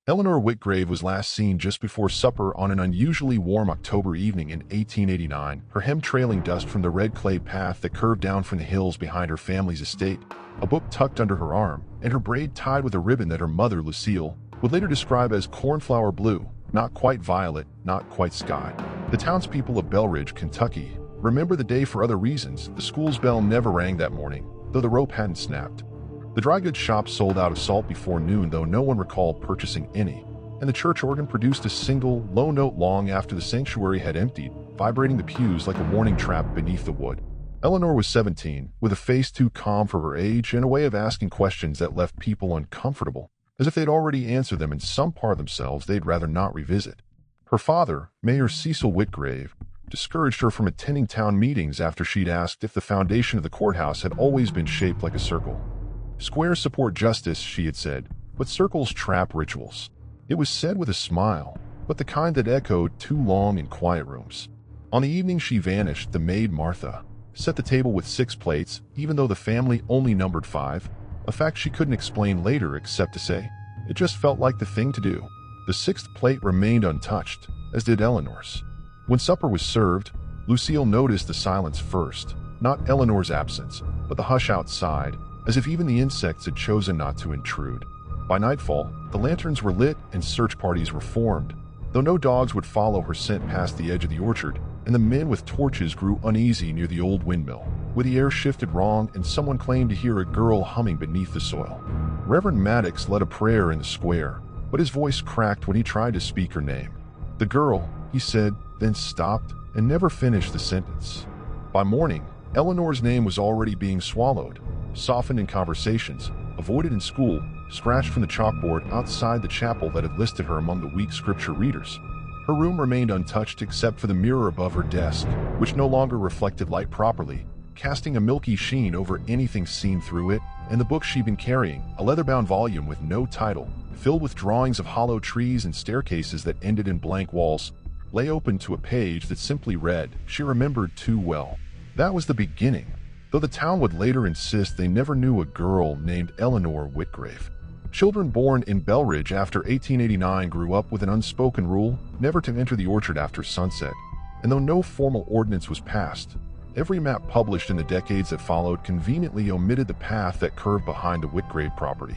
Eleanor Whitgrave was last seen just before supper on an unusually warm October evening in 1889, her hem trailing dust from the red clay path that curved down from the hills behind her family's estate, a book tucked under her arm, and her braid tied with a ribbon that her mother, Lucille, would later describe as cornflower blue, not quite violet, not quite sky. The townspeople of Belridge, Kentucky, remember the day for other reasons. The school's bell never rang that morning, though the rope hadn't snapped. The dry goods shop sold out of salt before noon, though no one recalled purchasing any, and the church organ produced a single, low note long after the sanctuary had emptied, vibrating the pews like a warning trap beneath the wood. Eleanor was 17, with a face too calm for her age and a way of asking questions that left people uncomfortable, as if they'd already answered them in some part of themselves they'd rather not revisit. Her father, Mayor Cecil Whitgrave, discouraged her from attending town meetings after she'd asked if the foundation of the courthouse had always been shaped like a circle. Squares support justice, she had said, but circles trap rituals. It was said with a smile, but the kind that echoed too long in quiet rooms. On the evening she vanished, the maid Martha set the table with 6 plates, even though the family only numbered 5, a fact she couldn't explain later except to say, it just felt like the thing to do. The 6th plate remained untouched, as did Eleanor's. When supper was served, Lucille noticed the silence first, not Eleanor's absence, but the hush outside, as if even the insects had chosen not to intrude. By nightfall, the lanterns were lit and search parties were formed, though no dogs would follow her scent past the edge of the orchard, and the men with torches grew uneasy near the old windmill, where the air shifted wrong and someone claimed to hear a girl humming beneath the soil. Reverend Maddox led a prayer in the square, but his voice cracked when he tried to speak her name. The girl, he said, then stopped and never finished the sentence. By morning, Eleanor's name was already being swallowed, softened in conversations, avoided in school, scratched from the chalkboard outside the chapel that had listed her among the weak scripture readers. Her room remained untouched except for the mirror above her desk, which no longer reflected light properly, casting a milky sheen over anything seen through it, and the book she'd been carrying, a leather-bound volume with no title, filled with drawings of hollow trees and staircases that ended in blank walls, lay open to a page that simply read, she remembered too well. That was the beginning, though the town would later insist they never knew a girl named Eleanor Whitgrave. Children born in Belridge after 1889 grew up with an unspoken rule never to enter the orchard after sunset, and though no formal ordinance was passed, every map published in the decades that followed conveniently omitted the path that curved behind the Whitgrave property.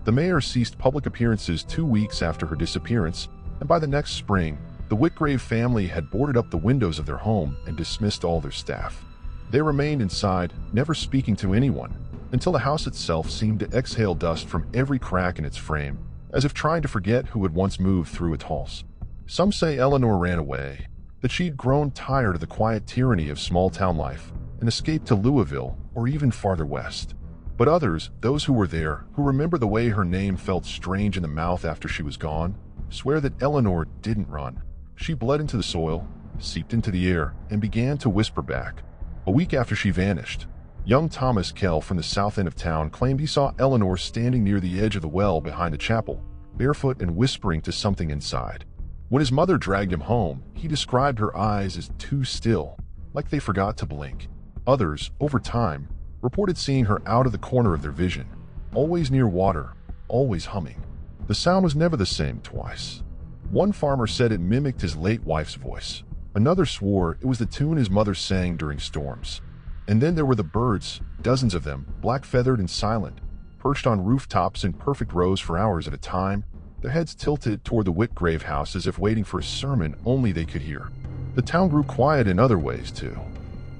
The mayor ceased public appearances 2 weeks after her disappearance, and by the next spring, the Whitgrave family had boarded up the windows of their home and dismissed all their staff. They remained inside, never speaking to anyone, until the house itself seemed to exhale dust from every crack in its frame, as if trying to forget who had once moved through its halls. Some say Eleanor ran away, that she'd grown tired of the quiet tyranny of small-town life and escaped to Louisville or even farther west. But others, those who were there, who remember the way her name felt strange in the mouth after she was gone, swear that Eleanor didn't run. She bled into the soil, seeped into the air, and began to whisper back. A week after she vanished, young Thomas Kell from the south end of town claimed he saw Eleanor standing near the edge of the well behind the chapel, barefoot and whispering to something inside. When his mother dragged him home, he described her eyes as too still, like they forgot to blink. Others, over time, reported seeing her out of the corner of their vision, always near water, always humming. The sound was never the same twice. One farmer said it mimicked his late wife's voice. Another swore it was the tune his mother sang during storms. And then there were the birds, dozens of them, black-feathered and silent, perched on rooftops in perfect rows for hours at a time, their heads tilted toward the Whitgrave house as if waiting for a sermon only they could hear. The town grew quiet in other ways, too.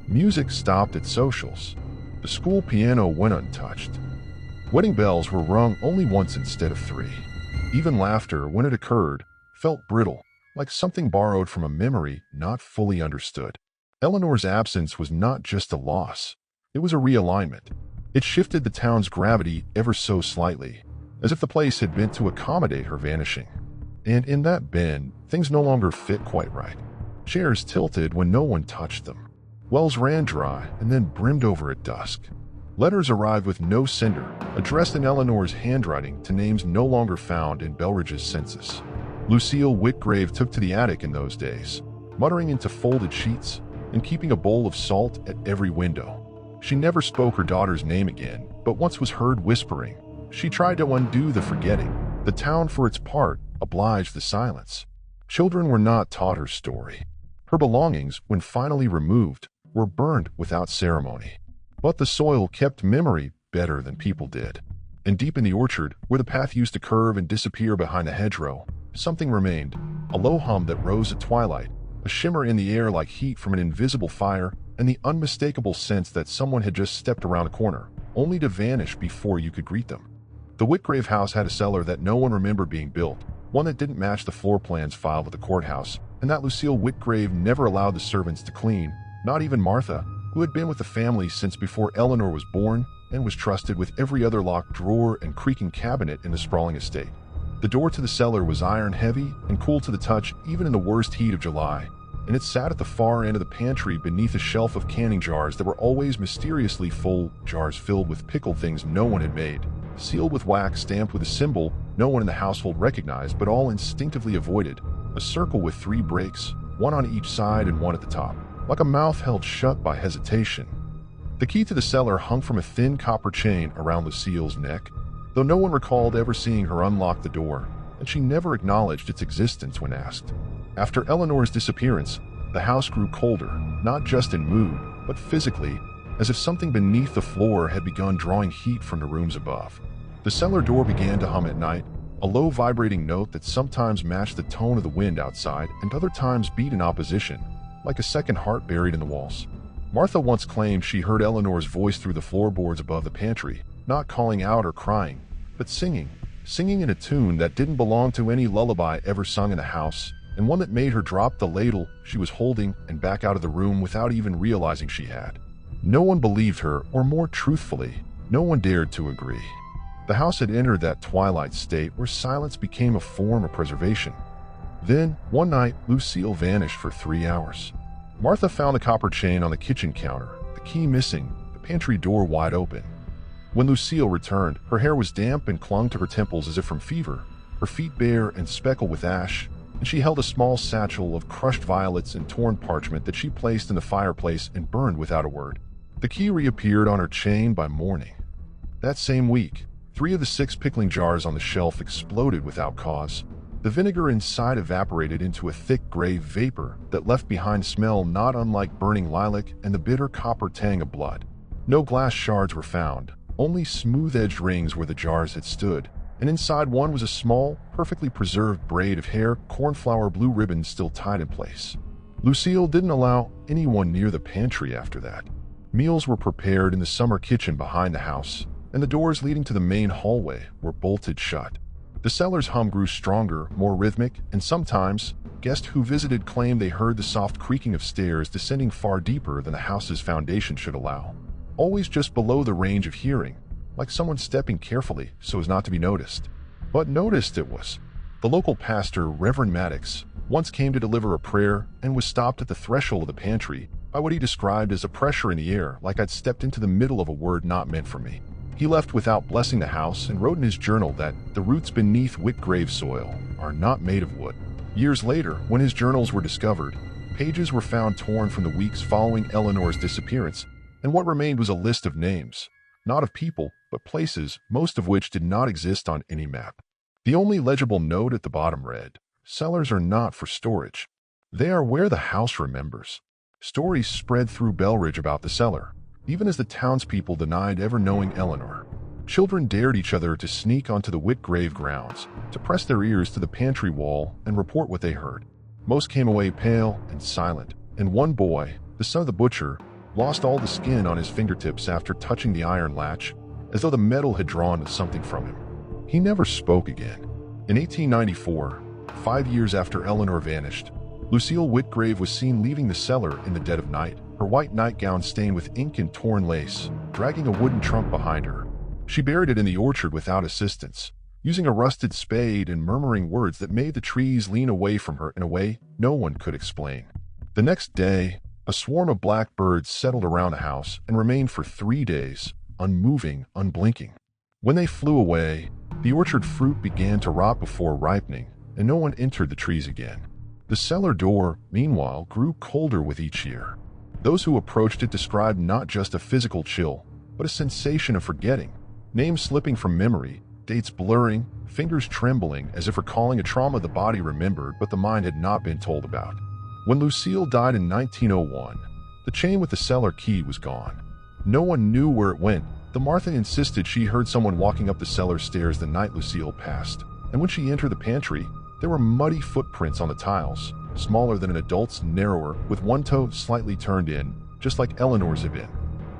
Music stopped at socials. The school piano went untouched. Wedding bells were rung only once instead of 3. Even laughter, when it occurred, felt brittle, like something borrowed from a memory not fully understood. Eleanor's absence was not just a loss. It was a realignment. It shifted the town's gravity ever so slightly, as if the place had bent to accommodate her vanishing. And in that bend, things no longer fit quite right. Chairs tilted when no one touched them. Wells ran dry and then brimmed over at dusk. Letters arrived with no sender, addressed in Eleanor's handwriting to names no longer found in Belridge's census. Lucille Whitgrave took to the attic in those days, muttering into folded sheets and keeping a bowl of salt at every window. She never spoke her daughter's name again, but once was heard whispering. She tried to undo the forgetting. The town, for its part, obliged the silence. Children were not taught her story. Her belongings, when finally removed, were burned without ceremony. But the soil kept memory better than people did. And deep in the orchard, where the path used to curve and disappear behind a hedgerow, something remained, a low hum that rose at twilight, a shimmer in the air like heat from an invisible fire, and the unmistakable sense that someone had just stepped around a corner, only to vanish before you could greet them. The Whitgrave house had a cellar that no one remembered being built, one that didn't match the floor plans filed with the courthouse, and that Lucille Whitgrave never allowed the servants to clean, not even Martha, who had been with the family since before Eleanor was born and was trusted with every other locked drawer and creaking cabinet in the sprawling estate. The door to the cellar was iron-heavy and cool to the touch even in the worst heat of July, and it sat at the far end of the pantry beneath a shelf of canning jars that were always mysteriously full, jars filled with pickled things no one had made, sealed with wax stamped with a symbol no one in the household recognized but all instinctively avoided, a circle with 3 breaks, one on each side and one at the top, like a mouth held shut by hesitation. The key to the cellar hung from a thin copper chain around Lucille's neck, though no one recalled ever seeing her unlock the door, and she never acknowledged its existence when asked. After Eleanor's disappearance, the house grew colder, not just in mood, but physically, as if something beneath the floor had begun drawing heat from the rooms above. The cellar door began to hum at night, a low vibrating note that sometimes matched the tone of the wind outside and other times beat in opposition, like a second heart buried in the walls. Martha once claimed she heard Eleanor's voice through the floorboards above the pantry, not calling out or crying, but singing in a tune that didn't belong to any lullaby ever sung in the house, and one that made her drop the ladle she was holding and back out of the room without even realizing she had. No one believed her, or more truthfully, no one dared to agree. The house had entered that twilight state where silence became a form of preservation. Then, one night, Lucille vanished for 3 hours. Martha found the copper chain on the kitchen counter, the key missing, the pantry door wide open. When Lucille returned, her hair was damp and clung to her temples as if from fever, her feet bare and speckled with ash, and she held a small satchel of crushed violets and torn parchment that she placed in the fireplace and burned without a word. The key reappeared on her chain by morning. That same week, 3 of the 6 pickling jars on the shelf exploded without cause. The vinegar inside evaporated into a thick gray vapor that left behind smell not unlike burning lilac and the bitter copper tang of blood. No glass shards were found, only smooth-edged rings where the jars had stood, and inside one was a small, perfectly preserved braid of hair, cornflower blue ribbons still tied in place. Lucille didn't allow anyone near the pantry after that. Meals were prepared in the summer kitchen behind the house, and the doors leading to the main hallway were bolted shut. The cellar's hum grew stronger, more rhythmic, and sometimes, guests who visited claimed they heard the soft creaking of stairs descending far deeper than the house's foundation should allow, always just below the range of hearing, like someone stepping carefully so as not to be noticed. But noticed it was. The local pastor, Reverend Maddox, once came to deliver a prayer and was stopped at the threshold of the pantry by what he described as a pressure in the air, like I'd stepped into the middle of a word not meant for me. He left without blessing the house and wrote in his journal that the roots beneath Whitgrave soil are not made of wood. Years later, when his journals were discovered, pages were found torn from the weeks following Eleanor's disappearance, and what remained was a list of names, not of people, but places, most of which did not exist on any map. The only legible note at the bottom read, "Cellars are not for storage. They are where the house remembers." Stories spread through Belridge about the cellar, even as the townspeople denied ever knowing Eleanor. Children dared each other to sneak onto the Whitgrave grounds, to press their ears to the pantry wall and report what they heard. Most came away pale and silent, and one boy, the son of the butcher, lost all the skin on his fingertips after touching the iron latch, as though the metal had drawn something from him. He never spoke again. In 1894, 5 years after Eleanor vanished, Lucille Whitgrave was seen leaving the cellar in the dead of night, her white nightgown stained with ink and torn lace, dragging a wooden trunk behind her. She buried it in the orchard without assistance, using a rusted spade and murmuring words that made the trees lean away from her in a way no one could explain. The next day, a swarm of black birds settled around the house and remained for 3 days, unmoving, unblinking. When they flew away, the orchard fruit began to rot before ripening, and no one entered the trees again. The cellar door, meanwhile, grew colder with each year. Those who approached it described not just a physical chill, but a sensation of forgetting, names slipping from memory, dates blurring, fingers trembling as if recalling a trauma the body remembered but the mind had not been told about. When Lucille died in 1901, the chain with the cellar key was gone. No one knew where it went, though Martha insisted she heard someone walking up the cellar stairs the night Lucille passed, and when she entered the pantry, there were muddy footprints on the tiles, smaller than an adult's, narrower, with one toe slightly turned in, just like Eleanor's had been.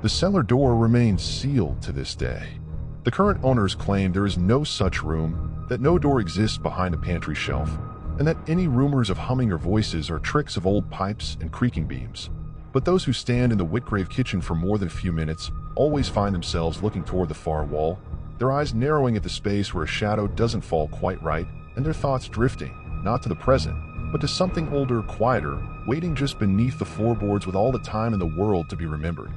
The cellar door remains sealed to this day. The current owners claim there is no such room, that no door exists behind a pantry shelf, and that any rumors of humming or voices are tricks of old pipes and creaking beams. But those who stand in the Whitgrave kitchen for more than a few minutes always find themselves looking toward the far wall, their eyes narrowing at the space where a shadow doesn't fall quite right, and their thoughts drifting, not to the present, but to something older, quieter, waiting just beneath the floorboards with all the time in the world to be remembered.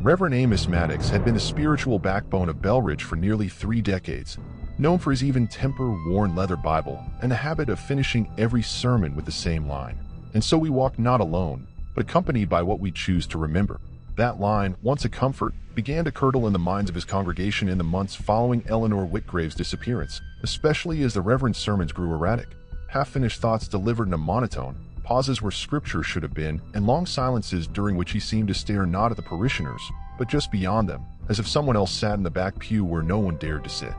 Reverend Amos Maddox had been the spiritual backbone of Belridge for nearly 3 decades, known for his even temper-worn leather Bible and the habit of finishing every sermon with the same line. And so we walk not alone, but accompanied by what we choose to remember. That line, once a comfort, began to curdle in the minds of his congregation in the months following Eleanor Whitgrave's disappearance, especially as the Reverend's sermons grew erratic. Half-finished thoughts delivered in a monotone, pauses where scripture should have been, and long silences during which he seemed to stare not at the parishioners, but just beyond them, as if someone else sat in the back pew where no one dared to sit.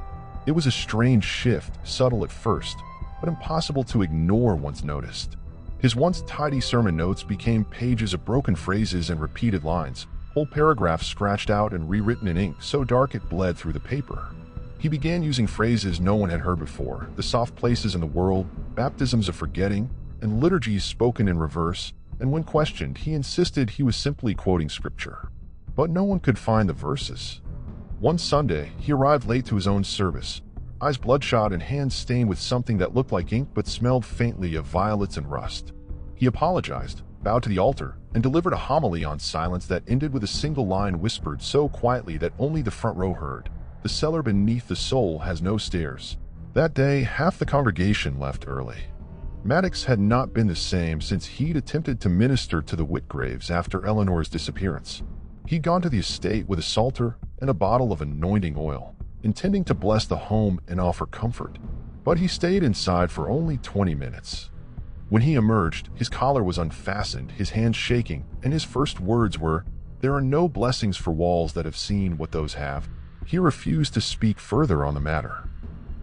It was a strange shift, subtle at first, but impossible to ignore once noticed. His once tidy sermon notes became pages of broken phrases and repeated lines, whole paragraphs scratched out and rewritten in ink so dark it bled through the paper. He began using phrases no one had heard before, the soft places in the world, baptisms of forgetting, and liturgies spoken in reverse, and when questioned, he insisted he was simply quoting scripture. But no one could find the verses. One Sunday, he arrived late to his own service, eyes bloodshot and hands stained with something that looked like ink but smelled faintly of violets and rust. He apologized, bowed to the altar, and delivered a homily on silence that ended with a single line whispered so quietly that only the front row heard. The cellar beneath the soul has no stairs. That day, half the congregation left early. Maddox had not been the same since he'd attempted to minister to the Whitgraves after Eleanor's disappearance. He'd gone to the estate with a psalter and a bottle of anointing oil, intending to bless the home and offer comfort. But he stayed inside for only 20 minutes. When he emerged, his collar was unfastened, his hands shaking, and his first words were, "There are no blessings for walls that have seen what those have." He refused to speak further on the matter.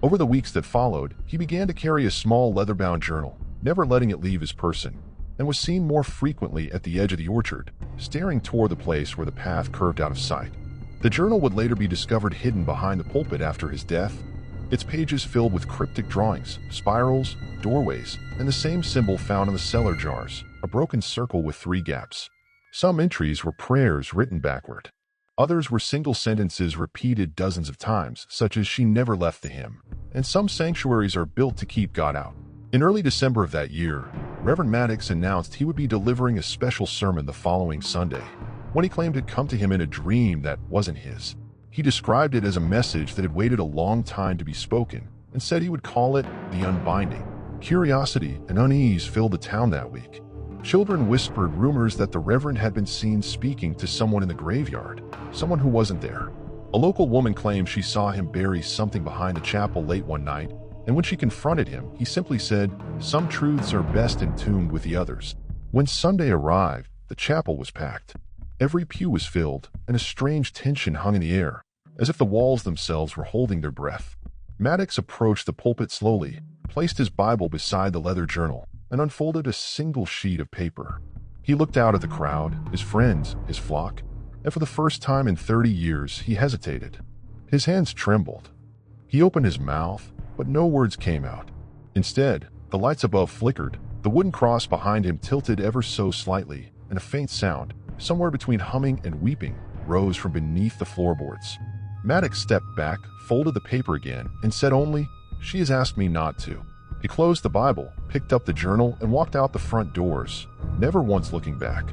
Over the weeks that followed, he began to carry a small leather-bound journal, never letting it leave his person, and was seen more frequently at the edge of the orchard, staring toward the place where the path curved out of sight. The journal would later be discovered hidden behind the pulpit after his death, its pages filled with cryptic drawings, spirals, doorways, and the same symbol found in the cellar jars, a broken circle with 3 gaps. Some entries were prayers written backward. Others were single sentences repeated dozens of times, such as "She never left the hymn," and some sanctuaries are built to keep God out. In early December of that year, Reverend Maddox announced he would be delivering a special sermon the following Sunday, when he claimed it come to him in a dream that wasn't his. He described it as a message that had waited a long time to be spoken, and said he would call it the Unbinding. Curiosity and unease filled the town that week. Children whispered rumors that the Reverend had been seen speaking to someone in the graveyard, someone who wasn't there. A local woman claimed she saw him bury something behind the chapel late one night, and when she confronted him, he simply said, "Some truths are best entombed with the others." When Sunday arrived, the chapel was packed. Every pew was filled, and a strange tension hung in the air, as if the walls themselves were holding their breath. Maddox approached the pulpit slowly, placed his Bible beside the leather journal, and unfolded a single sheet of paper. He looked out at the crowd, his friends, his flock, and for the first time in 30 years, he hesitated. His hands trembled. He opened his mouth, but no words came out. Instead, the lights above flickered, the wooden cross behind him tilted ever so slightly, and a faint sound, somewhere between humming and weeping, rose from beneath the floorboards. Maddox stepped back, folded the paper again, and said only, "She has asked me not to." He closed the Bible, picked up the journal, and walked out the front doors, never once looking back.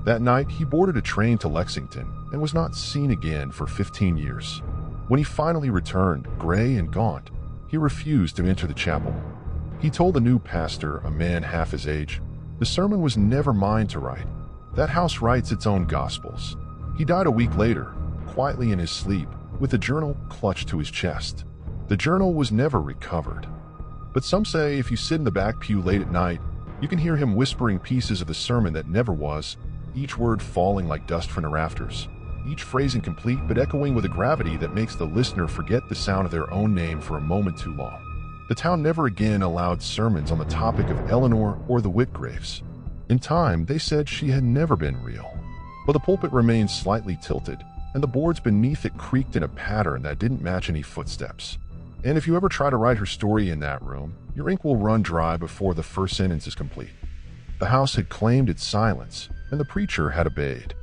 That night, he boarded a train to Lexington and was not seen again for 15 years. When he finally returned, gray and gaunt, he refused to enter the chapel. He told the new pastor, a man half his age, "The sermon was never mine to write. That house writes its own gospels." He died a week later, quietly in his sleep, with the journal clutched to his chest. The journal was never recovered. But some say if you sit in the back pew late at night, you can hear him whispering pieces of the sermon that never was, each word falling like dust from the rafters, each phrase incomplete but echoing with a gravity that makes the listener forget the sound of their own name for a moment too long. The town never again allowed sermons on the topic of Eleanor or the Whitgraves. In time, they said she had never been real. But the pulpit remained slightly tilted, and the boards beneath it creaked in a pattern that didn't match any footsteps. And if you ever try to write her story in that room, your ink will run dry before the first sentence is complete. The house had claimed its silence, and the preacher had obeyed.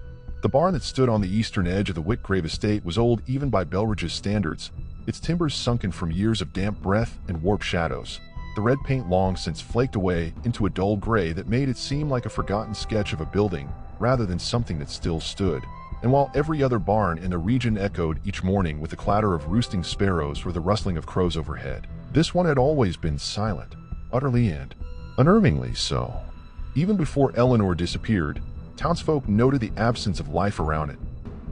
The barn that stood on the eastern edge of the Whitgrave estate was old even by Belridge's standards, its timbers sunken from years of damp breath and warped shadows, the red paint long since flaked away into a dull gray that made it seem like a forgotten sketch of a building rather than something that still stood. And while every other barn in the region echoed each morning with the clatter of roosting sparrows or the rustling of crows overhead, this one had always been silent, utterly and unnervingly so. Even before Eleanor disappeared, townsfolk noted the absence of life around it.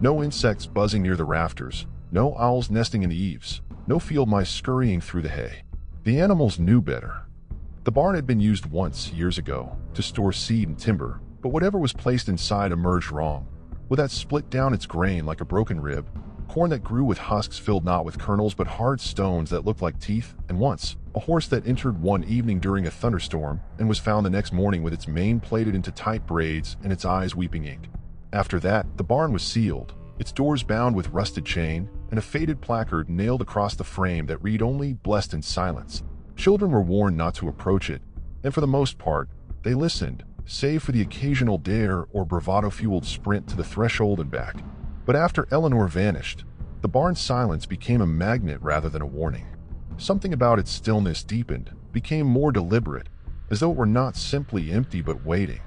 No insects buzzing near the rafters, no owls nesting in the eaves, no field mice scurrying through the hay. The animals knew better. The barn had been used once, years ago, to store seed and timber, but whatever was placed inside emerged wrong. With that split down its grain like a broken rib, corn that grew with husks filled not with kernels but hard stones that looked like teeth, and once, a horse that entered one evening during a thunderstorm and was found the next morning with its mane plaited into tight braids and its eyes weeping ink. After that, the barn was sealed, its doors bound with rusted chain, and a faded placard nailed across the frame that read only "Blessed in Silence." Children were warned not to approach it, and for the most part, they listened, save for the occasional dare or bravado-fueled sprint to the threshold and back. But after Eleanor vanished, the barn's silence became a magnet rather than a warning. Something about its stillness deepened, became more deliberate, as though it were not simply empty but waiting.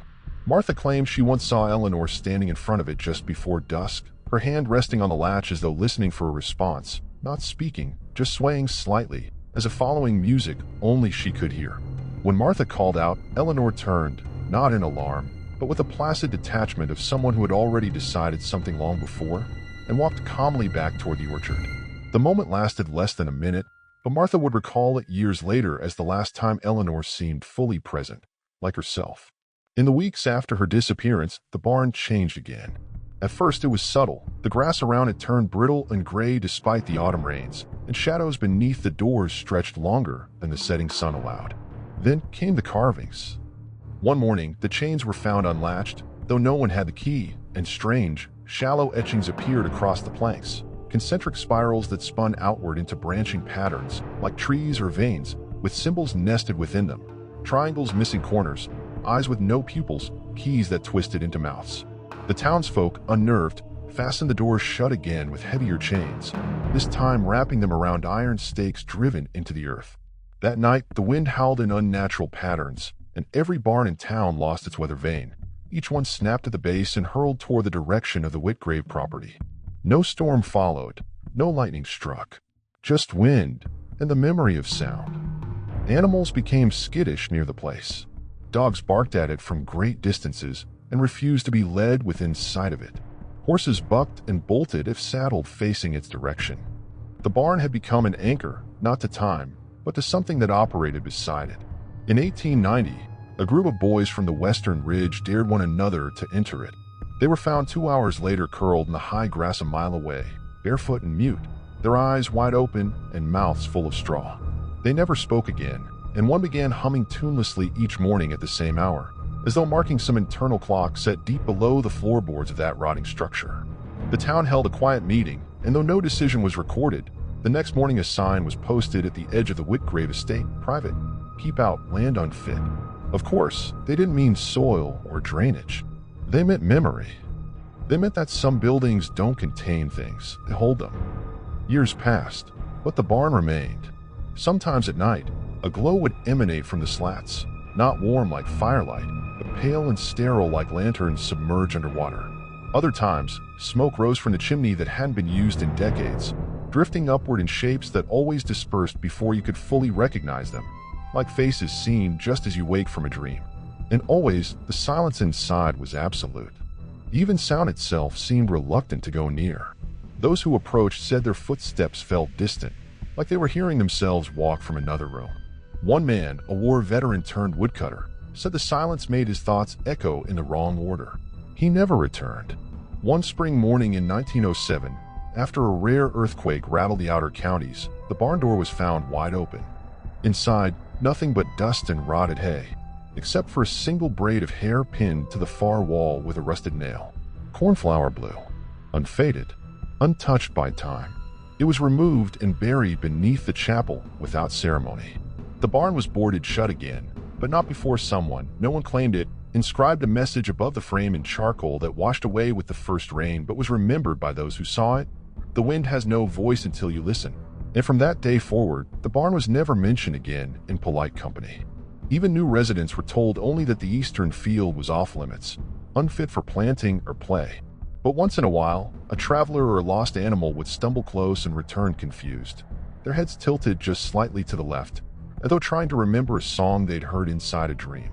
Martha claimed she once saw Eleanor standing in front of it just before dusk, her hand resting on the latch as though listening for a response, not speaking, just swaying slightly, as if following music only she could hear. When Martha called out, Eleanor turned, not in alarm, but with a placid detachment of someone who had already decided something long before, and walked calmly back toward the orchard. The moment lasted less than a minute, but Martha would recall it years later as the last time Eleanor seemed fully present, like herself. In the weeks after her disappearance, the barn changed again. At first it was subtle. The grass around it turned brittle and gray despite the autumn rains, and shadows beneath the doors stretched longer than the setting sun allowed. Then came the carvings. One morning, the chains were found unlatched, though no one had the key, and strange, shallow etchings appeared across the planks, concentric spirals that spun outward into branching patterns, like trees or veins, with symbols nested within them, triangles missing corners, eyes with no pupils, keys that twisted into mouths. The townsfolk, unnerved, fastened the doors shut again with heavier chains, this time wrapping them around iron stakes driven into the earth. That night, the wind howled in unnatural patterns, and every barn in town lost its weather vane. Each one snapped at the base and hurled toward the direction of the Whitgrave property. No storm followed, no lightning struck, just wind and the memory of sound. Animals became skittish near the place. Dogs barked at it from great distances and refused to be led within sight of it. Horses bucked and bolted if saddled facing its direction. The barn had become an anchor, not to time, but to something that operated beside it. In 1890, a group of boys from the Western Ridge dared one another to enter it. They were found 2 hours later curled in the high grass a mile away, barefoot and mute, their eyes wide open and mouths full of straw. They never spoke again, and one began humming tunelessly each morning at the same hour, as though marking some internal clock set deep below the floorboards of that rotting structure. The town held a quiet meeting, and though no decision was recorded, the next morning a sign was posted at the edge of the Whitgrave estate, "Private. Keep out, land unfit." Of course, they didn't mean soil or drainage. They meant memory. They meant that some buildings don't contain things, they hold them. Years passed, but the barn remained. Sometimes at night, a glow would emanate from the slats, not warm like firelight, but pale and sterile like lanterns submerged underwater. Other times, smoke rose from the chimney that hadn't been used in decades, drifting upward in shapes that always dispersed before you could fully recognize them, like faces seen just as you wake from a dream. And always, the silence inside was absolute. Even sound itself seemed reluctant to go near. Those who approached said their footsteps felt distant, like they were hearing themselves walk from another room. One man, a war veteran turned woodcutter, said the silence made his thoughts echo in the wrong order. He never returned. One spring morning in 1907, after a rare earthquake rattled the outer counties, the barn door was found wide open. Inside, nothing but dust and rotted hay, except for a single braid of hair pinned to the far wall with a rusted nail. Cornflower blue, unfaded, untouched by time. It was removed and buried beneath the chapel without ceremony. The barn was boarded shut again, but not before someone, no one claimed it, inscribed a message above the frame in charcoal that washed away with the first rain but was remembered by those who saw it. The wind has no voice until you listen. And from that day forward, the barn was never mentioned again in polite company. Even new residents were told only that the eastern field was off limits, unfit for planting or play. But once in a while, a traveler or a lost animal would stumble close and return confused, their heads tilted just slightly to the left, as though trying to remember a song they'd heard inside a dream.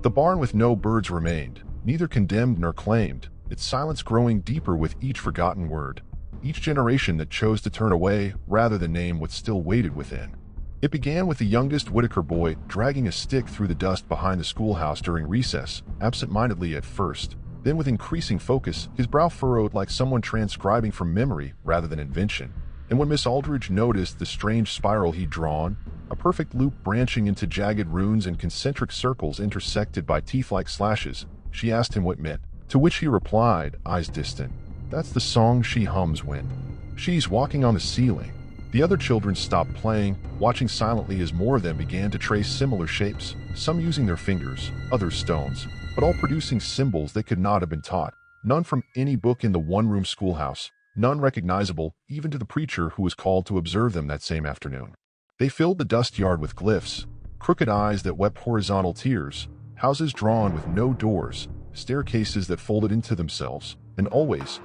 The barn with no birds remained, neither condemned nor claimed, its silence growing deeper with each forgotten word, each generation that chose to turn away rather than name what still waited within. It began with the youngest Whitaker boy dragging a stick through the dust behind the schoolhouse during recess, absent-mindedly at first. Then with increasing focus, his brow furrowed like someone transcribing from memory rather than invention. And when Miss Aldridge noticed the strange spiral he'd drawn, a perfect loop branching into jagged runes and concentric circles intersected by teeth-like slashes, she asked him what meant, to which he replied, eyes distant, "That's the song she hums when she's walking on the ceiling." The other children stopped playing, watching silently as more of them began to trace similar shapes, some using their fingers, others stones, but all producing symbols they could not have been taught, none from any book in the one-room schoolhouse, none recognizable even to the preacher who was called to observe them that same afternoon. They filled the dust yard with glyphs, crooked eyes that wept horizontal tears, houses drawn with no doors, staircases that folded into themselves, and always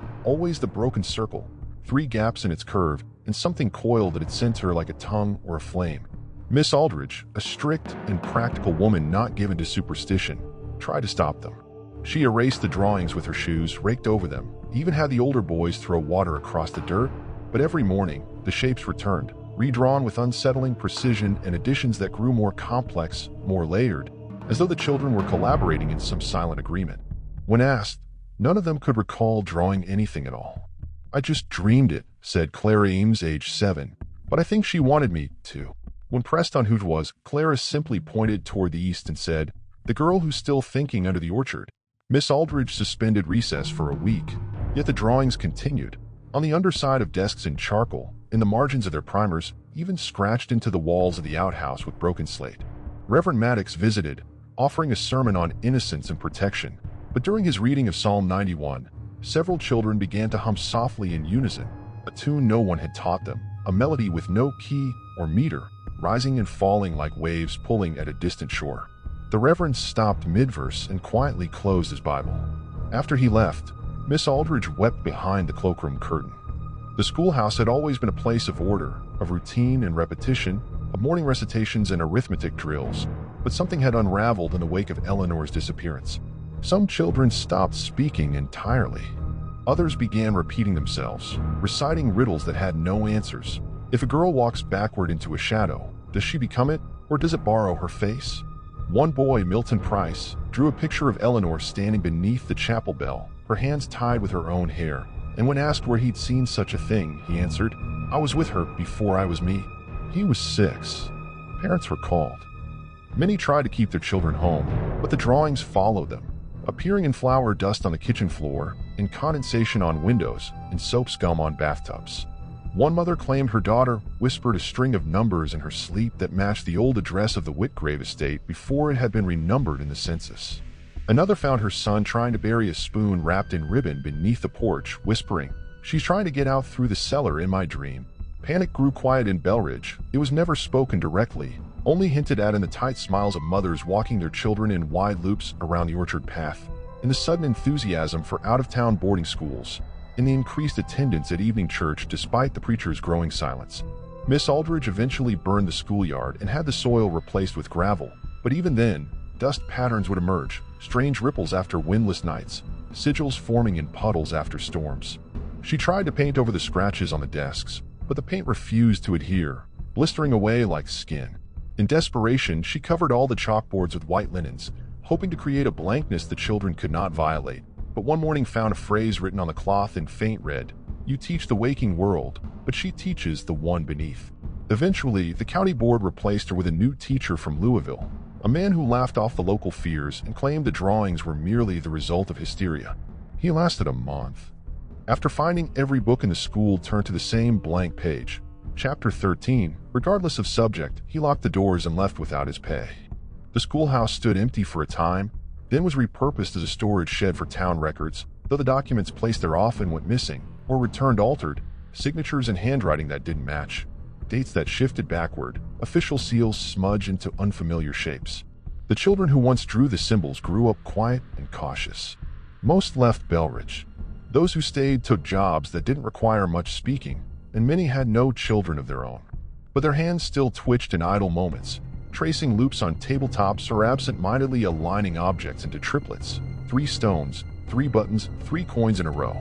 the broken circle, 3 gaps in its curve, and something coiled at its center like a tongue or a flame. Miss Aldridge, a strict and practical woman not given to superstition, tried to stop them. She erased the drawings with her shoes, raked over them, even had the older boys throw water across the dirt, but every morning, the shapes returned, redrawn with unsettling precision and additions that grew more complex, more layered, as though the children were collaborating in some silent agreement. When asked, none of them could recall drawing anything at all. "I just dreamed it," said Clara Eames, age 7, "but I think she wanted me to." When pressed on who it was, Clara simply pointed toward the east and said, "The girl who's still thinking under the orchard." Miss Aldridge suspended recess for a week, yet the drawings continued. On the underside of desks in charcoal, in the margins of their primers, even scratched into the walls of the outhouse with broken slate. Reverend Maddox visited, offering a sermon on innocence and protection, but during his reading of Psalm 91, several children began to hum softly in unison, a tune no one had taught them, a melody with no key or meter, rising and falling like waves pulling at a distant shore. The Reverend stopped mid-verse and quietly closed his Bible. After he left, Miss Aldridge wept behind the cloakroom curtain. The schoolhouse had always been a place of order, of routine and repetition, of morning recitations and arithmetic drills, but something had unraveled in the wake of Eleanor's disappearance. Some children stopped speaking entirely. Others began repeating themselves, reciting riddles that had no answers. If a girl walks backward into a shadow, does she become it, or does it borrow her face? One boy, Milton Price, drew a picture of Eleanor standing beneath the chapel bell, her hands tied with her own hair, and when asked where he'd seen such a thing, he answered, "I was with her before I was me." He was 6. Parents were called. Many tried to keep their children home, but the drawings followed them, appearing in flour dust on the kitchen floor, in condensation on windows, in soap scum on bathtubs. One mother claimed her daughter whispered a string of numbers in her sleep that matched the old address of the Whitgrave estate before it had been renumbered in the census. Another found her son trying to bury a spoon wrapped in ribbon beneath the porch, whispering, "She's trying to get out through the cellar in my dream." Panic grew quiet in Belridge. It was never spoken directly, only hinted at in the tight smiles of mothers walking their children in wide loops around the orchard path, in the sudden enthusiasm for out-of-town boarding schools, in the increased attendance at evening church despite the preacher's growing silence. Miss Aldridge eventually burned the schoolyard and had the soil replaced with gravel, but even then, dust patterns would emerge, strange ripples after windless nights, sigils forming in puddles after storms. She tried to paint over the scratches on the desks, but the paint refused to adhere. blistering away like skin. In desperation, she covered all the chalkboards with white linens, hoping to create a blankness the children could not violate, but one morning found a phrase written on the cloth in faint red: "You teach the waking world, but she teaches the one beneath." Eventually, the county board replaced her with a new teacher from Louisville, a man who laughed off the local fears and claimed the drawings were merely the result of hysteria. He lasted a month. After finding every book in the school turned to the same blank page, Chapter 13, regardless of subject, he locked the doors and left without his pay. The schoolhouse stood empty for a time, then was repurposed as a storage shed for town records, though the documents placed there often went missing or returned altered, signatures and handwriting that didn't match, dates that shifted backward, official seals smudged into unfamiliar shapes. The children who once drew the symbols grew up quiet and cautious. Most left Belridge. Those who stayed took jobs that didn't require much speaking, and many had no children of their own. But their hands still twitched in idle moments, tracing loops on tabletops or absent-mindedly aligning objects into triplets: 3 stones, 3 buttons, 3 coins in a row.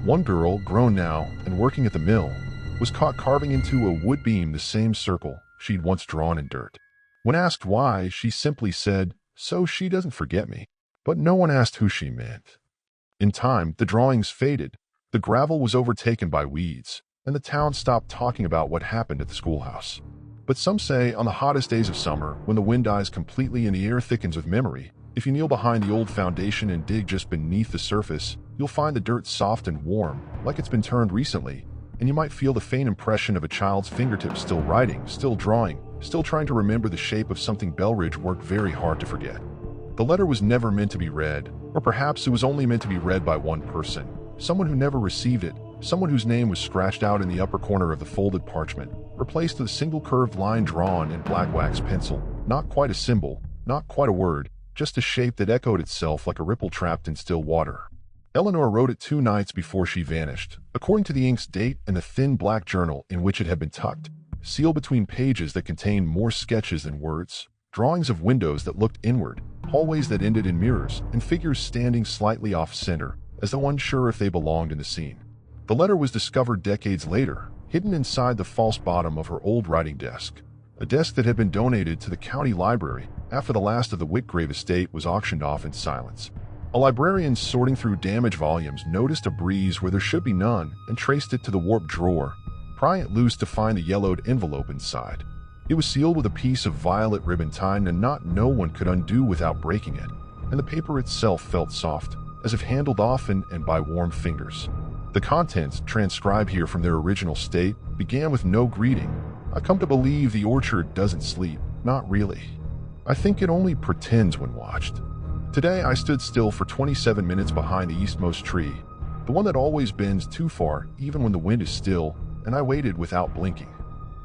One girl, grown now and working at the mill, was caught carving into a wood beam the same circle she'd once drawn in dirt. When asked why, she simply said, "So she doesn't forget me." But no one asked who she meant. In time, the drawings faded, the gravel was overtaken by weeds, and the town stopped talking about what happened at the schoolhouse. But some say on the hottest days of summer, when the wind dies completely and the air thickens with memory, if you kneel behind the old foundation and dig just beneath the surface, you'll find the dirt soft and warm, like it's been turned recently, and you might feel the faint impression of a child's fingertips still writing, still drawing, still trying to remember the shape of something Belridge worked very hard to forget. The letter was never meant to be read, or perhaps it was only meant to be read by one person, someone who never received it, someone whose name was scratched out in the upper corner of the folded parchment, replaced with a single curved line drawn in black wax pencil. Not quite a symbol, not quite a word, just a shape that echoed itself like a ripple trapped in still water. Eleanor wrote it 2 nights before she vanished, according to the ink's date and the thin black journal in which it had been tucked, sealed between pages that contained more sketches than words, drawings of windows that looked inward, hallways that ended in mirrors, and figures standing slightly off-center, as though unsure if they belonged in the scene. The letter was discovered decades later, hidden inside the false bottom of her old writing desk, a desk that had been donated to the county library after the last of the Whitgrave estate was auctioned off in silence. A librarian sorting through damaged volumes noticed a breeze where there should be none and traced it to the warped drawer, prying it loose to find the yellowed envelope inside. It was sealed with a piece of violet ribbon tied in a knot no one could undo without breaking it, and the paper itself felt soft, as if handled often and by warm fingers. The contents, transcribed here from their original state, began with no greeting. "I come to believe the orchard doesn't sleep. Not really. I think it only pretends when watched. Today I stood still for 27 minutes behind the eastmost tree, the one that always bends too far even when the wind is still, and I waited without blinking.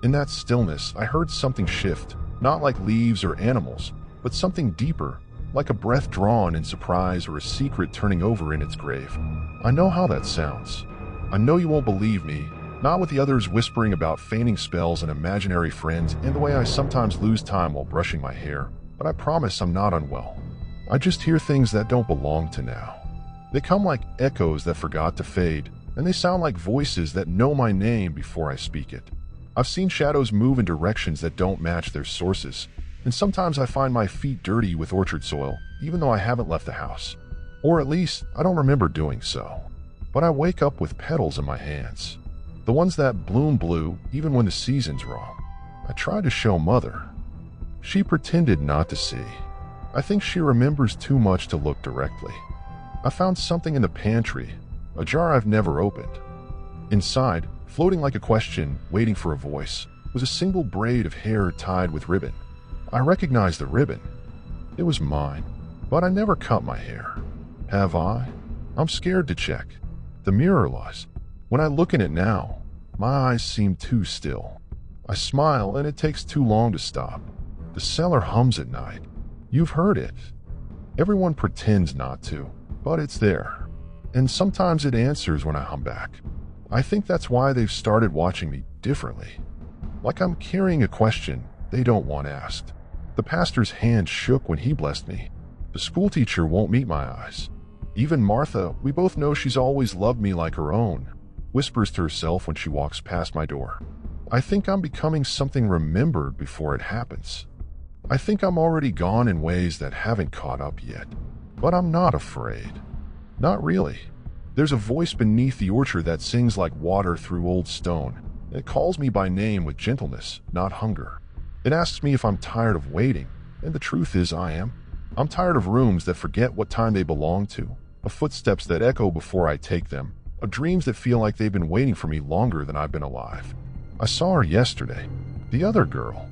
In that stillness, I heard something shift, not like leaves or animals, but something deeper, like a breath drawn in surprise or a secret turning over in its grave. I know how that sounds. I know you won't believe me, not with the others whispering about feigning spells and imaginary friends and the way I sometimes lose time while brushing my hair, but I promise I'm not unwell. I just hear things that don't belong to now. They come like echoes that forgot to fade, and they sound like voices that know my name before I speak it. I've seen shadows move in directions that don't match their sources, and sometimes I find my feet dirty with orchard soil, even though I haven't left the house. Or at least, I don't remember doing so. But I wake up with petals in my hands. The ones that bloom blue even when the season's wrong. I tried to show Mother. She pretended not to see. I think she remembers too much to look directly. I found something in the pantry, a jar I've never opened. Inside, floating like a question, waiting for a voice, was a single braid of hair tied with ribbon. I recognized the ribbon. It was mine, but I never cut my hair. Have I? I'm scared to check. The mirror lies. When I look in it now, my eyes seem too still. I smile and it takes too long to stop. The cellar hums at night. You've heard it. Everyone pretends not to, but it's there. And sometimes it answers when I hum back. I think that's why they've started watching me differently. Like I'm carrying a question they don't want asked. The pastor's hand shook when he blessed me. The schoolteacher won't meet my eyes. Even Martha, we both know she's always loved me like her own, whispers to herself when she walks past my door. I think I'm becoming something remembered before it happens. I think I'm already gone in ways that haven't caught up yet. But I'm not afraid. Not really. There's a voice beneath the orchard that sings like water through old stone. It calls me by name with gentleness, not hunger. It asks me if I'm tired of waiting, and the truth is I am. I'm tired of rooms that forget what time they belong to, of footsteps that echo before I take them, of dreams that feel like they've been waiting for me longer than I've been alive. I saw her yesterday. The other girl.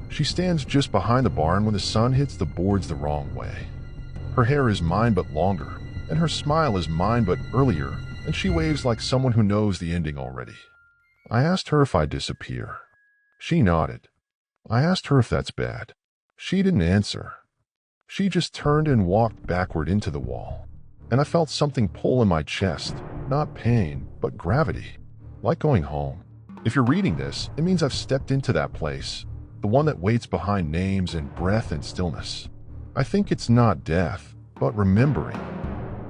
She stands just behind the barn when the sun hits the boards the wrong way. Her hair is mine but longer, and her smile is mine but earlier, and she waves like someone who knows the ending already. I asked her if I'd disappear. She nodded. I asked her if that's bad. She didn't answer. She just turned and walked backward into the wall. And I felt something pull in my chest, not pain, but gravity, like going home. If you're reading this, it means I've stepped into that place, the one that waits behind names and breath and stillness. I think it's not death, but remembering.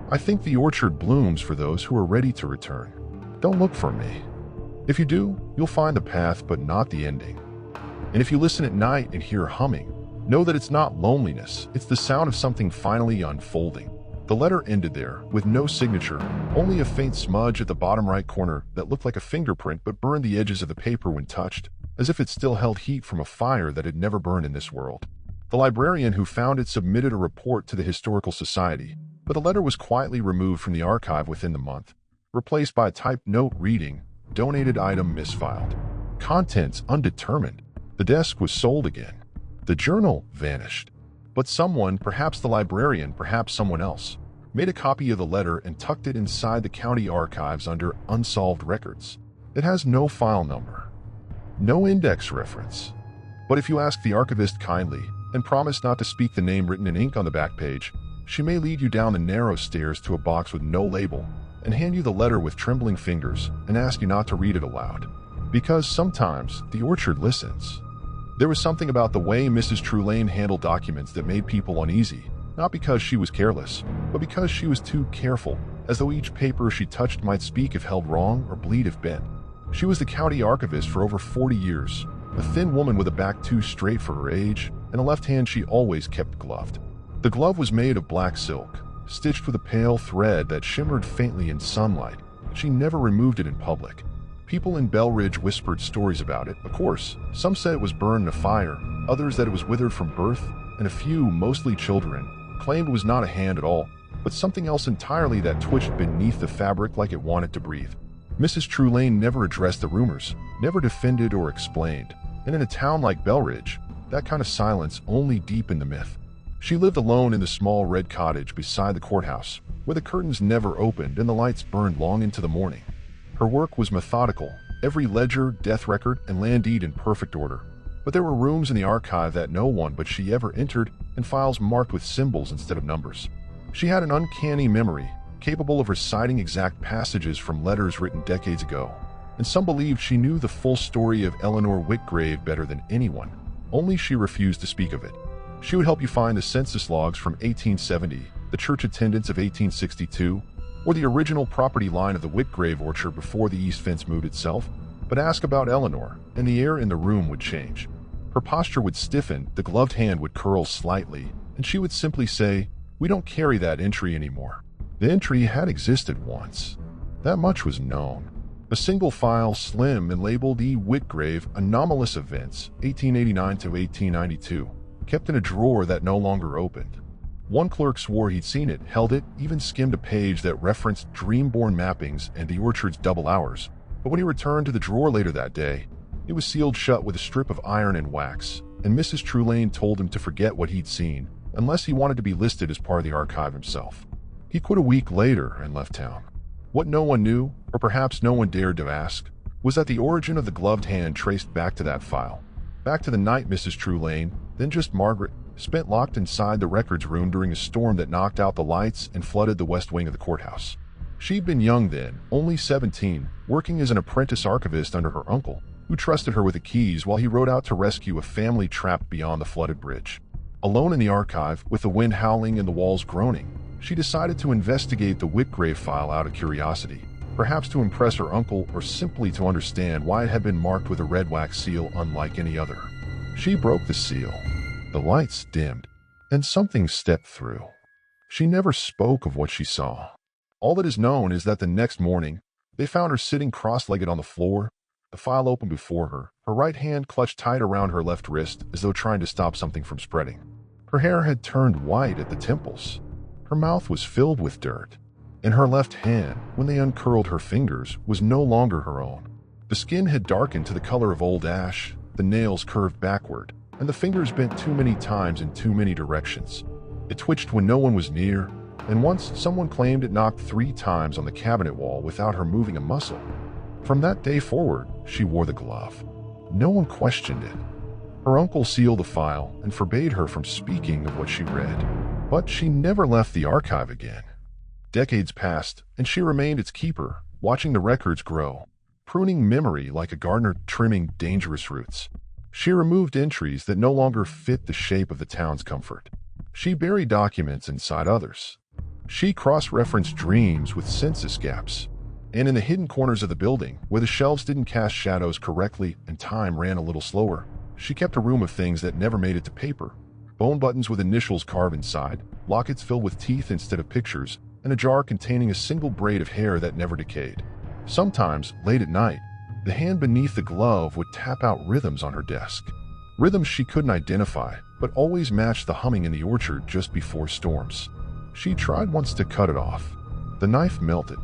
I think the orchard blooms for those who are ready to return. Don't look for me. If you do, you'll find the path but not the ending. And if you listen at night and hear humming, know that it's not loneliness, it's the sound of something finally unfolding. The letter ended there, with no signature, only a faint smudge at the bottom right corner that looked like a fingerprint but burned the edges of the paper when touched, as if it still held heat from a fire that had never burned in this world. The librarian who found it submitted a report to the Historical Society, but the letter was quietly removed from the archive within the month, replaced by a typed note reading, "Donated item misfiled. Contents undetermined." The desk was sold again. The journal vanished. But someone, perhaps the librarian, perhaps someone else, made a copy of the letter and tucked it inside the county archives under Unsolved Records. It has no file number, no index reference. But if you ask the archivist kindly and promise not to speak the name written in ink on the back page, she may lead you down the narrow stairs to a box with no label and hand you the letter with trembling fingers and ask you not to read it aloud. Because sometimes the orchard listens. There was something about the way Mrs. Trulane handled documents that made people uneasy, not because she was careless, but because she was too careful, as though each paper she touched might speak if held wrong or bleed if bent. She was the county archivist for over 40 years, a thin woman with a back too straight for her age, and a left hand she always kept gloved. The glove was made of black silk, stitched with a pale thread that shimmered faintly in sunlight. She never removed it in public. People in Belridge whispered stories about it, of course. Some said it was burned in a fire, others that it was withered from birth, and a few, mostly children, claimed it was not a hand at all, but something else entirely that twitched beneath the fabric like it wanted to breathe. Mrs. Trulane never addressed the rumors, never defended or explained, and in a town like Belridge, that kind of silence only deepened the myth. She lived alone in the small red cottage beside the courthouse, where the curtains never opened and the lights burned long into the morning. Her work was methodical, every ledger, death record, and land deed in perfect order. But there were rooms in the archive that no one but she ever entered, and files marked with symbols instead of numbers. She had an uncanny memory, capable of reciting exact passages from letters written decades ago. And some believed she knew the full story of Eleanor Whitgrave better than anyone, only she refused to speak of it. She would help you find the census logs from 1870, the church attendance of 1862, or the original property line of the Whitgrave orchard before the east fence moved itself, but ask about Eleanor, and the air in the room would change. Her posture would stiffen, the gloved hand would curl slightly, and she would simply say, "We don't carry that entry anymore." The entry had existed once. That much was known. A single file, slim and labeled E. Whitgrave, Anomalous Events, 1889 to 1892, kept in a drawer that no longer opened. One clerk swore he'd seen it, held it, even skimmed a page that referenced dream-born mappings and the orchard's double hours. But when he returned to the drawer later that day, it was sealed shut with a strip of iron and wax, and Mrs. Trulane told him to forget what he'd seen, unless he wanted to be listed as part of the archive himself. He quit a week later and left town. What no one knew, or perhaps no one dared to ask, was that the origin of the gloved hand traced back to that file. Back to the night Mrs. Trulane, then just Margaret, spent locked inside the records room during a storm that knocked out the lights and flooded the west wing of the courthouse. She'd been young then, only 17, working as an apprentice archivist under her uncle, who trusted her with the keys while he rode out to rescue a family trapped beyond the flooded bridge. Alone in the archive, with the wind howling and the walls groaning, she decided to investigate the Whitgrave file out of curiosity. perhaps to impress her uncle or simply to understand why it had been marked with a red wax seal unlike any other. She broke the seal. The lights dimmed, and something stepped through. She never spoke of what she saw. All that is known is that the next morning, they found her sitting cross-legged on the floor, the file open before her, her right hand clutched tight around her left wrist as though trying to stop something from spreading. Her hair had turned white at the temples. Her mouth was filled with dirt, and her left hand, when they uncurled her fingers, was no longer her own. The skin had darkened to the color of old ash, the nails curved backward, and the fingers bent too many times in too many directions. It twitched when no one was near, and once someone claimed it knocked 3 times on the cabinet wall without her moving a muscle. From that day forward, she wore the glove. No one questioned it. Her uncle sealed the file and forbade her from speaking of what she read. But she never left the archive again. Decades passed, and she remained its keeper, watching the records grow, pruning memory like a gardener trimming dangerous roots. She removed entries that no longer fit the shape of the town's comfort. She buried documents inside others. She cross-referenced dreams with census gaps. And in the hidden corners of the building, where the shelves didn't cast shadows correctly and time ran a little slower, she kept a room of things that never made it to paper. Bone buttons with initials carved inside, lockets filled with teeth instead of pictures, and a jar containing a single braid of hair that never decayed. Sometimes, late at night, the hand beneath the glove would tap out rhythms on her desk. Rhythms she couldn't identify, but always matched the humming in the orchard just before storms. She tried once to cut it off. The knife melted.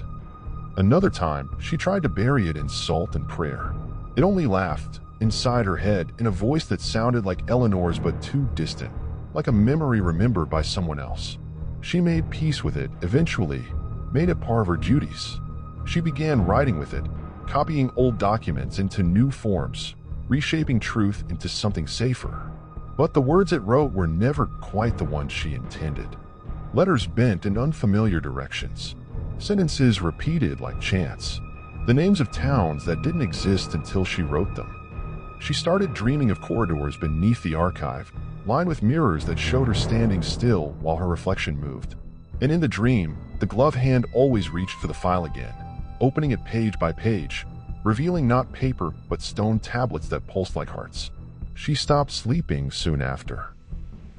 Another time, she tried to bury it in salt and prayer. It only laughed, inside her head, in a voice that sounded like Eleanor's but too distant, like a memory remembered by someone else. She made peace with it, eventually, made it part of her duties. She began writing with it, copying old documents into new forms, reshaping truth into something safer. But the words it wrote were never quite the ones she intended. Letters bent in unfamiliar directions. Sentences repeated like chants. The names of towns that didn't exist until she wrote them. She started dreaming of corridors beneath the archive, lined with mirrors that showed her standing still while her reflection moved. And in the dream, the glove hand always reached for the file again, opening it page by page, revealing not paper but stone tablets that pulsed like hearts. She stopped sleeping soon after.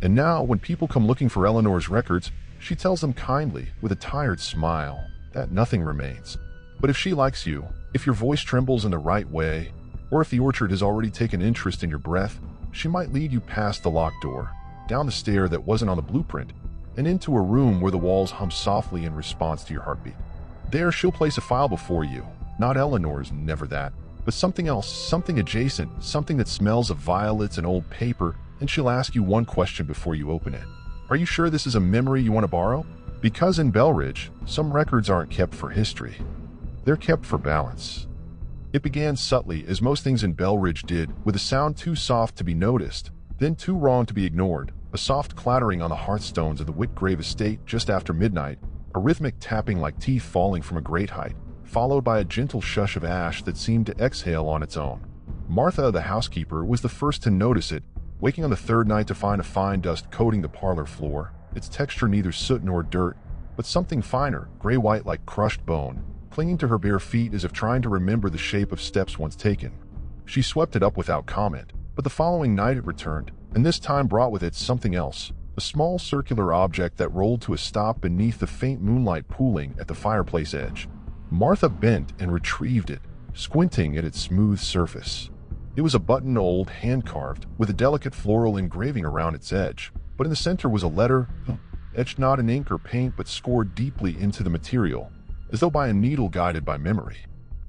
And now, when people come looking for Eleanor's records, she tells them kindly, with a tired smile, that nothing remains. But if she likes you, if your voice trembles in the right way, or if the orchard has already taken interest in your breath, she might lead you past the locked door, down the stair that wasn't on the blueprint, and into a room where the walls hum softly in response to your heartbeat. There she'll place a file before you, not Eleanor's, never that, but something else, something adjacent, something that smells of violets and old paper, and she'll ask you one question before you open it. Are you sure this is a memory you want to borrow? Because in Belridge, some records aren't kept for history. They're kept for balance. It began subtly, as most things in Belridge did, with a sound too soft to be noticed, then too wrong to be ignored, a soft clattering on the hearthstones of the Whitgrave estate just after midnight, a rhythmic tapping like teeth falling from a great height, followed by a gentle shush of ash that seemed to exhale on its own. Martha, the housekeeper, was the first to notice it, waking on the third night to find a fine dust coating the parlor floor, its texture neither soot nor dirt, but something finer, gray-white like crushed bone, clinging to her bare feet as if trying to remember the shape of steps once taken. She swept it up without comment, but the following night it returned, and this time brought with it something else, a small circular object that rolled to a stop beneath the faint moonlight pooling at the fireplace edge. Martha bent and retrieved it, squinting at its smooth surface. It was a button, old, hand-carved, with a delicate floral engraving around its edge, but in the center was a letter, etched not in ink or paint but scored deeply into the material, as though by a needle guided by memory.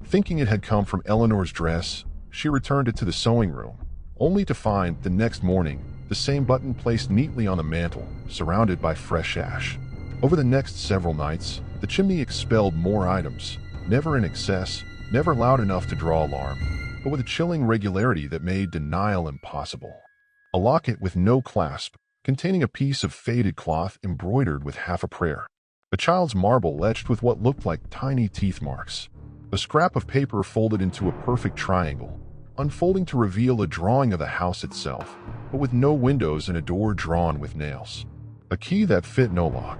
Thinking it had come from Eleanor's dress, she returned it to the sewing room, only to find, the next morning, the same button placed neatly on the mantel, surrounded by fresh ash. Over the next several nights, the chimney expelled more items, never in excess, never loud enough to draw alarm, but with a chilling regularity that made denial impossible. A locket with no clasp, containing a piece of faded cloth embroidered with half a prayer. A child's marble etched with what looked like tiny teeth marks. A scrap of paper folded into a perfect triangle, unfolding to reveal a drawing of the house itself, but with no windows and a door drawn with nails. A key that fit no lock.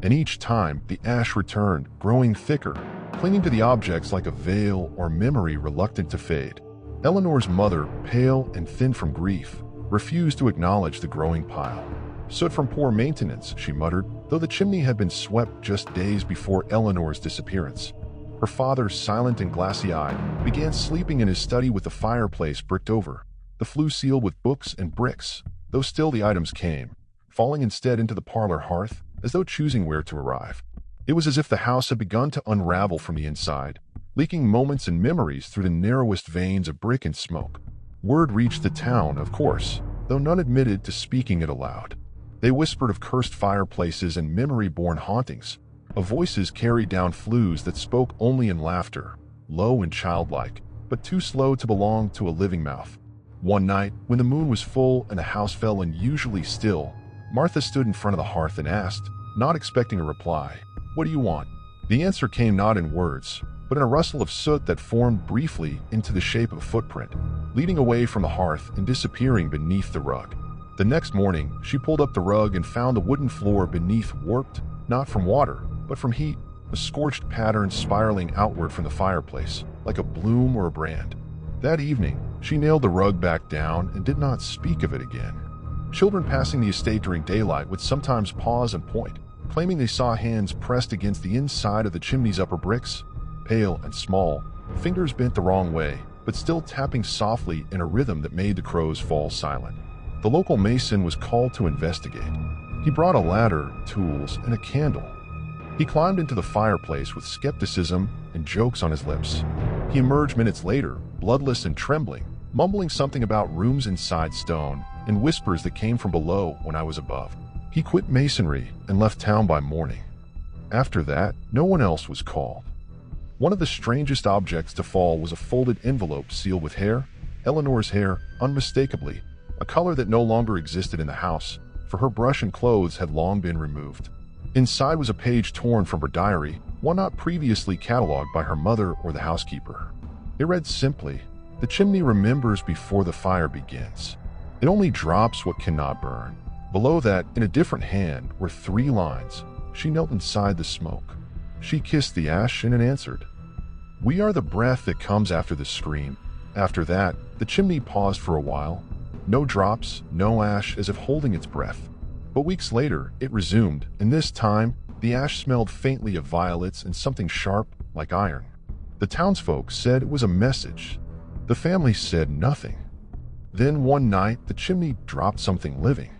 And each time, the ash returned, growing thicker, clinging to the objects like a veil or memory reluctant to fade. Eleanor's mother, pale and thin from grief, refused to acknowledge the growing pile. "Soot from poor maintenance," she muttered, though the chimney had been swept just days before Eleanor's disappearance. Her father, silent and glassy-eyed, began sleeping in his study with the fireplace bricked over, the flue sealed with books and bricks, though still the items came, falling instead into the parlor hearth, as though choosing where to arrive. It was as if the house had begun to unravel from the inside, leaking moments and memories through the narrowest veins of brick and smoke. Word reached the town, of course, though none admitted to speaking it aloud. They whispered of cursed fireplaces and memory-born hauntings, of voices carried down flues that spoke only in laughter, low and childlike, but too slow to belong to a living mouth. One night, when the moon was full and the house felt unusually still, Martha stood in front of the hearth and asked, not expecting a reply, "What do you want?" The answer came not in words, but in a rustle of soot that formed briefly into the shape of a footprint, leading away from the hearth and disappearing beneath the rug. The next morning, she pulled up the rug and found the wooden floor beneath warped, not from water, but from heat, a scorched pattern spiraling outward from the fireplace, like a bloom or a brand. That evening, she nailed the rug back down and did not speak of it again. Children passing the estate during daylight would sometimes pause and point, claiming they saw hands pressed against the inside of the chimney's upper bricks, pale and small, fingers bent the wrong way, but still tapping softly in a rhythm that made the crows fall silent. The local mason was called to investigate. He brought a ladder, tools, and a candle. He climbed into the fireplace with skepticism and jokes on his lips. He emerged minutes later, bloodless and trembling, mumbling something about rooms inside stone and whispers that came from below when I was above. He quit masonry and left town by morning. After that, no one else was called. One of the strangest objects to fall was a folded envelope sealed with hair, Eleanor's hair, unmistakably, a color that no longer existed in the house, for her brush and clothes had long been removed. Inside was a page torn from her diary, one not previously catalogued by her mother or the housekeeper. It read simply, "The chimney remembers before the fire begins. It only drops what cannot burn." Below that, in a different hand, were 3 lines. She knelt inside the smoke. She kissed the ash and it answered, "We are the breath that comes after the scream." After that, the chimney paused for a while. No drops, no ash, as if holding its breath. But weeks later, it resumed, and this time, the ash smelled faintly of violets and something sharp, like iron. The townsfolk said it was a message. The family said nothing. Then one night, the chimney dropped something living.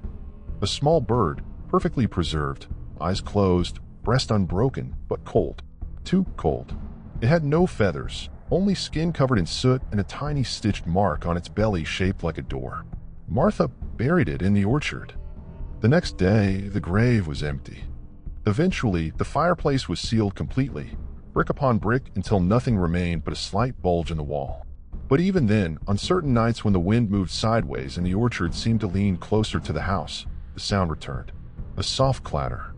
A small bird, perfectly preserved, eyes closed, breast unbroken, but cold. Too cold. It had no feathers, only skin covered in soot and a tiny stitched mark on its belly shaped like a door. Martha buried it in the orchard. The next day, the grave was empty. Eventually, the fireplace was sealed completely, brick upon brick until nothing remained but a slight bulge in the wall. But even then, on certain nights when the wind moved sideways and the orchard seemed to lean closer to the house, the sound returned. A soft clatter.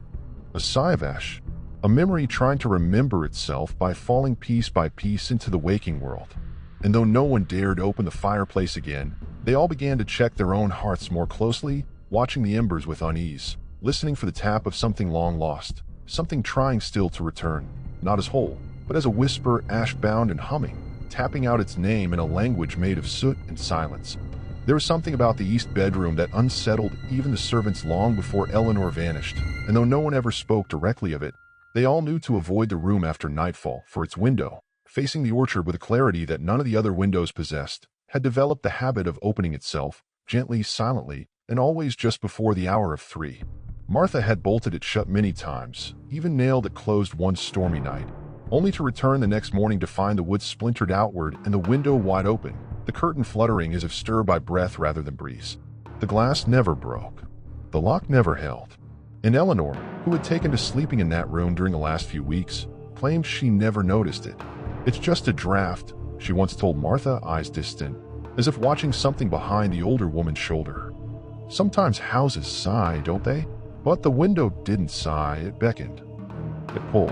A sigh of ash. A memory trying to remember itself by falling piece by piece into the waking world. And though no one dared open the fireplace again, they all began to check their own hearts more closely, watching the embers with unease, listening for the tap of something long lost, something trying still to return, not as whole, but as a whisper ash-bound and humming, tapping out its name in a language made of soot and silence. There was something about the east bedroom that unsettled even the servants long before Eleanor vanished, and though no one ever spoke directly of it, they all knew to avoid the room after nightfall, for its window, facing the orchard with a clarity that none of the other windows possessed, had developed the habit of opening itself, gently, silently, and always just before the hour of 3. Martha had bolted it shut many times, even nailed it closed one stormy night, only to return the next morning to find the wood splintered outward and the window wide open, the curtain fluttering as if stirred by breath rather than breeze. The glass never broke. The lock never held. And Eleanor, who had taken to sleeping in that room during the last few weeks, claimed she never noticed it. "It's just a draft," she once told Martha, eyes distant, as if watching something behind the older woman's shoulder. Sometimes houses sigh, don't they? But the window didn't sigh, it beckoned. It pulled.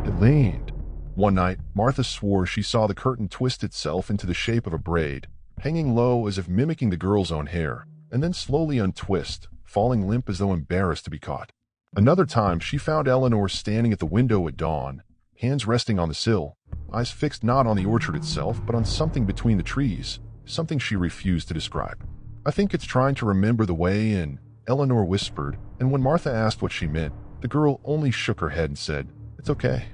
It leaned. One night, Martha swore she saw the curtain twist itself into the shape of a braid, hanging low as if mimicking the girl's own hair, and then slowly untwist, falling limp as though embarrassed to be caught. Another time, she found Eleanor standing at the window at dawn, hands resting on the sill, eyes fixed not on the orchard itself, but on something between the trees, something she refused to describe. "I think it's trying to remember the way in," Eleanor whispered, and when Martha asked what she meant, the girl only shook her head and said, "It's okay.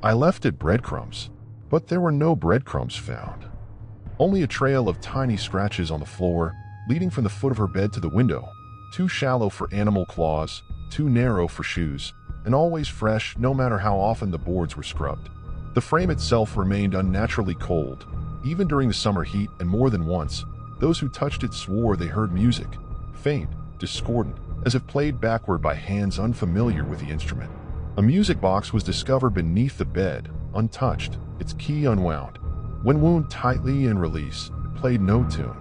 I left it breadcrumbs." But there were no breadcrumbs found. Only a trail of tiny scratches on the floor, leading from the foot of her bed to the window, too shallow for animal claws, too narrow for shoes, and always fresh no matter how often the boards were scrubbed. The frame itself remained unnaturally cold, even during the summer heat, and more than once, those who touched it swore they heard music, faint, discordant, as if played backward by hands unfamiliar with the instrument. A music box was discovered beneath the bed, untouched, its key unwound. When wound tightly and release, it played no tune.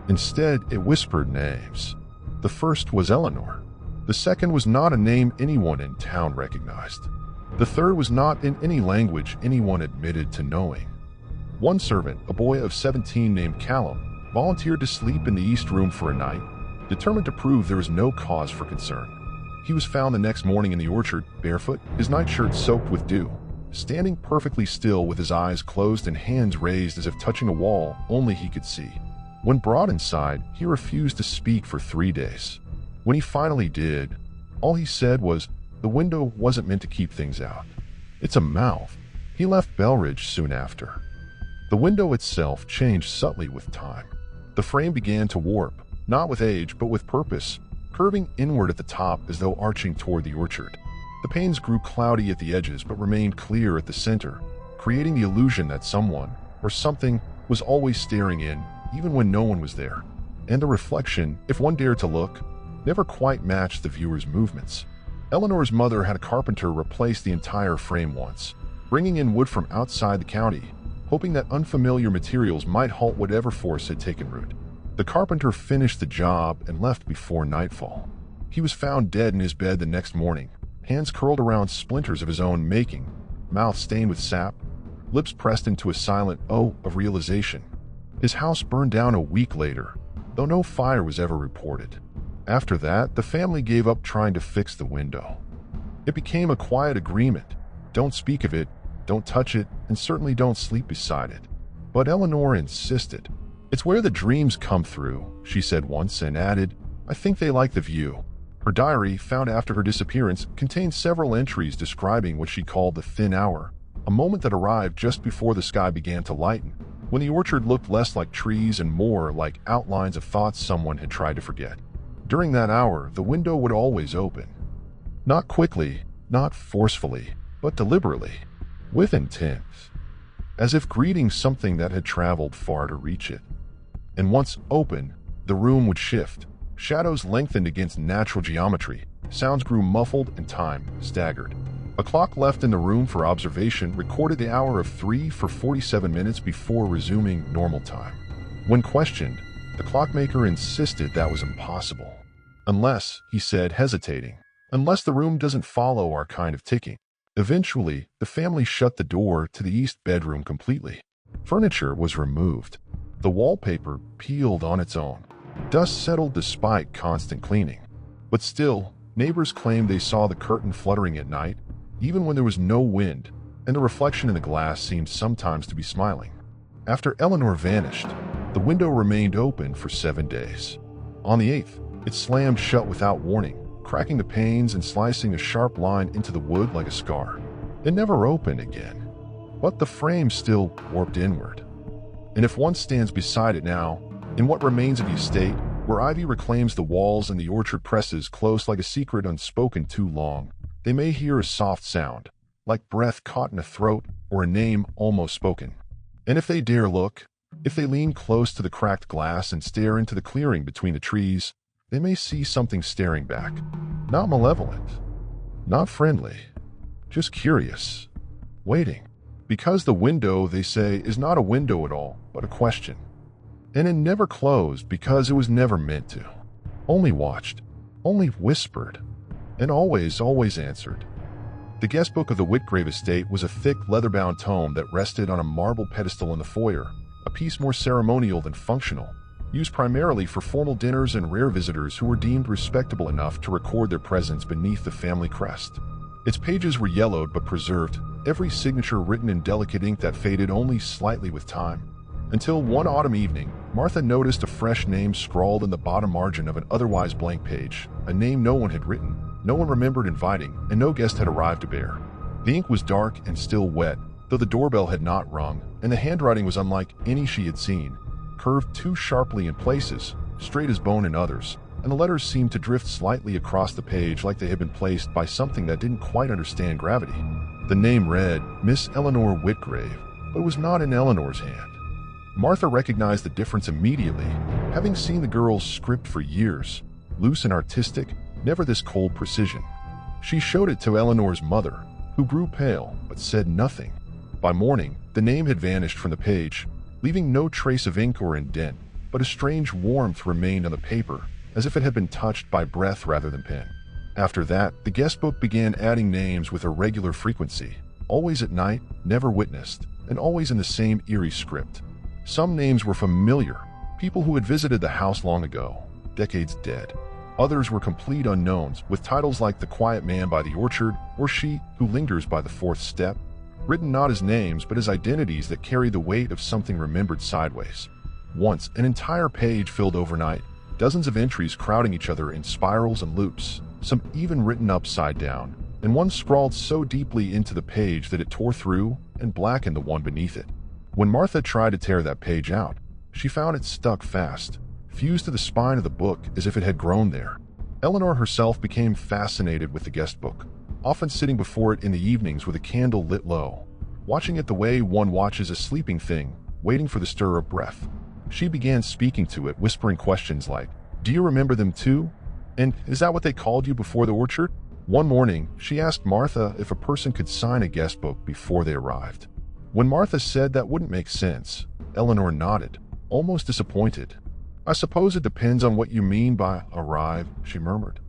Instead, it whispered names. The first was Eleanor. The second was not a name anyone in town recognized. The third was not in any language anyone admitted to knowing. One servant, a boy of 17 named Callum, volunteered to sleep in the east room for a night, determined to prove there was no cause for concern. He was found the next morning in the orchard, barefoot, his nightshirt soaked with dew, standing perfectly still with his eyes closed and hands raised as if touching a wall only he could see. When brought inside, he refused to speak for 3 days. When he finally did, all he said was, "The window wasn't meant to keep things out. It's a mouth." He left Belridge soon after. The window itself changed subtly with time. The frame began to warp, not with age but with purpose, curving inward at the top as though arching toward the orchard. The panes grew cloudy at the edges but remained clear at the center, creating the illusion that someone, or something, was always staring in, even when no one was there. And the reflection, if one dared to look, never quite matched the viewer's movements. Eleanor's mother had a carpenter replace the entire frame once, bringing in wood from outside the county, hoping that unfamiliar materials might halt whatever force had taken root. The carpenter finished the job and left before nightfall. He was found dead in his bed the next morning, hands curled around splinters of his own making, mouth stained with sap, lips pressed into a silent "oh" of realization. His house burned down a week later, though no fire was ever reported. After that, the family gave up trying to fix the window. It became a quiet agreement: don't speak of it, don't touch it, and certainly don't sleep beside it. But Eleanor insisted. "It's where the dreams come through," she said once, and added, "I think they like the view." Her diary, found after her disappearance, contained several entries describing what she called the thin hour, a moment that arrived just before the sky began to lighten, when the orchard looked less like trees and more like outlines of thoughts someone had tried to forget. During that hour, the window would always open. Not quickly, not forcefully, but deliberately, with intent, as if greeting something that had traveled far to reach it. And once open, the room would shift. Shadows lengthened against natural geometry, sounds grew muffled, and time staggered. A clock left in the room for observation recorded the hour of 3 for 47 minutes before resuming normal time. When questioned, the clockmaker insisted that was impossible. "Unless," he said, hesitating, "unless the room doesn't follow our kind of ticking." Eventually, the family shut the door to the east bedroom completely. Furniture was removed. The wallpaper peeled on its own. Dust settled despite constant cleaning. But still, neighbors claimed they saw the curtain fluttering at night, even when there was no wind, and the reflection in the glass seemed sometimes to be smiling. After Eleanor vanished, the window remained open for 7 days. On the 8th, it slammed shut without warning, cracking the panes and slicing a sharp line into the wood like a scar. It never opened again, but the frame still warped inward. And if one stands beside it now, in what remains of the estate, where ivy reclaims the walls and the orchard presses close like a secret unspoken too long, they may hear a soft sound, like breath caught in a throat or a name almost spoken. And if they dare look, if they lean close to the cracked glass and stare into the clearing between the trees, they may see something staring back. Not malevolent, not friendly, just curious, waiting. Because the window, they say, is not a window at all, but a question. And it never closed because it was never meant to. Only watched, only whispered, and always answered. The guest book of the Whitgrave estate was a thick, leather-bound tome that rested on a marble pedestal in the foyer, a piece more ceremonial than functional, used primarily for formal dinners and rare visitors who were deemed respectable enough to record their presence beneath the family crest. Its pages were yellowed but preserved, every signature written in delicate ink that faded only slightly with time. Until one autumn evening, Martha noticed a fresh name scrawled in the bottom margin of an otherwise blank page, a name no one had written, no one remembered inviting, and no guest had arrived to bear. The ink was dark and still wet, though the doorbell had not rung, and the handwriting was unlike any she had seen, curved too sharply in places, straight as bone in others, and the letters seemed to drift slightly across the page like they had been placed by something that didn't quite understand gravity. The name read, Miss Eleanor Whitgrave, but it was not in Eleanor's hand. Martha recognized the difference immediately, having seen the girl's script for years, loose and artistic, never this cold precision. She showed it to Eleanor's mother, who grew pale but said nothing. By morning, the name had vanished from the page, leaving no trace of ink or indent, but a strange warmth remained on the paper, as if it had been touched by breath rather than pen. After that, the guest book began adding names with a regular frequency, always at night, never witnessed, and always in the same eerie script. Some names were familiar, people who had visited the house long ago, decades dead. Others were complete unknowns, with titles like The Quiet Man by the Orchard or She Who Lingers by the Fourth Step, written not as names but as identities that carry the weight of something remembered sideways. Once, an entire page filled overnight, dozens of entries crowding each other in spirals and loops, some even written upside down, and one scrawled so deeply into the page that it tore through and blackened the one beneath it. When Martha tried to tear that page out, she found it stuck fast, fused to the spine of the book as if it had grown there. Eleanor herself became fascinated with the guest book, often sitting before it in the evenings with a candle lit low, watching it the way one watches a sleeping thing, waiting for the stir of breath. She began speaking to it, whispering questions like, "Do you remember them too? And is that what they called you before the orchard?" One morning, she asked Martha if a person could sign a guest book before they arrived. When Martha said that wouldn't make sense, Eleanor nodded, almost disappointed. "I suppose it depends on what you mean by arrive," she murmured.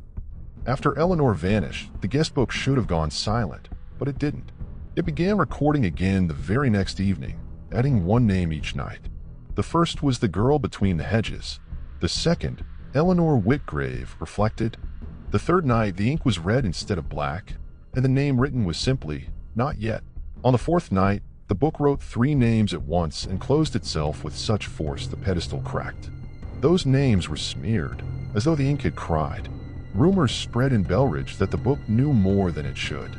After Eleanor vanished, the guest book should have gone silent, but it didn't. It began recording again the very next evening, adding one name each night. The first was the girl between the hedges. The second, Eleanor Whitgrave, reflected. The third night, the ink was red instead of black, and the name written was simply, "Not yet." On the fourth night, the book wrote 3 names at once and closed itself with such force the pedestal cracked. Those names were smeared, as though the ink had cried. Rumors spread in Belridge that the book knew more than it should.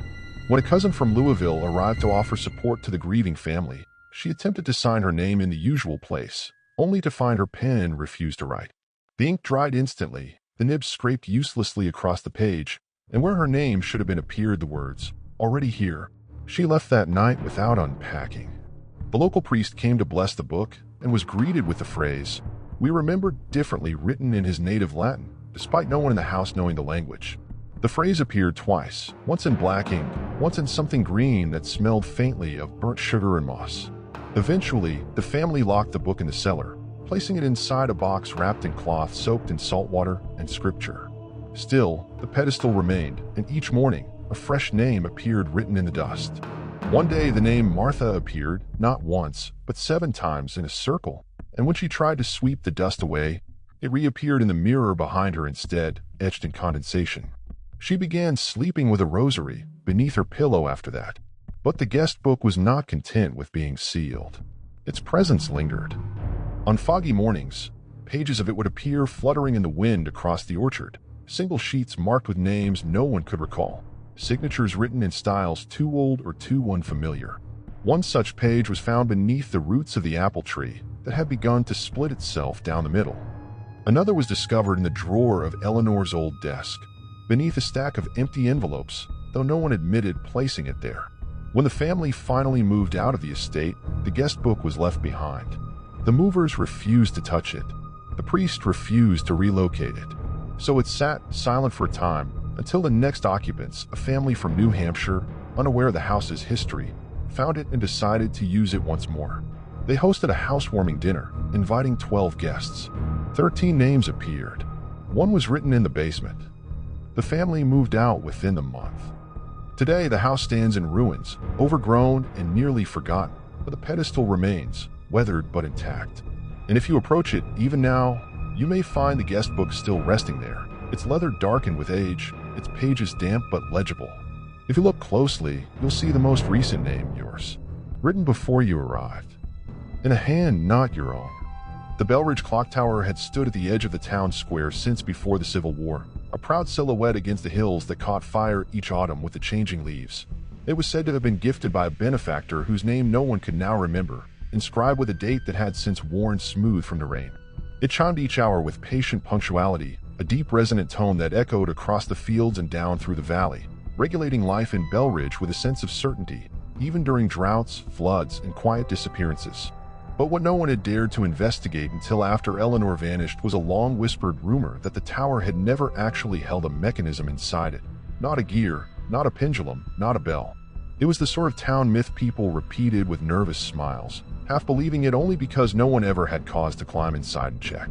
When a cousin from Louisville arrived to offer support to the grieving family, she attempted to sign her name in the usual place, only to find her pen refused to write. The ink dried instantly, the nib scraped uselessly across the page, and where her name should have been appeared the words, "Already here." She left that night without unpacking. The local priest came to bless the book and was greeted with the phrase, "We remember differently," written in his native Latin, despite no one in the house knowing the language. The phrase appeared twice, once in black ink, once in something green that smelled faintly of burnt sugar and moss. Eventually, the family locked the book in the cellar, placing it inside a box wrapped in cloth soaked in salt water and scripture. Still, the pedestal remained, and each morning, a fresh name appeared written in the dust. One day the name Martha appeared, not once, but 7 times in a circle, and when she tried to sweep the dust away, it reappeared in the mirror behind her instead, etched in condensation. She began sleeping with a rosary beneath her pillow after that. But the guest book was not content with being sealed. Its presence lingered. On foggy mornings, pages of it would appear fluttering in the wind across the orchard, single sheets marked with names no one could recall. Signatures written in styles too old or too unfamiliar. One such page was found beneath the roots of the apple tree that had begun to split itself down the middle. Another was discovered in the drawer of Eleanor's old desk, beneath a stack of empty envelopes, though no one admitted placing it there. When the family finally moved out of the estate, the guest book was left behind. The movers refused to touch it. The priest refused to relocate it. So it sat silent for a time, until the next occupants, a family from New Hampshire, unaware of the house's history, found it and decided to use it once more. They hosted a housewarming dinner, inviting 12 guests. 13 names appeared. One was written in the basement. The family moved out within the month. Today, the house stands in ruins, overgrown and nearly forgotten, but the pedestal remains, weathered but intact. And if you approach it, even now, you may find the guest book still resting there, its leather darkened with age, its pages damp but legible. If you look closely, you'll see the most recent name, yours, written before you arrived, in a hand not your own. The Belridge clock tower had stood at the edge of the town square since before the Civil War, a proud silhouette against the hills that caught fire each autumn with the changing leaves. It was said to have been gifted by a benefactor whose name no one could now remember, inscribed with a date that had since worn smooth from the rain. It chimed each hour with patient punctuality, a deep resonant tone that echoed across the fields and down through the valley, regulating life in Belridge with a sense of certainty, even during droughts, floods, and quiet disappearances. But what no one had dared to investigate until after Eleanor vanished was a long-whispered rumor that the tower had never actually held a mechanism inside it. Not a gear, not a pendulum, not a bell. It was the sort of town myth people repeated with nervous smiles, half believing it only because no one ever had cause to climb inside and check.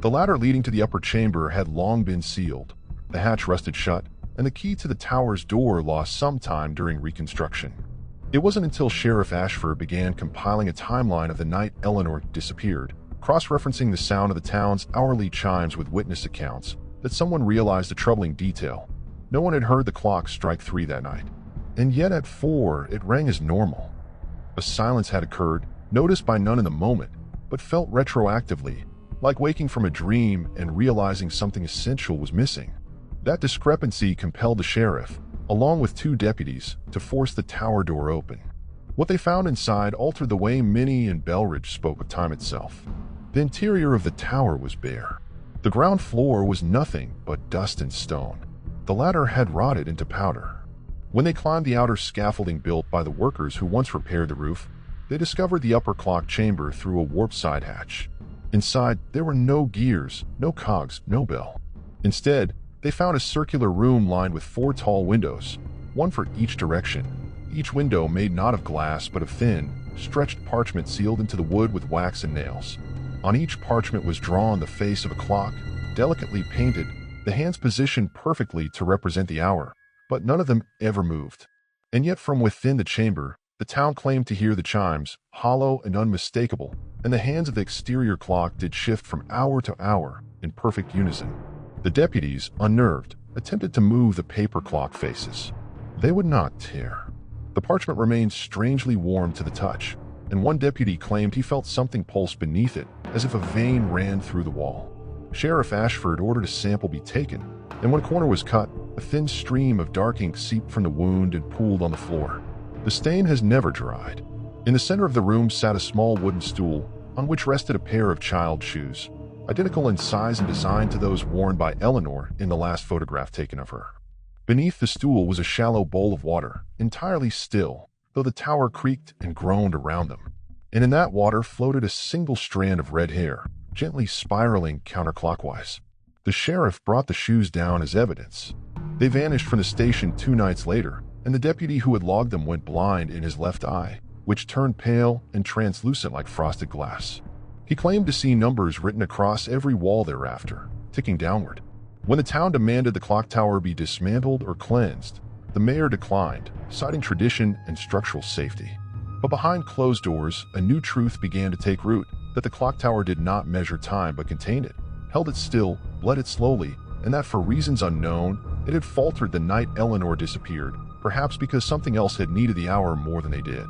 The ladder leading to the upper chamber had long been sealed, the hatch rusted shut, and the key to the tower's door lost some time during reconstruction. It wasn't until Sheriff Ashford began compiling a timeline of the night Eleanor disappeared, cross-referencing the sound of the town's hourly chimes with witness accounts, that someone realized a troubling detail. No one had heard the clock strike 3 that night, and yet at 4 it rang as normal. A silence had occurred, noticed by none in the moment, but felt retroactively, like waking from a dream and realizing something essential was missing. That discrepancy compelled the sheriff, along with 2 deputies, to force the tower door open. What they found inside altered the way many in Belridge spoke of time itself. The interior of the tower was bare. The ground floor was nothing but dust and stone. The latter had rotted into powder. When they climbed the outer scaffolding built by the workers who once repaired the roof, they discovered the upper clock chamber through a warped side hatch. Inside, there were no gears, no cogs, no bell. Instead, they found a circular room lined with 4 tall windows, one for each direction. Each window made not of glass but of thin, stretched parchment sealed into the wood with wax and nails. On each parchment was drawn the face of a clock, delicately painted, the hands positioned perfectly to represent the hour, but none of them ever moved. And yet from within the chamber, the town claimed to hear the chimes, hollow and unmistakable, and the hands of the exterior clock did shift from hour to hour in perfect unison. The deputies, unnerved, attempted to move the paper clock faces. They would not tear. The parchment remained strangely warm to the touch, and one deputy claimed he felt something pulse beneath it, as if a vein ran through the wall. Sheriff Ashford ordered a sample be taken, and when a corner was cut, a thin stream of dark ink seeped from the wound and pooled on the floor. The stain has never dried. In the center of the room sat a small wooden stool, on which rested a pair of child shoes, identical in size and design to those worn by Eleanor in the last photograph taken of her. Beneath the stool was a shallow bowl of water, entirely still, though the tower creaked and groaned around them. And in that water floated a single strand of red hair, gently spiraling counterclockwise. The sheriff brought the shoes down as evidence. They vanished from the station 2 nights later, and the deputy who had logged them went blind in his left eye, which turned pale and translucent like frosted glass. He claimed to see numbers written across every wall thereafter, ticking downward. When the town demanded the clock tower be dismantled or cleansed, the mayor declined, citing tradition and structural safety. But behind closed doors, a new truth began to take root, that the clock tower did not measure time but contained it, held it still, bled it slowly, and that for reasons unknown, it had faltered the night Eleanor disappeared, perhaps because something else had needed the hour more than they did.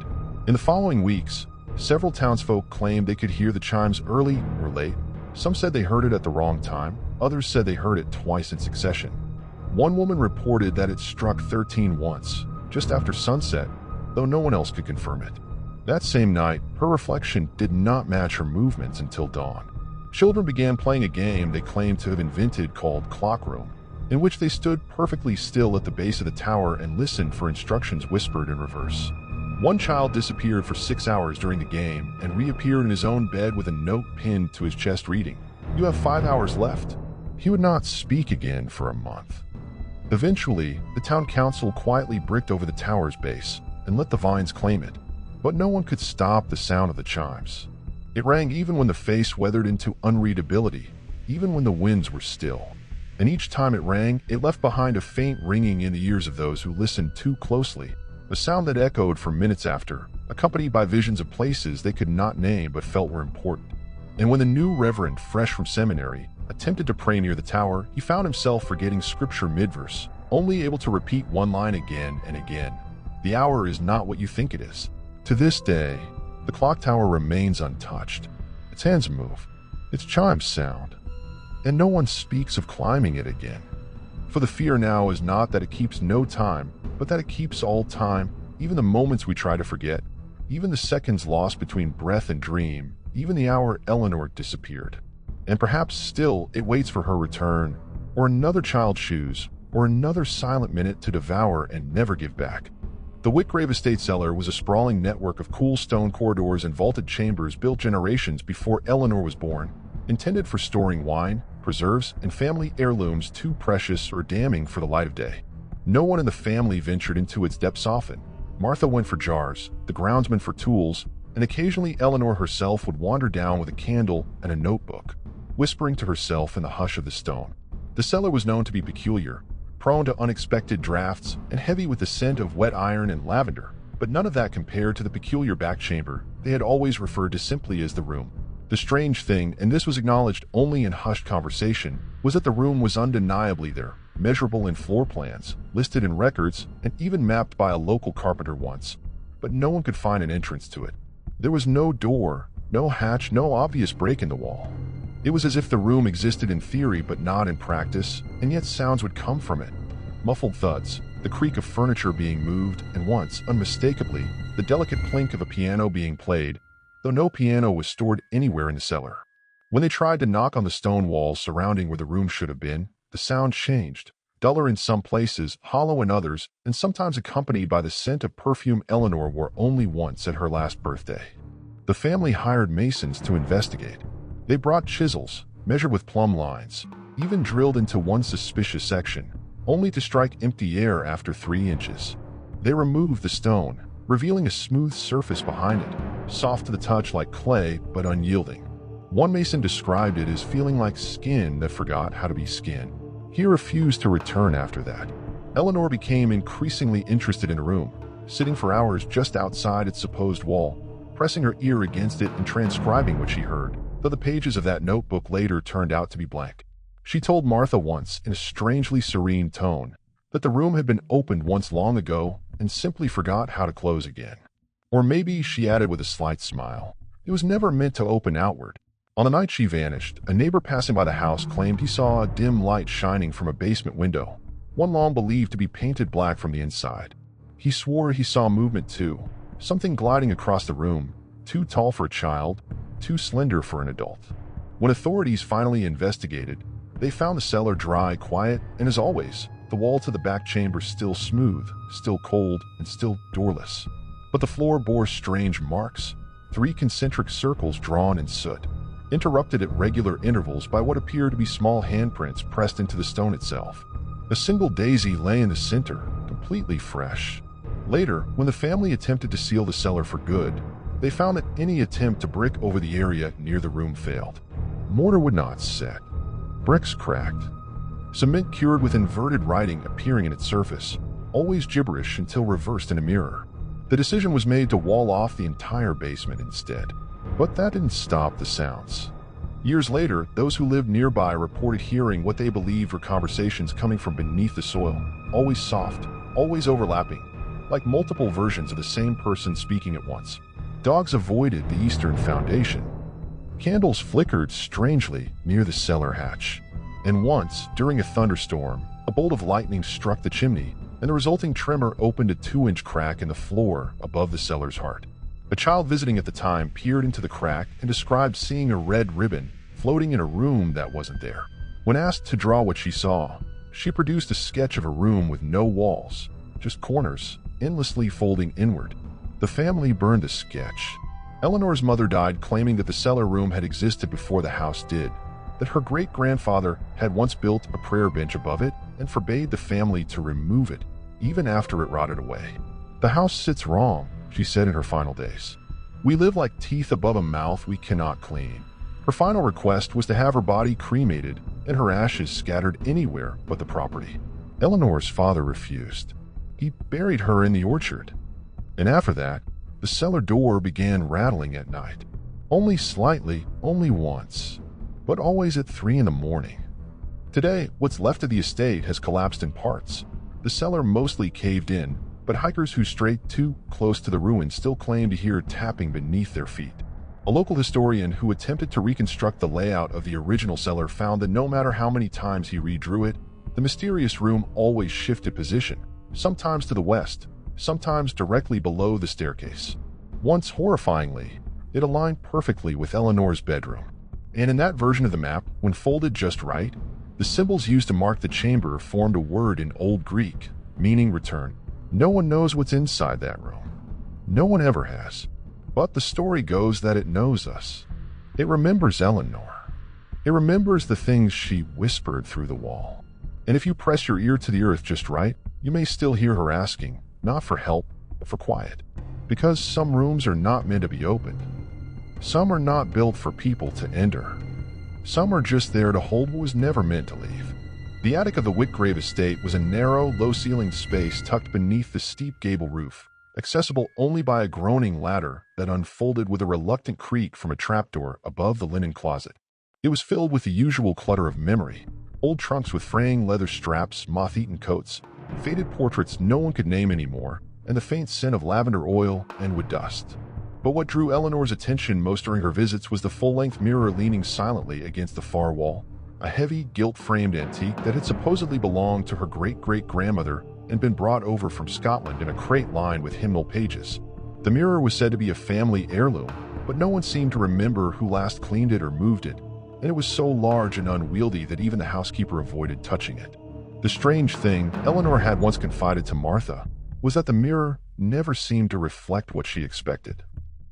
In the following weeks, several townsfolk claimed they could hear the chimes early or late. Some said they heard it at the wrong time, others said they heard it twice in succession. One woman reported that it struck 13 once, just after sunset, though no one else could confirm it. That same night, her reflection did not match her movements until dawn. Children began playing a game they claimed to have invented called Clock Room, in which they stood perfectly still at the base of the tower and listened for instructions whispered in reverse. One child disappeared for 6 hours during the game and reappeared in his own bed with a note pinned to his chest reading, "You have 5 hours left." He would not speak again for a month. Eventually, the town council quietly bricked over the tower's base and let the vines claim it, but no one could stop the sound of the chimes. It rang even when the face weathered into unreadability, even when the winds were still. And each time it rang, it left behind a faint ringing in the ears of those who listened too closely, a sound that echoed for minutes after, accompanied by visions of places they could not name but felt were important. And when the new reverend, fresh from seminary, attempted to pray near the tower, he found himself forgetting scripture mid-verse, only able to repeat one line again and again. The hour is not what you think it is. To this day, the clock tower remains untouched. Its hands move, its chimes sound, and no one speaks of climbing it again. For the fear now is not that it keeps no time, but that it keeps all time, even the moments we try to forget, even the seconds lost between breath and dream, even the hour Eleanor disappeared. And perhaps still it waits for her return, or another child's shoes, or another silent minute to devour and never give back. The Whitgrave estate cellar was a sprawling network of cool stone corridors and vaulted chambers built generations before Eleanor was born, intended for storing wine, preserves, and family heirlooms too precious or damning for the light of day. No one in the family ventured into its depths often. Martha went for jars, the groundsman for tools, and occasionally Eleanor herself would wander down with a candle and a notebook, whispering to herself in the hush of the stone. The cellar was known to be peculiar, prone to unexpected drafts, and heavy with the scent of wet iron and lavender, but none of that compared to the peculiar back chamber they had always referred to simply as the room. The strange thing, and this was acknowledged only in hushed conversation, was that the room was undeniably there, measurable in floor plans, listed in records, and even mapped by a local carpenter once. But no one could find an entrance to it. There was no door, no hatch, no obvious break in the wall. It was as if the room existed in theory but not in practice, and yet sounds would come from it. Muffled thuds, the creak of furniture being moved, and once, unmistakably, the delicate plink of a piano being played, though no piano was stored anywhere in the cellar. When they tried to knock on the stone walls surrounding where the room should have been, the sound changed, duller in some places, hollow in others, and sometimes accompanied by the scent of perfume Eleanor wore only once at her last birthday. The family hired masons to investigate. They brought chisels, measured with plumb lines, even drilled into one suspicious section, only to strike empty air after 3 inches. They removed the stone, revealing a smooth surface behind it, soft to the touch like clay but unyielding. One mason described it as feeling like skin that forgot how to be skin. He refused to return after that. Eleanor became increasingly interested in the room, sitting for hours just outside its supposed wall, pressing her ear against it and transcribing what she heard, though the pages of that notebook later turned out to be blank. She told Martha once, in a strangely serene tone, that the room had been opened once long ago and simply forgot how to close again. Or maybe, she added with a slight smile, it was never meant to open outward. On the night she vanished, a neighbor passing by the house claimed he saw a dim light shining from a basement window, one long believed to be painted black from the inside. He swore he saw movement too, something gliding across the room, too tall for a child, too slender for an adult. When authorities finally investigated, they found the cellar dry, quiet, and as always, the wall to the back chamber still smooth, still cold, and still doorless. But the floor bore strange marks, 3 concentric circles drawn in soot, interrupted at regular intervals by what appeared to be small handprints pressed into the stone itself. A single daisy lay in the center, completely fresh. Later, when the family attempted to seal the cellar for good, they found that any attempt to brick over the area near the room failed. Mortar would not set. Bricks cracked. Cement cured with inverted writing appearing in its surface, always gibberish until reversed in a mirror. The decision was made to wall off the entire basement instead. But that didn't stop the sounds. Years later, those who lived nearby reported hearing what they believed were conversations coming from beneath the soil, always soft, always overlapping, like multiple versions of the same person speaking at once. Dogs avoided the eastern foundation. Candles flickered strangely near the cellar hatch. And once, during a thunderstorm, a bolt of lightning struck the chimney, and the resulting tremor opened a 2-inch crack in the floor above the cellar's heart. A child visiting at the time peered into the crack and described seeing a red ribbon floating in a room that wasn't there. When asked to draw what she saw, she produced a sketch of a room with no walls, just corners, endlessly folding inward. The family burned the sketch. Eleanor's mother died claiming that the cellar room had existed before the house did, that her great-grandfather had once built a prayer bench above it and forbade the family to remove it, even after it rotted away. The house sits wrong, she said in her final days. We live like teeth above a mouth we cannot clean. Her final request was to have her body cremated and her ashes scattered anywhere but the property. Eleanor's father refused. He buried her in the orchard. And after that, the cellar door began rattling at night. Only slightly, only once, but always at 3 in the morning. Today, what's left of the estate has collapsed in parts, The cellar mostly caved in, but hikers who strayed too close to the ruins still claim to hear tapping beneath their feet. A local historian who attempted to reconstruct the layout of the original cellar found that no matter how many times he redrew it, the mysterious room always shifted position, sometimes to the west, sometimes directly below the staircase. Once, horrifyingly, it aligned perfectly with Eleanor's bedroom. And in that version of the map, when folded just right, the symbols used to mark the chamber formed a word in Old Greek, meaning return. No one knows what's inside that room. No one ever has. But the story goes that it knows us. It remembers Eleanor. It remembers the things she whispered through the wall. And if you press your ear to the earth just right, you may still hear her asking, not for help, but for quiet. Because some rooms are not meant to be opened. Some are not built for people to enter. Some are just there to hold what was never meant to leave. The attic of the Whitgrave estate was a narrow, low-ceilinged space tucked beneath the steep gable roof, accessible only by a groaning ladder that unfolded with a reluctant creak from a trapdoor above the linen closet. It was filled with the usual clutter of memory, old trunks with fraying leather straps, moth-eaten coats, faded portraits no one could name anymore, and the faint scent of lavender oil and wood dust. But what drew Eleanor's attention most during her visits was the full-length mirror leaning silently against the far wall, a heavy, gilt-framed antique that had supposedly belonged to her great-great-grandmother and been brought over from Scotland in a crate lined with hymnal pages. The mirror was said to be a family heirloom, but no one seemed to remember who last cleaned it or moved it, and it was so large and unwieldy that even the housekeeper avoided touching it. The strange thing, Eleanor had once confided to Martha, was that the mirror never seemed to reflect what she expected.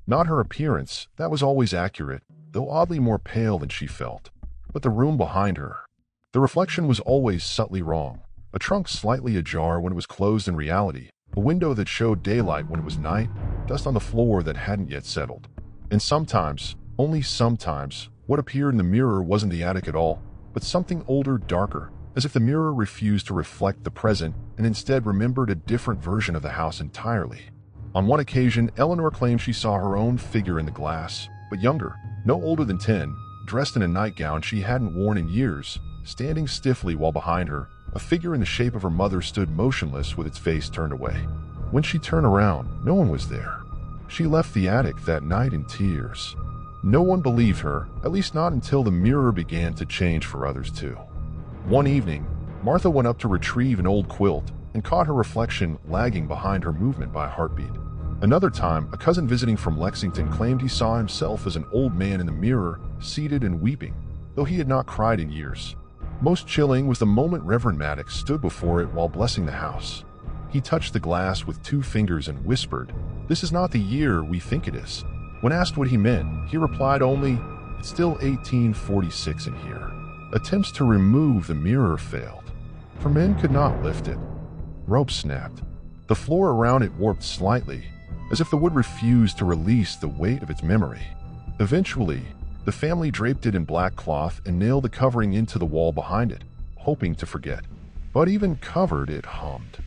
Not her appearance, that was always accurate, though oddly more pale than she felt, but the room behind her. The reflection was always subtly wrong, a trunk slightly ajar when it was closed in reality, a window that showed daylight when it was night, dust on the floor that hadn't yet settled. And sometimes, only sometimes, what appeared in the mirror wasn't the attic at all, but something older, darker, as if the mirror refused to reflect the present and instead remembered a different version of the house entirely. On one occasion, Eleanor claimed she saw her own figure in the glass, but younger, no older than 10, dressed in a nightgown she hadn't worn in years, standing stiffly while behind her, a figure in the shape of her mother stood motionless with its face turned away. When she turned around, no one was there. She left the attic that night in tears. No one believed her, at least not until the mirror began to change for others too. One evening, Martha went up to retrieve an old quilt and caught her reflection lagging behind her movement by a heartbeat. Another time, a cousin visiting from Lexington claimed he saw himself as an old man in the mirror, seated and weeping, though he had not cried in years. Most chilling was the moment Reverend Maddox stood before it while blessing the house. He touched the glass with 2 fingers and whispered, "This is not the year we think it is." When asked what he meant, he replied only, "It's still 1846 in here." Attempts to remove the mirror failed, for men could not lift it. Rope snapped. The floor around it warped slightly, as if the wood refused to release the weight of its memory. Eventually, the family draped it in black cloth and nailed the covering into the wall behind it, hoping to forget. But even covered, it hummed.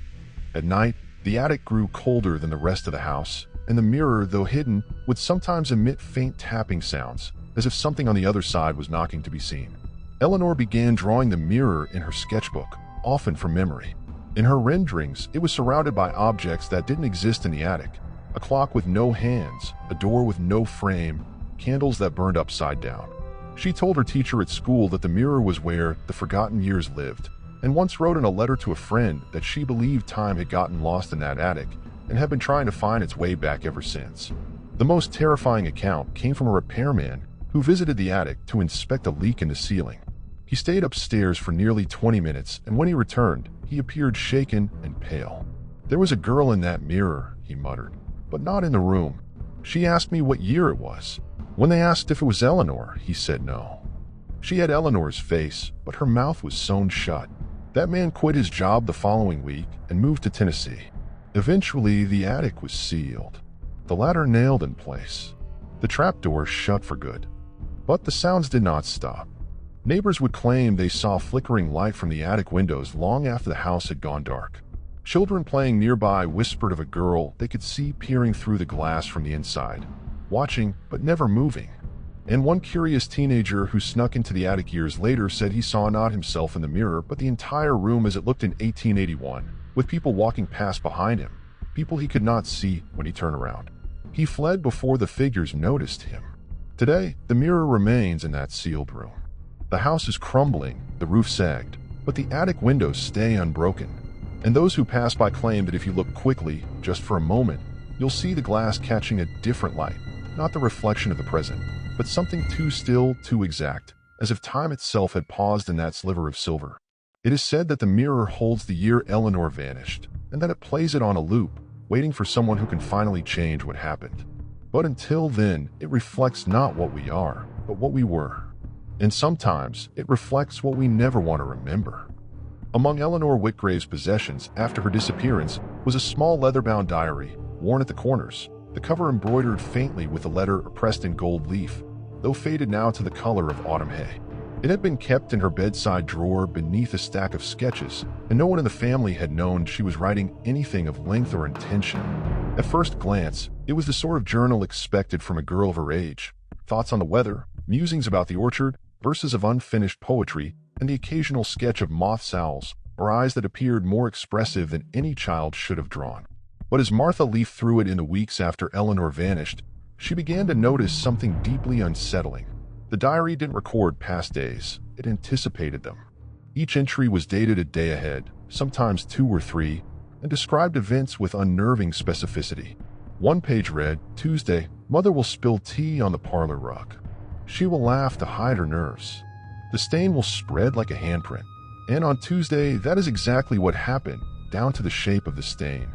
At night, the attic grew colder than the rest of the house, and the mirror, though hidden, would sometimes emit faint tapping sounds, as if something on the other side was knocking to be seen. Eleanor began drawing the mirror in her sketchbook, often from memory. In her renderings, it was surrounded by objects that didn't exist in the attic. A clock with no hands, a door with no frame, candles that burned upside down. She told her teacher at school that the mirror was where the forgotten years lived, and once wrote in a letter to a friend that she believed time had gotten lost in that attic and had been trying to find its way back ever since. The most terrifying account came from a repairman who visited the attic to inspect a leak in the ceiling. He stayed upstairs for nearly 20 minutes, and when he returned, he appeared shaken and pale. "There was a girl in that mirror," he muttered, "but not in the room. She asked me what year it was. When they asked if it was Eleanor, he said no. She had Eleanor's face, but her mouth was sewn shut. That man quit his job the following week and moved to Tennessee. Eventually, the attic was sealed, the ladder nailed in place, the trapdoor shut for good. But the sounds did not stop. Neighbors would claim they saw flickering light from the attic windows long after the house had gone dark. Children playing nearby whispered of a girl they could see peering through the glass from the inside, watching but never moving. And one curious teenager who snuck into the attic years later said he saw not himself in the mirror but the entire room as it looked in 1881, with people walking past behind him, people he could not see when he turned around. He fled before the figures noticed him. Today, the mirror remains in that sealed room. The house is crumbling, the roof sagged, but the attic windows stay unbroken. And those who pass by claim that if you look quickly, just for a moment, you'll see the glass catching a different light, not the reflection of the present, but something too still, too exact, as if time itself had paused in that sliver of silver. It is said that the mirror holds the year Eleanor vanished, and that it plays it on a loop, waiting for someone who can finally change what happened. But until then, it reflects not what we are, but what we were. And sometimes, it reflects what we never want to remember. Among Eleanor Whitgrave's possessions after her disappearance was a small leather-bound diary, worn at the corners, the cover embroidered faintly with a letter pressed in gold leaf, though faded now to the color of autumn hay. It had been kept in her bedside drawer beneath a stack of sketches, and no one in the family had known she was writing anything of length or intention. At first glance, it was the sort of journal expected from a girl of her age. Thoughts on the weather, musings about the orchard, verses of unfinished poetry, and the occasional sketch of moths, owls, or eyes that appeared more expressive than any child should have drawn. But as Martha leafed through it in the weeks after Eleanor vanished, she began to notice something deeply unsettling. The diary didn't record past days, it anticipated them. Each entry was dated a day ahead, sometimes 2 or 3, and described events with unnerving specificity. One page read, "Tuesday, Mother will spill tea on the parlor rug. She will laugh to hide her nerves. The stain will spread like a handprint. And on Tuesday, that is exactly what happened, down to the shape of the stain."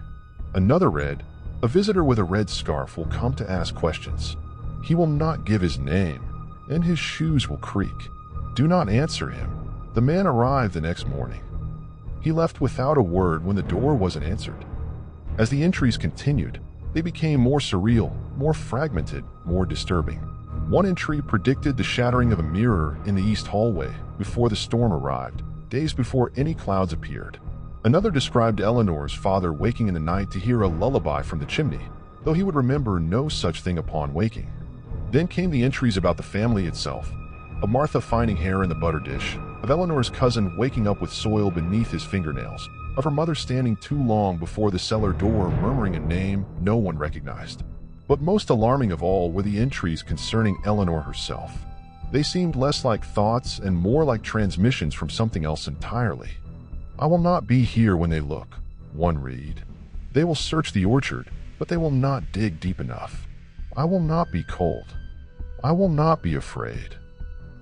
Another read, "A visitor with a red scarf will come to ask questions. He will not give his name, and his shoes will creak. Do not answer him." The man arrived the next morning. He left without a word when the door wasn't answered. As the entries continued, they became more surreal, more fragmented, more disturbing. One entry predicted the shattering of a mirror in the east hallway before the storm arrived, days before any clouds appeared. Another described Eleanor's father waking in the night to hear a lullaby from the chimney, though he would remember no such thing upon waking. Then came the entries about the family itself, of Martha finding hair in the butter dish, of Eleanor's cousin waking up with soil beneath his fingernails, of her mother standing too long before the cellar door murmuring a name no one recognized. But most alarming of all were the entries concerning Eleanor herself. They seemed less like thoughts and more like transmissions from something else entirely. "I will not be here when they look," one read. "They will search the orchard, but they will not dig deep enough. I will not be cold. I will not be afraid.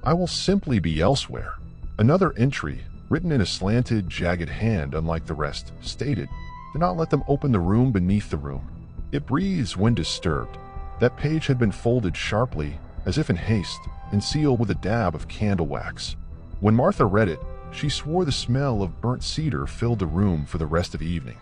I will simply be elsewhere." Another entry, written in a slanted, jagged hand unlike the rest, stated, "Do not let them open the room beneath the room. It breathes when disturbed." That page had been folded sharply, as if in haste, and sealed with a dab of candle wax. When Martha read it, she swore the smell of burnt cedar filled the room for the rest of the evening.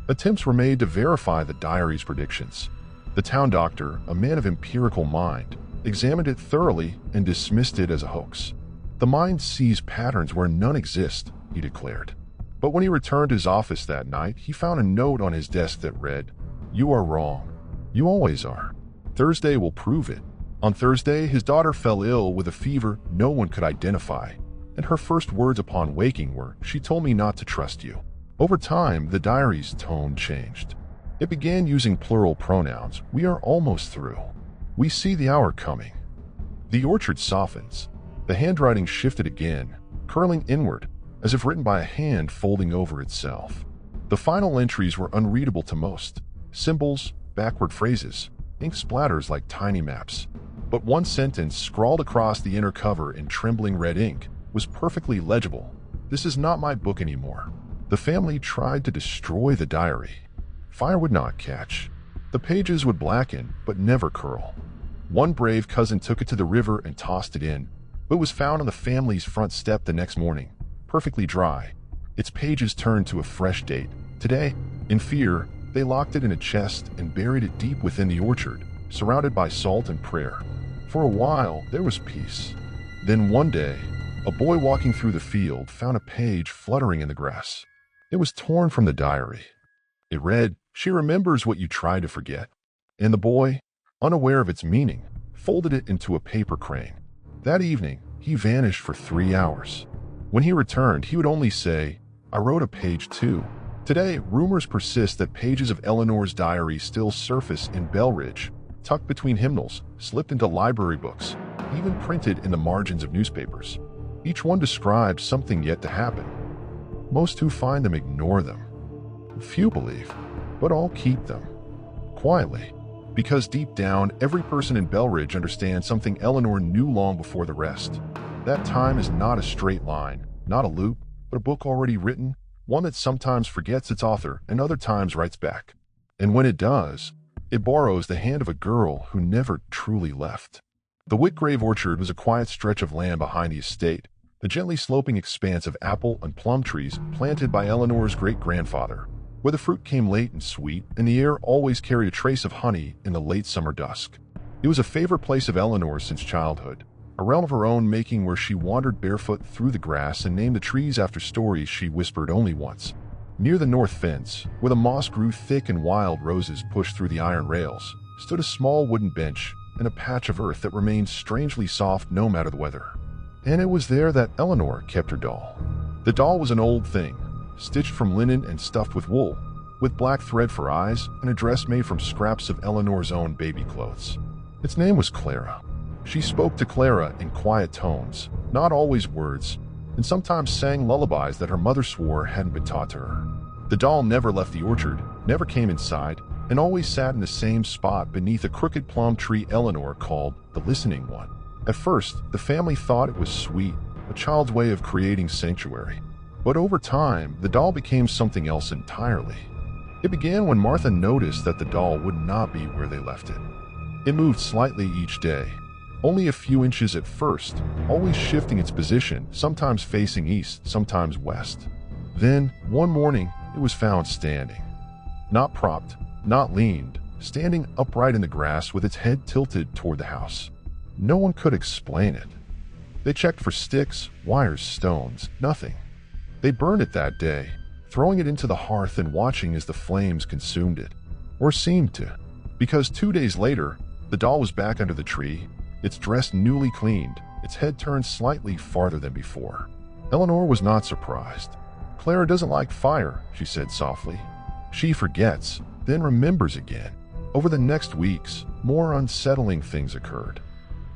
Attempts were made to verify the diary's predictions. The town doctor, a man of empirical mind, examined it thoroughly and dismissed it as a hoax. "The mind sees patterns where none exist," he declared. But when he returned to his office that night, he found a note on his desk that read, "You are wrong. You always are. Thursday will prove it." On Thursday, his daughter fell ill with a fever no one could identify, and her first words upon waking were, "She told me not to trust you." Over time, the diary's tone changed. It began using plural pronouns. "We are almost through. We see the hour coming." The orchard softens. The handwriting shifted again, curling inward, as if written by a hand folding over itself. The final entries were unreadable to most. Symbols, backward phrases, ink splatters like tiny maps. But one sentence, scrawled across the inner cover in trembling red ink, was perfectly legible. "This is not my book anymore." The family tried to destroy the diary. Fire would not catch. The pages would blacken, but never curl. One brave cousin took it to the river and tossed it in, but it was found on the family's front step the next morning, perfectly dry. Its pages turned to a fresh date. Today, in fear, they locked it in a chest and buried it deep within the orchard, surrounded by salt and prayer. For a while, there was peace. Then one day, a boy walking through the field found a page fluttering in the grass. It was torn from the diary. It read, "She remembers what you tried to forget." And the boy, unaware of its meaning, folded it into a paper crane. That evening, he vanished for 3 hours. When he returned, he would only say, "I wrote a page too, Today, rumors persist that pages of Eleanor's diary still surface in Belridge, tucked between hymnals, slipped into library books, even printed in the margins of newspapers. Each one describes something yet to happen. Most who find them ignore them. Few believe, but all keep them. Quietly. Because deep down, every person in Belridge understands something Eleanor knew long before the rest. That time is not a straight line, not a loop, but a book already written, one that sometimes forgets its author and other times writes back. And when it does, it borrows the hand of a girl who never truly left. The Whitgrave orchard was a quiet stretch of land behind the estate, the gently sloping expanse of apple and plum trees planted by Eleanor's great-grandfather, where the fruit came late and sweet, and the air always carried a trace of honey in the late summer dusk. It was a favorite place of Eleanor's since childhood, a realm of her own making where she wandered barefoot through the grass and named the trees after stories she whispered only once. Near the north fence, where the moss grew thick and wild roses pushed through the iron rails, stood a small wooden bench and a patch of earth that remained strangely soft no matter the weather. And it was there that Eleanor kept her doll. The doll was an old thing, stitched from linen and stuffed with wool, with black thread for eyes and a dress made from scraps of Eleanor's own baby clothes. Its name was Clara. She spoke to Clara in quiet tones, not always words, and sometimes sang lullabies that her mother swore hadn't been taught to her. The doll never left the orchard, never came inside, and always sat in the same spot beneath a crooked plum tree Eleanor called the Listening One. At first, the family thought it was sweet, a child's way of creating sanctuary. But over time, the doll became something else entirely. It began when Martha noticed that the doll would not be where they left it. It moved slightly each day, only a few inches at first, always shifting its position, sometimes facing east, sometimes west. Then, one morning, it was found standing. Not propped, not leaned, standing upright in the grass with its head tilted toward the house. No one could explain it. They checked for sticks, wires, stones, nothing. They burned it that day, throwing it into the hearth and watching as the flames consumed it. Or seemed to. Because 2 days later, the doll was back under the tree, its dress newly cleaned, its head turned slightly farther than before. Eleanor was not surprised. Clara doesn't like fire, she said softly. She forgets, then remembers again. Over the next weeks, more unsettling things occurred.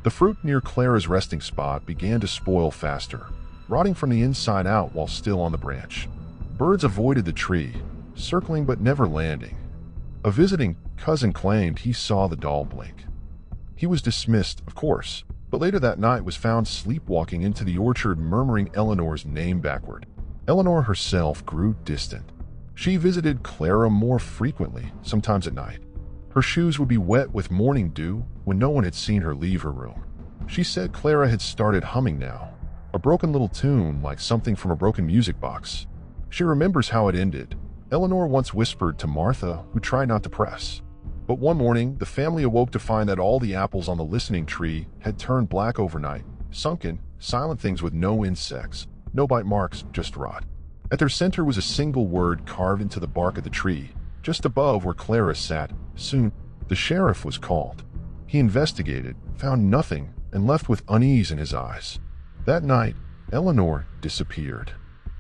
The fruit near Clara's resting spot began to spoil faster, rotting from the inside out while still on the branch. Birds avoided the tree, circling but never landing. A visiting cousin claimed he saw the doll blink. He was dismissed, of course, but later that night was found sleepwalking into the orchard murmuring Eleanor's name backward. Eleanor herself grew distant. She visited Clara more frequently, sometimes at night. Her shoes would be wet with morning dew when no one had seen her leave her room. She said Clara had started humming now, a broken little tune like something from a broken music box. She remembers how it ended. Eleanor once whispered to Martha, who tried not to press. But one morning, the family awoke to find that all the apples on the listening tree had turned black overnight, sunken, silent things with no insects, no bite marks, just rot. At their center was a single word carved into the bark of the tree, just above where Clara sat. Soon, the sheriff was called. He investigated, found nothing, and left with unease in his eyes. That night, Eleanor disappeared.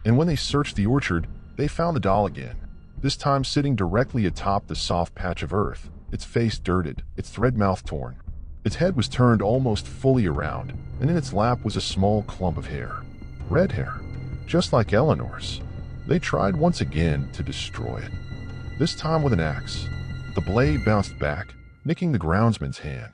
And when they searched the orchard, they found the doll again, this time sitting directly atop the soft patch of earth, its face dirted, its thread mouth torn. Its head was turned almost fully around, and in its lap was a small clump of hair. Red hair, just like Eleanor's. They tried once again to destroy it, this time with an axe. The blade bounced back, nicking the groundsman's hand.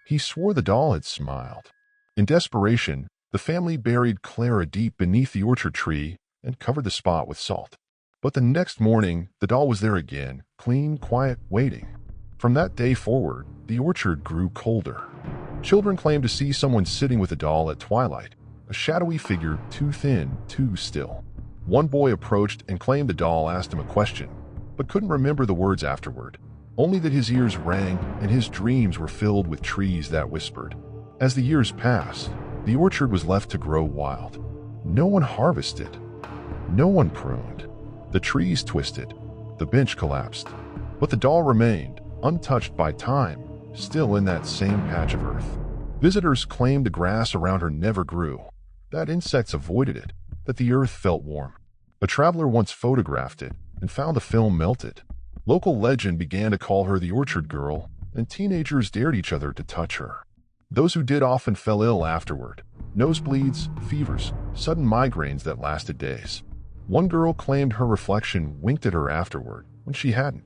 He swore the doll had smiled. In desperation, the family buried Clara deep beneath the orchard tree and covered the spot with salt. But the next morning, the doll was there again, clean, quiet, waiting. From that day forward, the orchard grew colder. Children claimed to see someone sitting with the doll at twilight, a shadowy figure too thin, too still. One boy approached and claimed the doll asked him a question, but couldn't remember the words afterward, only that his ears rang and his dreams were filled with trees that whispered. As the years passed, the orchard was left to grow wild. No one harvested. No one pruned. The trees twisted. The bench collapsed. But the doll remained, untouched by time, still in that same patch of earth. Visitors claimed the grass around her never grew, that insects avoided it, that the earth felt warm. A traveler once photographed it, and found the film melted. Local legend began to call her the Orchard Girl, and teenagers dared each other to touch her. Those who did often fell ill afterward. Nosebleeds, fevers, sudden migraines that lasted days. One girl claimed her reflection winked at her afterward, when she hadn't.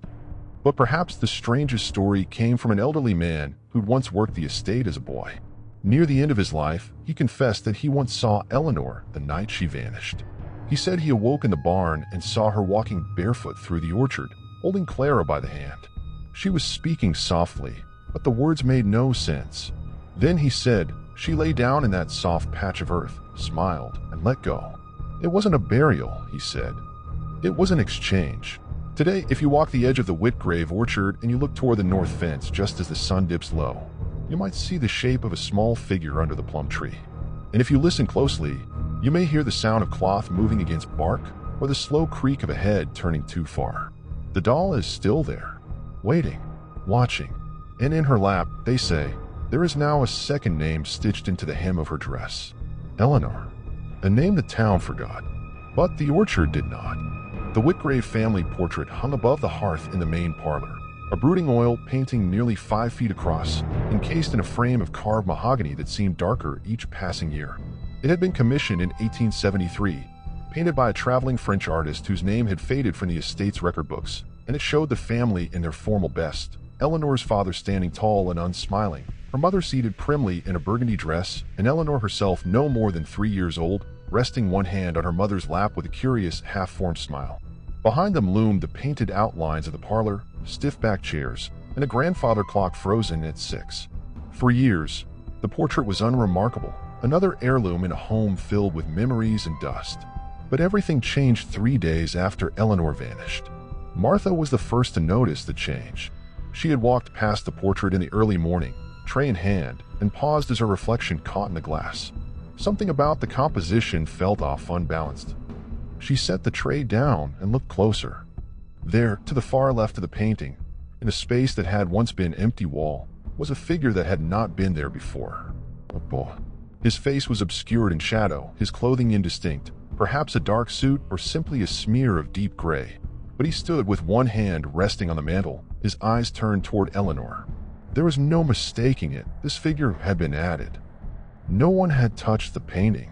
But perhaps the strangest story came from an elderly man who'd once worked the estate as a boy. Near the end of his life, he confessed that he once saw Eleanor the night she vanished. He said he awoke in the barn and saw her walking barefoot through the orchard, holding Clara by the hand. She was speaking softly, but the words made no sense. Then he said she lay down in that soft patch of earth, smiled, and let go. It wasn't a burial, he said. It was an exchange. Today, if you walk the edge of the Whitgrave orchard and you look toward the north fence just as the sun dips low, you might see the shape of a small figure under the plum tree. And if you listen closely, you may hear the sound of cloth moving against bark or the slow creak of a head turning too far. The doll is still there, waiting, watching, and in her lap, they say, there is now a second name stitched into the hem of her dress. Eleanor. A name the town forgot, but the orchard did not. The Whitgrave family portrait hung above the hearth in the main parlor, a brooding oil painting nearly 5 feet across, encased in a frame of carved mahogany that seemed darker each passing year. It had been commissioned in 1873, painted by a traveling French artist whose name had faded from the estate's record books, and it showed the family in their formal best, Eleanor's father standing tall and unsmiling, her mother seated primly in a burgundy dress, and Eleanor herself no more than 3 years old, resting one hand on her mother's lap with a curious, half-formed smile. Behind them loomed the painted outlines of the parlor, stiff-backed chairs, and a grandfather clock frozen at 6. For years, the portrait was unremarkable, another heirloom in a home filled with memories and dust. But everything changed 3 days after Eleanor vanished. Martha was the first to notice the change. She had walked past the portrait in the early morning, tray in hand, and paused as her reflection caught in the glass. Something about the composition felt off, unbalanced. She set the tray down and looked closer. There, to the far left of the painting, in a space that had once been empty wall, was a figure that had not been there before. A boy. His face was obscured in shadow, his clothing indistinct, perhaps a dark suit or simply a smear of deep gray. But he stood with one hand resting on the mantel, his eyes turned toward Eleanor. There was no mistaking it. This figure had been added. No one had touched the painting.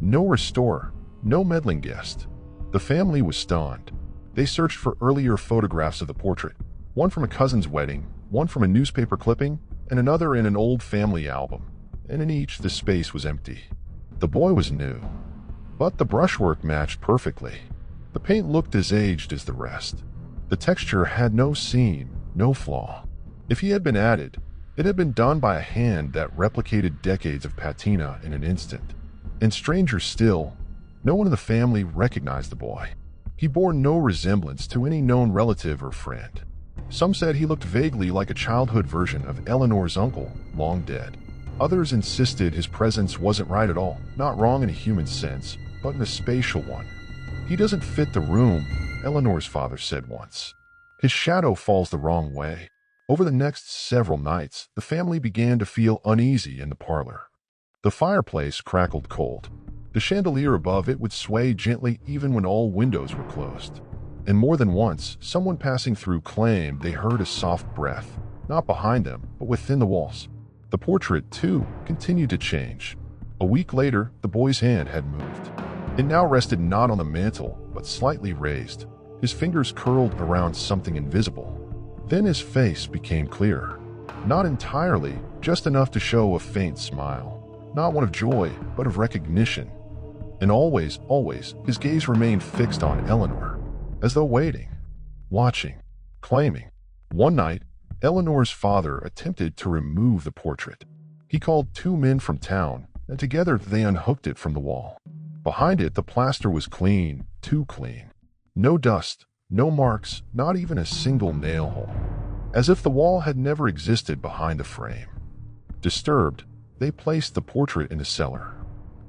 No restorer, no meddling guest. The family was stunned. They searched for earlier photographs of the portrait, one from a cousin's wedding, one from a newspaper clipping, and another in an old family album, and in each the space was empty. The boy was new, but the brushwork matched perfectly. The paint looked as aged as the rest. The texture had no seam, no flaw. If he had been added, it had been done by a hand that replicated decades of patina in an instant. And stranger still, no one in the family recognized the boy. He bore no resemblance to any known relative or friend. Some said he looked vaguely like a childhood version of Eleanor's uncle, long dead. Others insisted his presence wasn't right at all, not wrong in a human sense, but in a spatial one. He doesn't fit the room, Eleanor's father said once. His shadow falls the wrong way. Over the next several nights, the family began to feel uneasy in the parlor. The fireplace crackled cold. The chandelier above it would sway gently even when all windows were closed. And more than once, someone passing through claimed they heard a soft breath, not behind them, but within the walls. The portrait, too, continued to change. A week later, the boy's hand had moved. It now rested not on the mantel, but slightly raised. His fingers curled around something invisible. Then his face became clearer. Not entirely, just enough to show a faint smile. Not one of joy, but of recognition. And always, his gaze remained fixed on Eleanor, as though waiting, watching, claiming. One night, Eleanor's father attempted to remove the portrait. He called 2 men from town, and together they unhooked it from the wall. Behind it, the plaster was clean, too clean. No dust, no marks, not even a single nail hole. As if the wall had never existed behind the frame. Disturbed, they placed the portrait in a cellar.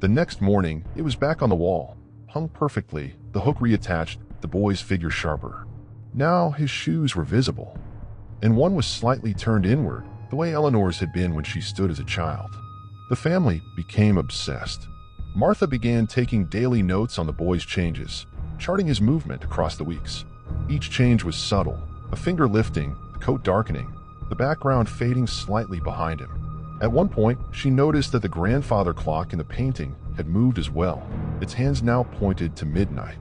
The next morning, it was back on the wall, hung perfectly, the hook reattached, the boy's figure sharper. Now his shoes were visible, and one was slightly turned inward, the way Eleanor's had been when she stood as a child. The family became obsessed. Martha began taking daily notes on the boy's changes, charting his movement across the weeks. Each change was subtle, a finger lifting, the coat darkening, the background fading slightly behind him. At one point, she noticed that the grandfather clock in the painting had moved as well. Its hands now pointed to midnight.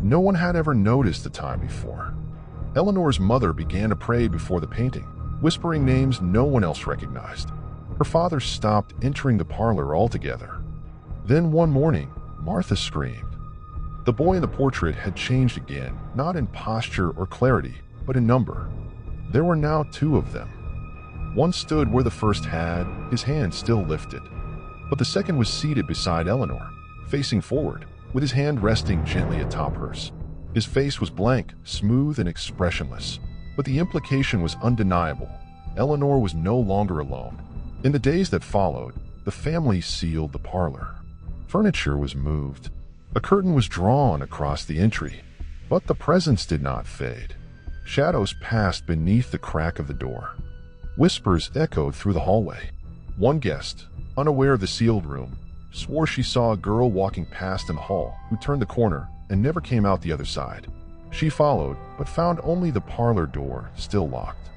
No one had ever noticed the time before. Eleanor's mother began to pray before the painting, whispering names no one else recognized. Her father stopped entering the parlor altogether. Then one morning, Martha screamed. The boy in the portrait had changed again, not in posture or clarity, but in number. There were now two of them. One stood where the first had, his hand still lifted. But the second was seated beside Eleanor, facing forward, with his hand resting gently atop hers. His face was blank, smooth, and expressionless. But the implication was undeniable. Eleanor was no longer alone. In the days that followed, the family sealed the parlor. Furniture was moved. A curtain was drawn across the entry. But the presence did not fade. Shadows passed beneath the crack of the door. Whispers echoed through the hallway. One guest, unaware of the sealed room, swore she saw a girl walking past in the hall who turned the corner and never came out the other side. She followed, but found only the parlor door still locked.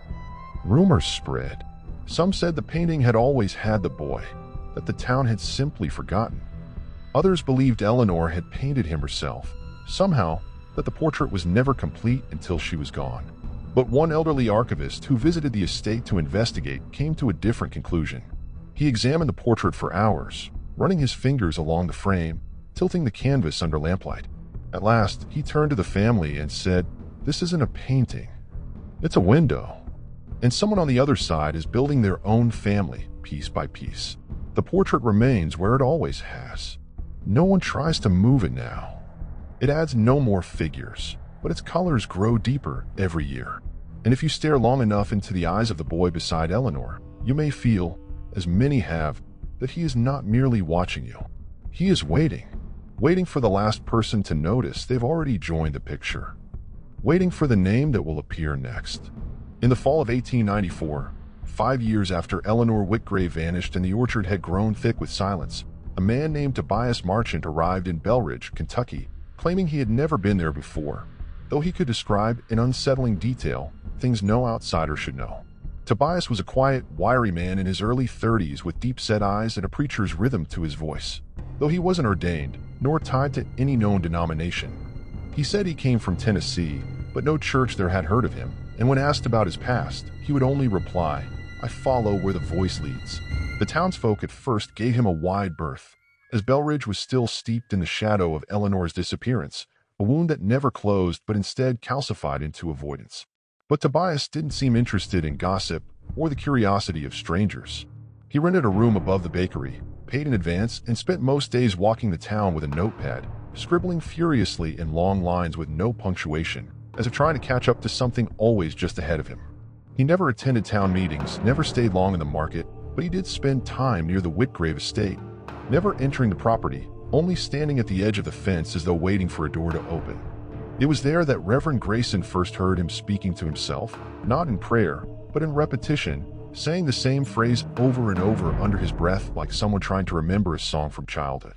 Rumors spread. Some said the painting had always had the boy, that the town had simply forgotten. Others believed Eleanor had painted him herself, somehow, that the portrait was never complete until she was gone. But one elderly archivist who visited the estate to investigate came to a different conclusion. He examined the portrait for hours, running his fingers along the frame, tilting the canvas under lamplight. At last, he turned to the family and said, "This isn't a painting. It's a window. And someone on the other side is building their own family, piece by piece. The portrait remains where it always has. No one tries to move it now. It adds no more figures, but its colors grow deeper every year. And if you stare long enough into the eyes of the boy beside Eleanor, you may feel, as many have, that he is not merely watching you. He is waiting for the last person to notice they've already joined the picture, waiting for the name that will appear next." In the fall of 1894, 5 years after Eleanor Whitgrave vanished and the orchard had grown thick with silence, a man named Tobias Marchant arrived in Belridge, Kentucky, claiming he had never been there before, though he could describe in unsettling detail things no outsider should know. Tobias was a quiet, wiry man in his early 30s with deep-set eyes and a preacher's rhythm to his voice, though he wasn't ordained, nor tied to any known denomination. He said he came from Tennessee, but no church there had heard of him, and when asked about his past, he would only reply, "I follow where the voice leads." The townsfolk at first gave him a wide berth, as Belridge was still steeped in the shadow of Eleanor's disappearance, a wound that never closed but instead calcified into avoidance. But Tobias didn't seem interested in gossip or the curiosity of strangers. He rented a room above the bakery, paid in advance, and spent most days walking the town with a notepad, scribbling furiously in long lines with no punctuation, as if trying to catch up to something always just ahead of him. He never attended town meetings, never stayed long in the market, but he did spend time near the Whitgrave estate, never entering the property, only standing at the edge of the fence as though waiting for a door to open. It was there that Reverend Grayson first heard him speaking to himself, not in prayer, but in repetition, saying the same phrase over and over under his breath like someone trying to remember a song from childhood.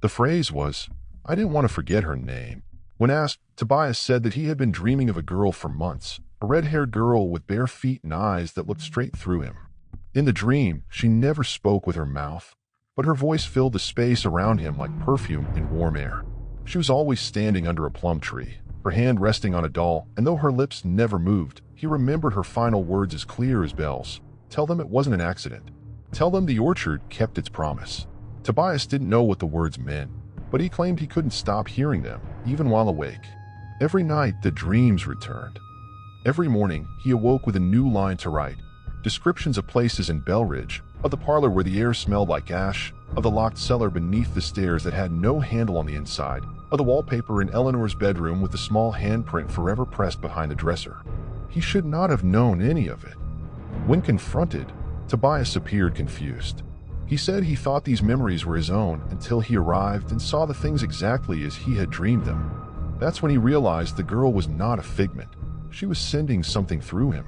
The phrase was, "I didn't want to forget her name." When asked, Tobias said that he had been dreaming of a girl for months, a red-haired girl with bare feet and eyes that looked straight through him. In the dream, she never spoke with her mouth, but her voice filled the space around him like perfume in warm air. She was always standing under a plum tree, her hand resting on a doll, and though her lips never moved, he remembered her final words as clear as bells. Tell them it wasn't an accident. Tell them the orchard kept its promise. Tobias didn't know what the words meant, but he claimed he couldn't stop hearing them, even while awake. Every night, the dreams returned. Every morning, he awoke with a new line to write. Descriptions of places in Belridge, of the parlor where the air smelled like ash, of the locked cellar beneath the stairs that had no handle on the inside, of the wallpaper in Eleanor's bedroom with the small handprint forever pressed behind the dresser. He should not have known any of it. When confronted, Tobias appeared confused. He said he thought these memories were his own until he arrived and saw the things exactly as he had dreamed them. That's when he realized the girl was not a figment. She was sending something through him.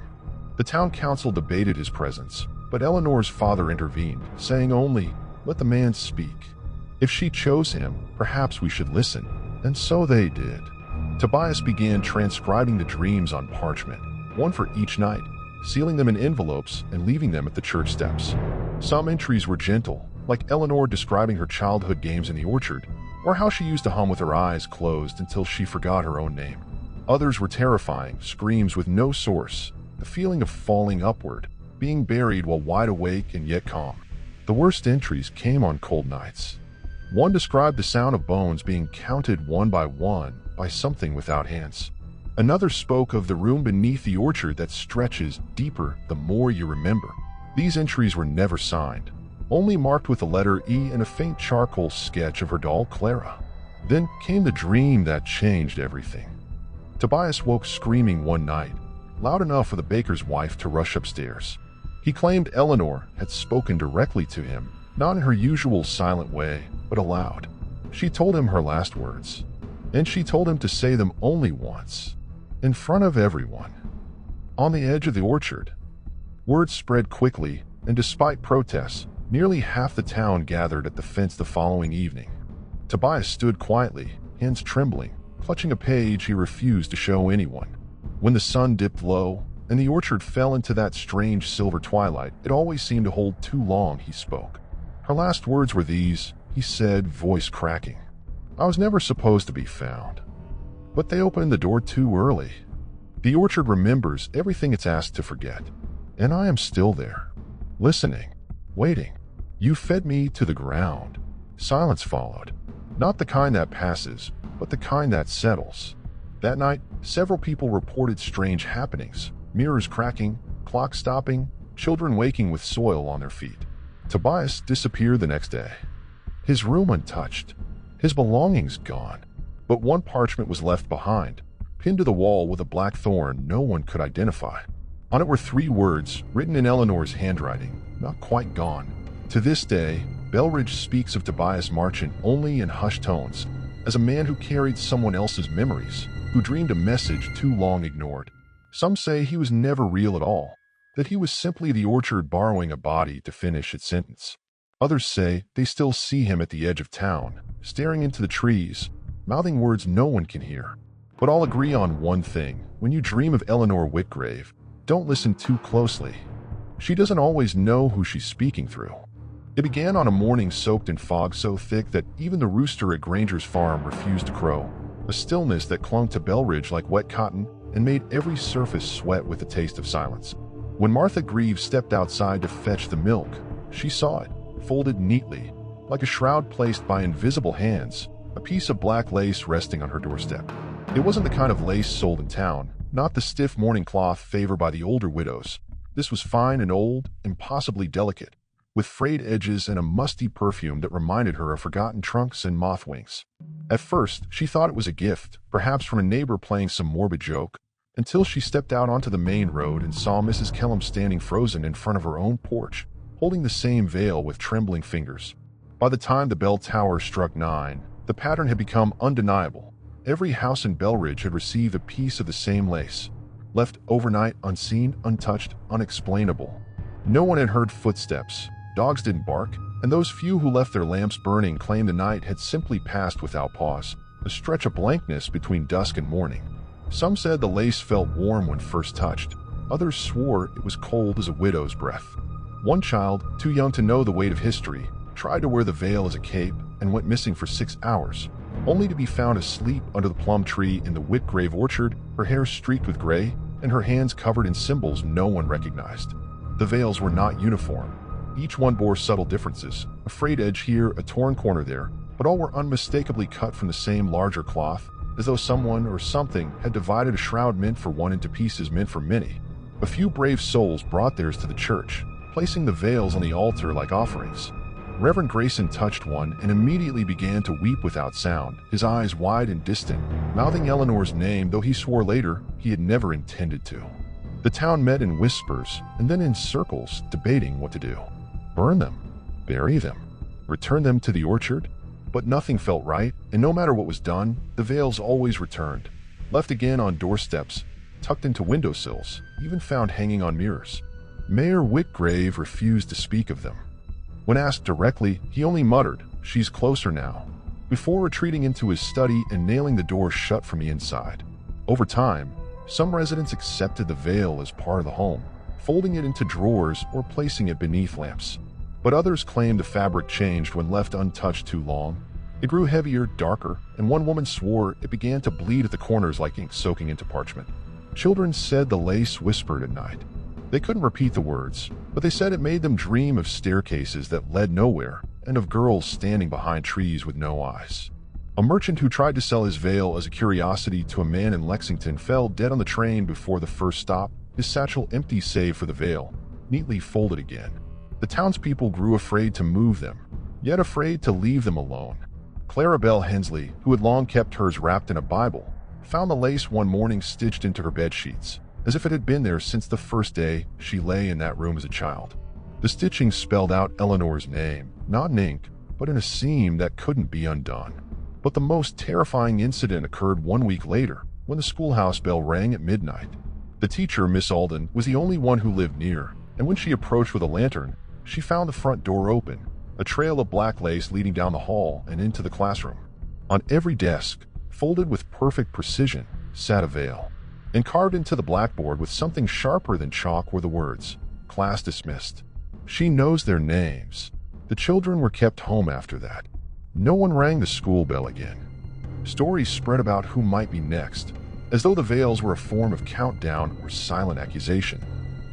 The town council debated his presence, but Eleanor's father intervened, saying only, "Let the man speak. If she chose him, perhaps we should listen." And so they did. Tobias began transcribing the dreams on parchment, one for each night, sealing them in envelopes and leaving them at the church steps. Some entries were gentle, like Eleanor describing her childhood games in the orchard, or how she used to hum with her eyes closed until she forgot her own name. Others were terrifying, screams with no source, the feeling of falling upward, being buried while wide awake and yet calm. The worst entries came on cold nights. One described the sound of bones being counted one by something without hands. Another spoke of the room beneath the orchard that stretches deeper the more you remember. These entries were never signed, only marked with the letter E and a faint charcoal sketch of her doll Clara. Then came the dream that changed everything. Tobias woke screaming one night, loud enough for the baker's wife to rush upstairs. He claimed Eleanor had spoken directly to him, not in her usual silent way, but aloud. She told him her last words, and she told him to say them only once, in front of everyone. On the edge of the orchard, word spread quickly, and despite protests, nearly half the town gathered at the fence the following evening. Tobias stood quietly, hands trembling, clutching a page he refused to show anyone. When the sun dipped low, and the orchard fell into that strange silver twilight it always seemed to hold too long, he spoke. Her last words were these, he said, voice cracking. I was never supposed to be found. But they opened the door too early. The orchard remembers everything it's asked to forget. And I am still there, listening, waiting. You fed me to the ground. Silence followed. Not the kind that passes, but the kind that settles. That night, several people reported strange happenings. Mirrors cracking, clocks stopping, children waking with soil on their feet. Tobias disappeared the next day. His room untouched. His belongings gone. But one parchment was left behind, pinned to the wall with a black thorn no one could identify. On it were 3 words, written in Eleanor's handwriting, not quite gone. To this day, Belridge speaks of Tobias Marchant only in hushed tones, as a man who carried someone else's memories, who dreamed a message too long ignored. Some say he was never real at all, that he was simply the orchard borrowing a body to finish its sentence. Others say they still see him at the edge of town, staring into the trees, mouthing words no one can hear. But all agree on one thing: when you dream of Eleanor Whitgrave, don't listen too closely. She doesn't always know who she's speaking through. It began on a morning soaked in fog so thick that even the rooster at Granger's farm refused to crow, a stillness that clung to Belridge like wet cotton and made every surface sweat with the taste of silence. When Martha Greaves stepped outside to fetch the milk, she saw it, folded neatly, like a shroud placed by invisible hands, a piece of black lace resting on her doorstep. It wasn't the kind of lace sold in town, not the stiff mourning cloth favored by the older widows. This was fine and old, impossibly delicate, with frayed edges and a musty perfume that reminded her of forgotten trunks and moth wings. At first, she thought it was a gift, perhaps from a neighbor playing some morbid joke, until she stepped out onto the main road and saw Mrs. Kellum standing frozen in front of her own porch, holding the same veil with trembling fingers. By the time the bell tower struck 9, the pattern had become undeniable. Every house in Belridge had received a piece of the same lace, left overnight unseen, untouched, unexplainable. No one had heard footsteps, dogs didn't bark, and those few who left their lamps burning claimed the night had simply passed without pause, a stretch of blankness between dusk and morning. Some said the lace felt warm when first touched. Others swore it was cold as a widow's breath. One child, too young to know the weight of history, tried to wear the veil as a cape and went missing for 6 hours, only to be found asleep under the plum tree in the Whitgrave orchard, her hair streaked with gray and her hands covered in symbols no one recognized. The veils were not uniform. Each one bore subtle differences, a frayed edge here, a torn corner there, but all were unmistakably cut from the same larger cloth, as though someone or something had divided a shroud meant for one into pieces meant for many. A few brave souls brought theirs to the church, placing the veils on the altar like offerings. Reverend Grayson touched one and immediately began to weep without sound, his eyes wide and distant, mouthing Eleanor's name, though he swore later he had never intended to. The town met in whispers and then in circles, debating what to do. Burn them, bury them, return them to the orchard? But nothing felt right, and no matter what was done, the veils always returned, left again on doorsteps, tucked into windowsills, even found hanging on mirrors. Mayor Whitgrave refused to speak of them. When asked directly, he only muttered, "She's closer now." before retreating into his study and nailing the door shut from the inside. Over time, some residents accepted the veil as part of the home, folding it into drawers or placing it beneath lamps. But others claimed the fabric changed when left untouched too long. It grew heavier, darker, and one woman swore it began to bleed at the corners like ink soaking into parchment. Children said the lace whispered at night. They couldn't repeat the words, but they said it made them dream of staircases that led nowhere and of girls standing behind trees with no eyes. A merchant who tried to sell his veil as a curiosity to a man in Lexington fell dead on the train before the first stop, his satchel empty save for the veil, neatly folded again. The townspeople grew afraid to move them, yet afraid to leave them alone. Clarabelle Hensley, who had long kept hers wrapped in a Bible, found the lace one morning stitched into her bedsheets, as if it had been there since the first day she lay in that room as a child. The stitching spelled out Eleanor's name, not in ink, but in a seam that couldn't be undone. But the most terrifying incident occurred 1 week later, when the schoolhouse bell rang at midnight. The teacher, Miss Alden, was the only one who lived near, and when she approached with a lantern, she found the front door open, a trail of black lace leading down the hall and into the classroom. On every desk, folded with perfect precision, sat a veil. And carved into the blackboard with something sharper than chalk were the words, "Class dismissed." She knows their names. The children were kept home after that. No one rang the school bell again. Stories spread about who might be next, as though the veils were a form of countdown or silent accusation.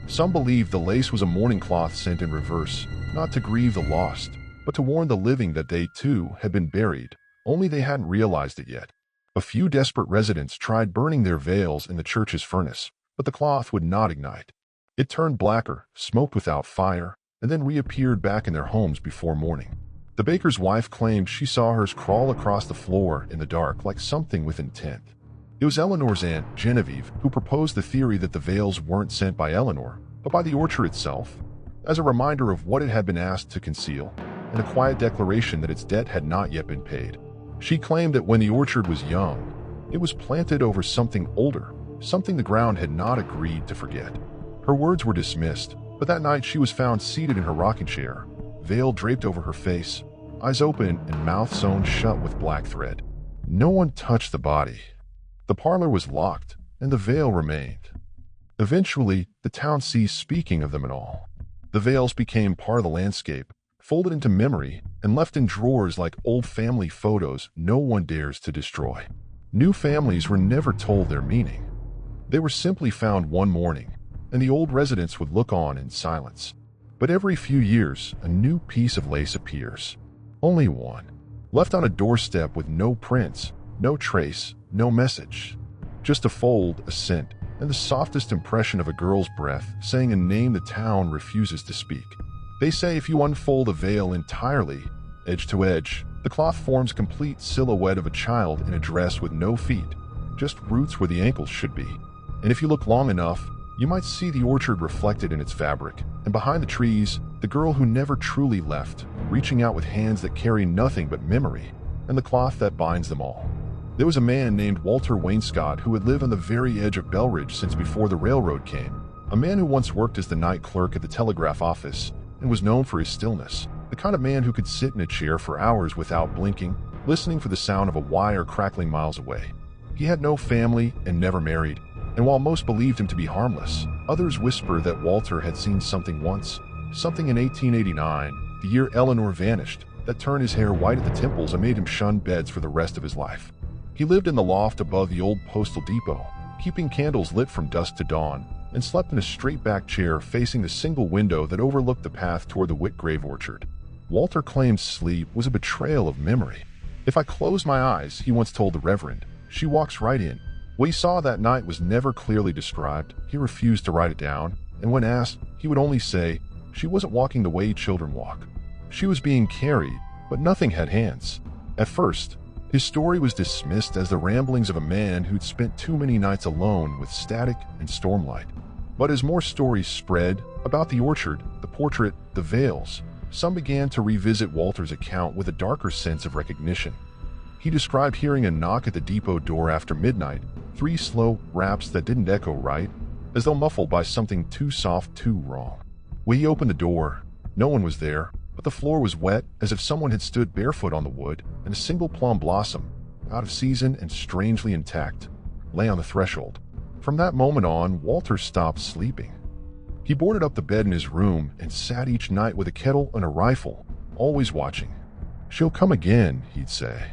Some believed the lace was a mourning cloth sent in reverse, not to grieve the lost, but to warn the living that they, too, had been buried, only they hadn't realized it yet. A few desperate residents tried burning their veils in the church's furnace, but the cloth would not ignite. It turned blacker, smoked without fire, and then reappeared back in their homes before morning. The baker's wife claimed she saw hers crawl across the floor in the dark like something with intent. It was Eleanor's aunt, Genevieve, who proposed the theory that the veils weren't sent by Eleanor, but by the orchard itself, as a reminder of what it had been asked to conceal, and a quiet declaration that its debt had not yet been paid. She claimed that when the orchard was young, it was planted over something older, something the ground had not agreed to forget. Her words were dismissed, but that night she was found seated in her rocking chair, veil draped over her face, eyes open and mouth sewn shut with black thread. No one touched the body. The parlor was locked, and the veil remained. Eventually, the town ceased speaking of them at all. The veils became part of the landscape, folded into memory, and left in drawers like old family photos no one dares to destroy. New families were never told their meaning. They were simply found one morning, and the old residents would look on in silence. But every few years, a new piece of lace appears. Only one. Left on a doorstep with no prints, no trace, no message. Just a fold, a scent, and the softest impression of a girl's breath saying a name the town refuses to speak. They say if you unfold a veil entirely, edge to edge, the cloth forms a complete silhouette of a child in a dress with no feet, just roots where the ankles should be. And if you look long enough, you might see the orchard reflected in its fabric, and behind the trees, the girl who never truly left, reaching out with hands that carry nothing but memory, and the cloth that binds them all. There was a man named Walter Wainscott who had lived on the very edge of Belridge since before the railroad came, a man who once worked as the night clerk at the telegraph office and was known for his stillness, the kind of man who could sit in a chair for hours without blinking, listening for the sound of a wire crackling miles away. He had no family and never married, and while most believed him to be harmless, others whisper that Walter had seen something once, something in 1889, the year Eleanor vanished, that turned his hair white at the temples and made him shun beds for the rest of his life. He lived in the loft above the old postal depot, keeping candles lit from dusk to dawn, and slept in a straight-back chair facing the single window that overlooked the path toward the Whitgrave orchard. Walter claimed sleep was a betrayal of memory. "If I close my eyes," he once told the Reverend, "she walks right in." What he saw that night was never clearly described. He refused to write it down, and when asked, he would only say, she wasn't walking the way children walk. She was being carried, but nothing had hands. At first, his story was dismissed as the ramblings of a man who'd spent too many nights alone with static and stormlight. But as more stories spread about the orchard, the portrait, the veils, some began to revisit Walter's account with a darker sense of recognition. He described hearing a knock at the depot door after midnight, 3 slow raps that didn't echo right, as though muffled by something too soft, too wrong. When he opened the door, no one was there, but the floor was wet as if someone had stood barefoot on the wood, and a single plum blossom, out of season and strangely intact, lay on the threshold. From that moment on, Walter stopped sleeping. He boarded up the bed in his room and sat each night with a kettle and a rifle, always watching. "She'll come again," he'd say.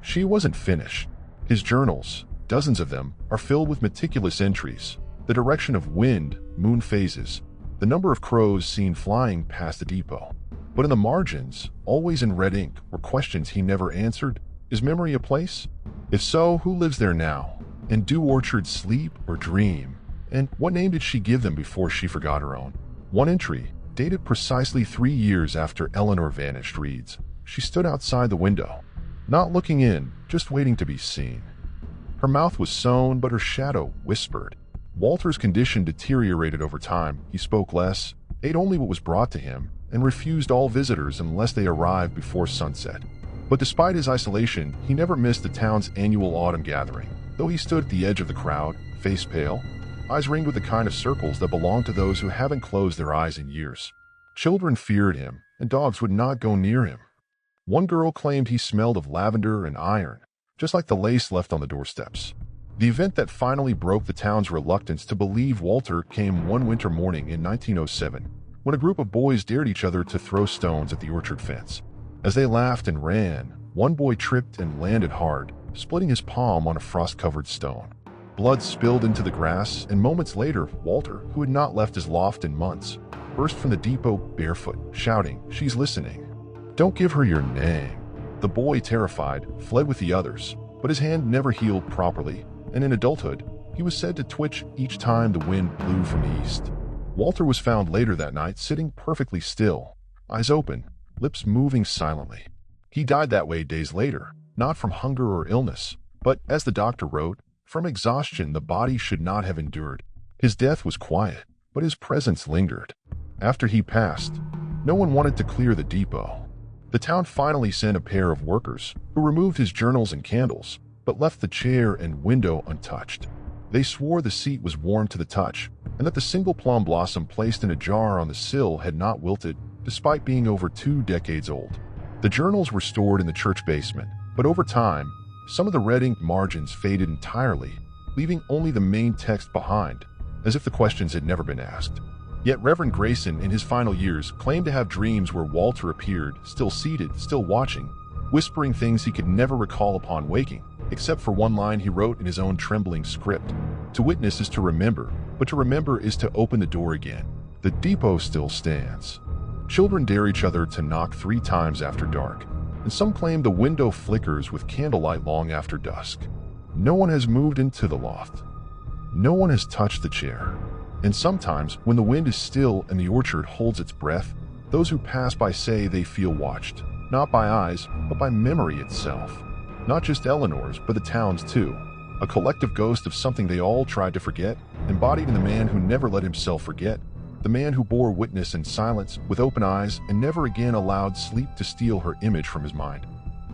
She wasn't finished. His journals, dozens of them, are filled with meticulous entries, the direction of wind, moon phases, the number of crows seen flying past the depot. But in the margins, always in red ink, were questions he never answered. Is memory a place? If so, who lives there now? And do orchards sleep or dream? And what name did she give them before she forgot her own? One entry, dated precisely 3 years after Eleanor vanished, reads, "She stood outside the window, not looking in, just waiting to be seen. Her mouth was sewn, but her shadow whispered." Walter's condition deteriorated over time. He spoke less, ate only what was brought to him, and refused all visitors unless they arrived before sunset. But despite his isolation, he never missed the town's annual autumn gathering, though he stood at the edge of the crowd, face pale, eyes ringed with the kind of circles that belong to those who haven't closed their eyes in years. Children feared him, and dogs would not go near him. One girl claimed he smelled of lavender and iron, just like the lace left on the doorsteps. The event that finally broke the town's reluctance to believe Walter came one winter morning in 1907, when a group of boys dared each other to throw stones at the orchard fence. As they laughed and ran, one boy tripped and landed hard, splitting his palm on a frost-covered stone. Blood spilled into the grass, and moments later, Walter, who had not left his loft in months, burst from the depot barefoot, shouting, "She's listening. Don't give her your name." The boy, terrified, fled with the others, but his hand never healed properly, and in adulthood, he was said to twitch each time the wind blew from the east. Walter was found later that night sitting perfectly still, eyes open, lips moving silently. He died that way days later, not from hunger or illness, but, as the doctor wrote, from exhaustion the body should not have endured. His death was quiet, but his presence lingered. After he passed, no one wanted to clear the depot. The town finally sent a pair of workers, who removed his journals and candles, but left the chair and window untouched. They swore the seat was warm to the touch, and that the single plum blossom placed in a jar on the sill had not wilted, despite being over 2 decades old. The journals were stored in the church basement, but over time, some of the red-inked margins faded entirely, leaving only the main text behind, as if the questions had never been asked. Yet Reverend Grayson, in his final years, claimed to have dreams where Walter appeared, still seated, still watching, whispering things he could never recall upon waking, except for one line he wrote in his own trembling script. "To witness is to remember, but to remember is to open the door again. The depot still stands." Children dare each other to knock 3 times after dark, and some claim the window flickers with candlelight long after dusk. No one has moved into the loft. No one has touched the chair. And sometimes, when the wind is still and the orchard holds its breath, those who pass by say they feel watched, not by eyes, but by memory itself. Not just Eleanor's, but the town's too. A collective ghost of something they all tried to forget, embodied in the man who never let himself forget, the man who bore witness in silence, with open eyes, and never again allowed sleep to steal her image from his mind.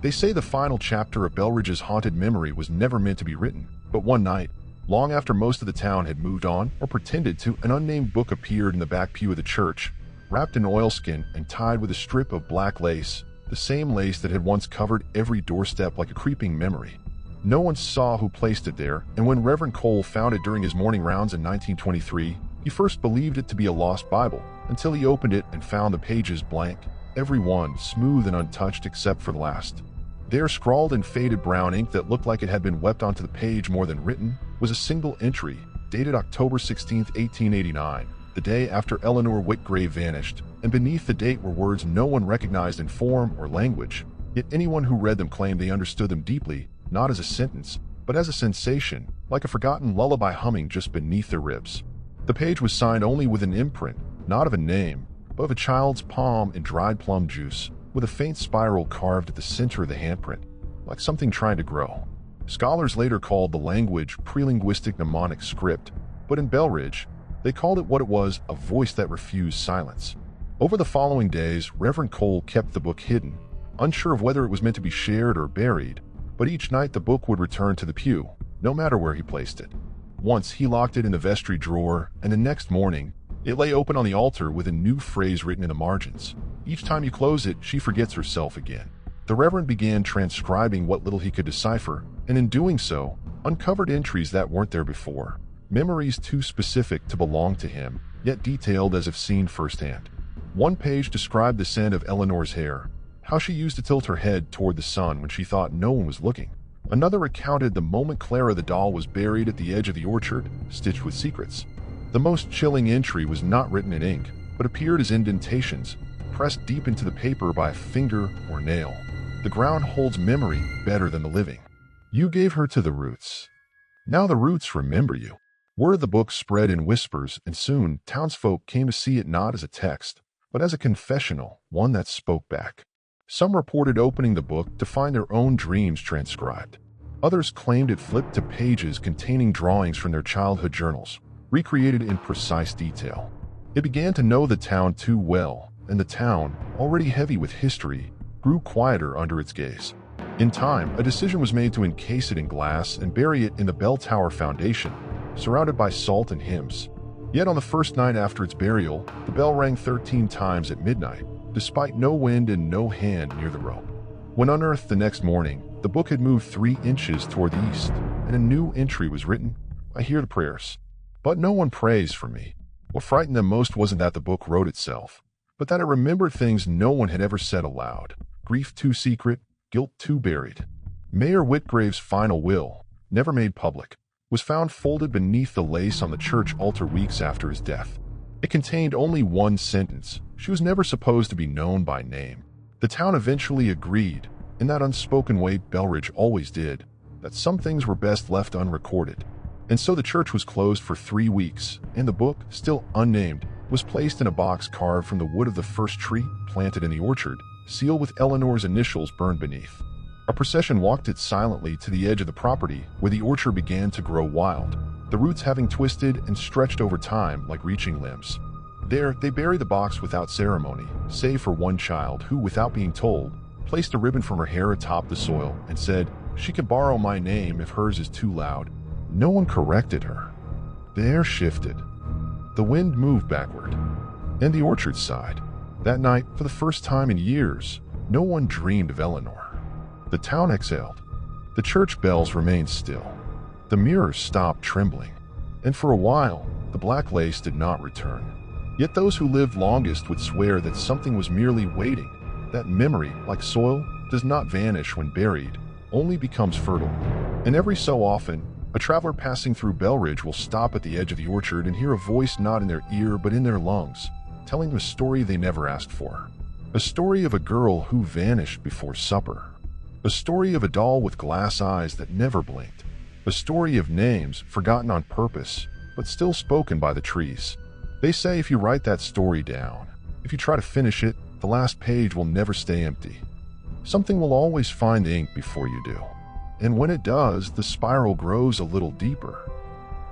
They say the final chapter of Belridge's haunted memory was never meant to be written, but one night, long after most of the town had moved on or pretended to, an unnamed book appeared in the back pew of the church, wrapped in oilskin and tied with a strip of black lace, the same lace that had once covered every doorstep like a creeping memory. No one saw who placed it there, and when Reverend Cole found it during his morning rounds in 1923, he first believed it to be a lost Bible, until he opened it and found the pages blank, every one smooth and untouched except for the last. There, scrawled in faded brown ink that looked like it had been wept onto the page more than written, was a single entry, dated October 16, 1889, the day after Eleanor Whitgrave vanished, and beneath the date were words no one recognized in form or language, yet anyone who read them claimed they understood them deeply, not as a sentence, but as a sensation, like a forgotten lullaby humming just beneath their ribs. The page was signed only with an imprint, not of a name, but of a child's palm in dried plum juice, with a faint spiral carved at the center of the handprint, like something trying to grow. Scholars later called the language prelinguistic mnemonic script, but in Belridge, they called it what it was, a voice that refused silence. Over the following days, Reverend Cole kept the book hidden, unsure of whether it was meant to be shared or buried, but each night the book would return to the pew, no matter where he placed it. Once he locked it in the vestry drawer, and the next morning, it lay open on the altar with a new phrase written in the margins. Each time you close it, she forgets herself again. The Reverend began transcribing what little he could decipher, and in doing so, uncovered entries that weren't there before. Memories too specific to belong to him, yet detailed as if seen firsthand. One page described the scent of Eleanor's hair, how she used to tilt her head toward the sun when she thought no one was looking. Another recounted the moment Clara the doll was buried at the edge of the orchard, stitched with secrets. The most chilling entry was not written in ink, but appeared as indentations, pressed deep into the paper by a finger or nail. The ground holds memory better than the living. You gave her to the roots. Now the roots remember you. Word of the book spread in whispers, and soon townsfolk came to see it not as a text, but as a confessional, one that spoke back. Some reported opening the book to find their own dreams transcribed. Others claimed it flipped to pages containing drawings from their childhood journals, recreated in precise detail. It began to know the town too well, and the town, already heavy with history, grew quieter under its gaze. In time, a decision was made to encase it in glass and bury it in the bell tower foundation, surrounded by salt and hymns. Yet on the first night after its burial, the bell rang 13 times at midnight, despite no wind and no hand near the rope. When unearthed the next morning, the book had moved 3 inches toward the east, and a new entry was written. I hear the prayers, but no one prays for me. What frightened them most wasn't that the book wrote itself, but that it remembered things no one had ever said aloud. Grief too secret, guilt too buried. Mayor Whitgrave's final will, never made public, was found folded beneath the lace on the church altar weeks after his death. It contained only one sentence. She was never supposed to be known by name. The town eventually agreed, in that unspoken way Belridge always did, that some things were best left unrecorded. And so the church was closed for 3 weeks, and the book, still unnamed, was placed in a box carved from the wood of the first tree planted in the orchard, sealed with Eleanor's initials burned beneath. A procession walked it silently to the edge of the property where the orchard began to grow wild, the roots having twisted and stretched over time like reaching limbs. There, they buried the box without ceremony, save for one child who, without being told, placed a ribbon from her hair atop the soil and said, "She can borrow my name if hers is too loud." No one corrected her. The air shifted. The wind moved backward, and the orchard sighed. That night, for the first time in years, no one dreamed of Eleanor. The town exhaled. The church bells remained still. The mirrors stopped trembling, and for a while, the black lace did not return. Yet those who lived longest would swear that something was merely waiting, that memory, like soil, does not vanish when buried, only becomes fertile. And every so often, a traveler passing through Belridge will stop at the edge of the orchard and hear a voice not in their ear but in their lungs, telling them a story they never asked for. A story of a girl who vanished before supper. A story of a doll with glass eyes that never blinked. A story of names forgotten on purpose, but still spoken by the trees. They say if you write that story down, if you try to finish it, the last page will never stay empty. Something will always find ink before you do. And when it does, the spiral grows a little deeper.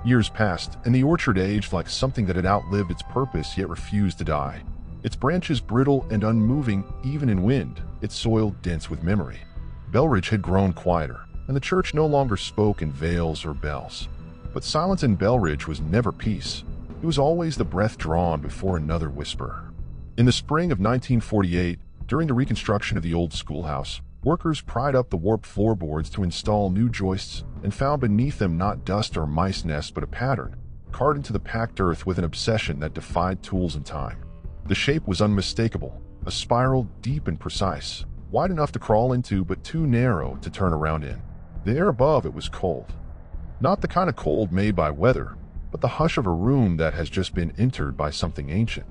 Years passed, and the orchard aged like something that had outlived its purpose yet refused to die. Its branches brittle and unmoving even in wind, its soil dense with memory. Belridge had grown quieter, and the church no longer spoke in veils or bells. But silence in Belridge was never peace. It was always the breath drawn before another whisper. In the spring of 1948, during the reconstruction of the old schoolhouse, workers pried up the warped floorboards to install new joists and found beneath them not dust or mice nests but a pattern, carved into the packed earth with an obsession that defied tools and time. The shape was unmistakable, a spiral deep and precise, wide enough to crawl into but too narrow to turn around in. The air above it was cold. Not the kind of cold made by weather, but the hush of a room that has just been entered by something ancient.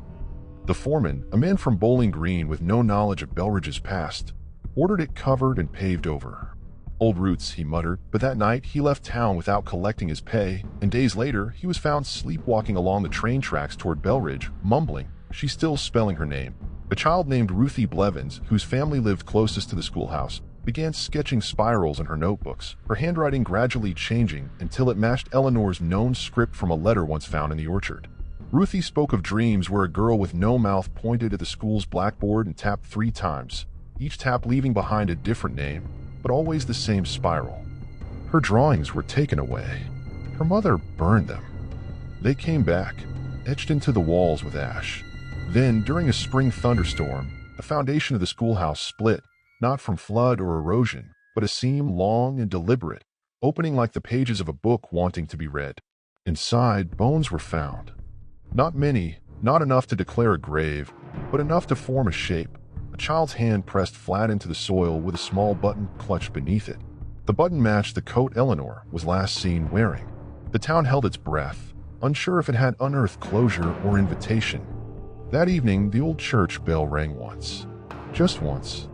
The foreman, a man from Bowling Green with no knowledge of Belridge's past, ordered it covered and paved over. Old roots, he muttered, but that night he left town without collecting his pay, and days later he was found sleepwalking along the train tracks toward Belridge, mumbling, she's still spelling her name. A child named Ruthie Blevins, whose family lived closest to the schoolhouse, began sketching spirals in her notebooks, her handwriting gradually changing until it matched Eleanor's known script from a letter once found in the orchard. Ruthie spoke of dreams where a girl with no mouth pointed at the school's blackboard and tapped 3 times, each tap leaving behind a different name, but always the same spiral. Her drawings were taken away. Her mother burned them. They came back, etched into the walls with ash. Then, during a spring thunderstorm, The foundation of the schoolhouse split, not from flood or erosion, but a seam long and deliberate, opening like the pages of a book wanting to be read. Inside, bones were found. Not many, not enough to declare a grave, but enough to form a shape. A child's hand pressed flat into the soil with a small button clutched beneath it. The button matched the coat Eleanor was last seen wearing. The town held its breath, unsure if it had unearthed closure or invitation. That evening, the old church bell rang once. Just once.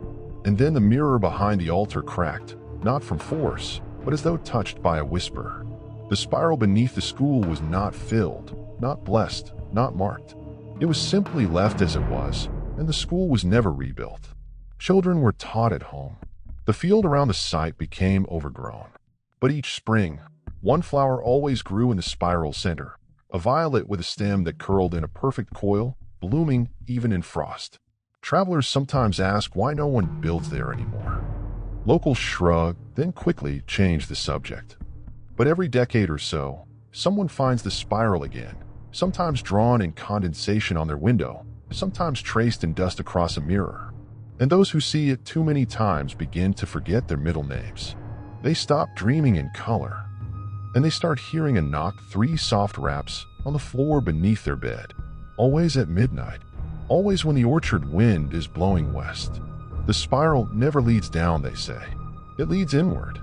And then the mirror behind the altar cracked, not from force, but as though touched by a whisper. The spiral beneath the school was not filled, not blessed, not marked. It was simply left as it was, and the school was never rebuilt. Children were taught at home. The field around the site became overgrown. But each spring, one flower always grew in the spiral center, a violet with a stem that curled in a perfect coil, blooming even in frost. Travelers sometimes ask why no one builds there anymore. Locals shrug, then quickly change the subject. But every decade or so, someone finds the spiral again, sometimes drawn in condensation on their window, sometimes traced in dust across a mirror. And those who see it too many times begin to forget their middle names. They stop dreaming in color, and they start hearing a knock, 3 soft raps on the floor beneath their bed. Always at midnight, always when the orchard wind is blowing west. The spiral never leads down, they say. It leads inward.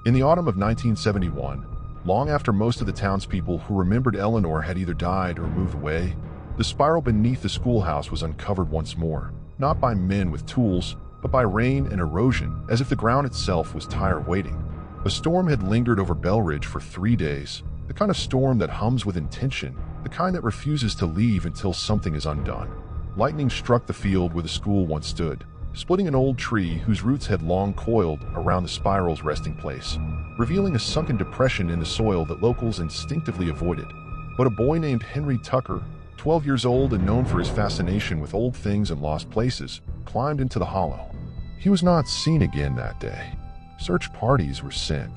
In the autumn of 1971, long after most of the townspeople who remembered Eleanor had either died or moved away, the spiral beneath the schoolhouse was uncovered once more, not by men with tools, but by rain and erosion, as if the ground itself was tired of waiting. A storm had lingered over Belridge for 3 days, the kind of storm that hums with intention, the kind that refuses to leave until something is undone. Lightning struck the field where the school once stood, splitting an old tree whose roots had long coiled around the spiral's resting place, revealing a sunken depression in the soil that locals instinctively avoided. But a boy named Henry Tucker, 12 years old and known for his fascination with old things and lost places, climbed into the hollow. He was not seen again that day. Search parties were sent.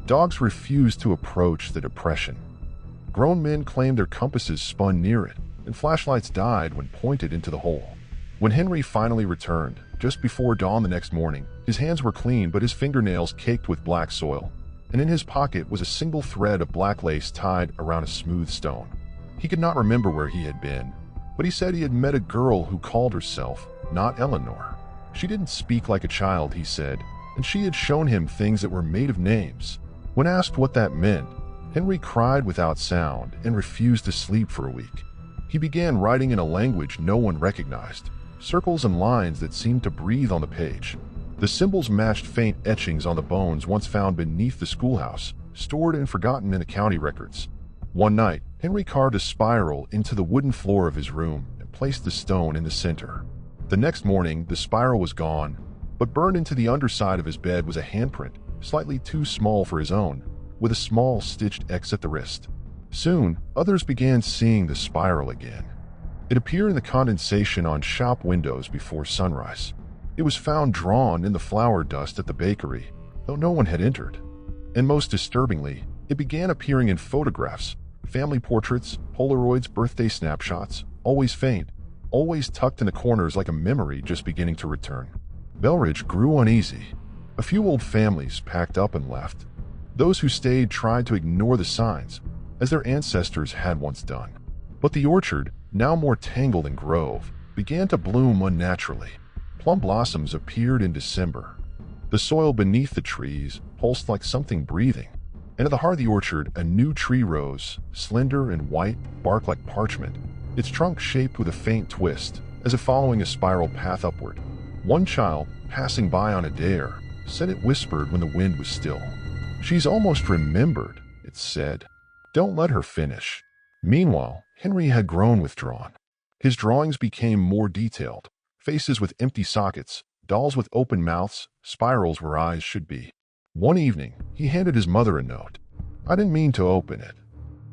Dogs refused to approach the depression. Grown men claimed their compasses spun near it, and flashlights died when pointed into the hole. When Henry finally returned, just before dawn the next morning, his hands were clean but his fingernails caked with black soil, and in his pocket was a single thread of black lace tied around a smooth stone. He could not remember where he had been, but he said he had met a girl who called herself not Eleanor. She didn't speak like a child, he said, and she had shown him things that were made of names. When asked what that meant, Henry cried without sound and refused to sleep for a week. He began writing in a language no one recognized, circles and lines that seemed to breathe on the page. The symbols matched faint etchings on the bones once found beneath the schoolhouse, stored and forgotten in the county records. One night, Henry carved a spiral into the wooden floor of his room and placed the stone in the center. The next morning, the spiral was gone, but burned into the underside of his bed was a handprint, slightly too small for his own, with a small stitched X at the wrist. Soon, others began seeing the spiral again. It appeared in the condensation on shop windows before sunrise. It was found drawn in the flour dust at the bakery, though no one had entered. And most disturbingly, it began appearing in photographs, family portraits, Polaroids, birthday snapshots, always faint, always tucked in the corners like a memory just beginning to return. Belridge grew uneasy. A few old families packed up and left. Those who stayed tried to ignore the signs, as their ancestors had once done. But the orchard, now more tangled and grove, began to bloom unnaturally. Plum blossoms appeared in December. The soil beneath the trees pulsed like something breathing. And at the heart of the orchard, a new tree rose, slender and white, bark like parchment, its trunk shaped with a faint twist, as if following a spiral path upward. One child, passing by on a dare, said it whispered when the wind was still. "She's almost remembered," it said. "Don't let her finish." Meanwhile, Henry had grown withdrawn. His drawings became more detailed, faces with empty sockets, dolls with open mouths, spirals where eyes should be. One evening, he handed his mother a note. "I didn't mean to open it.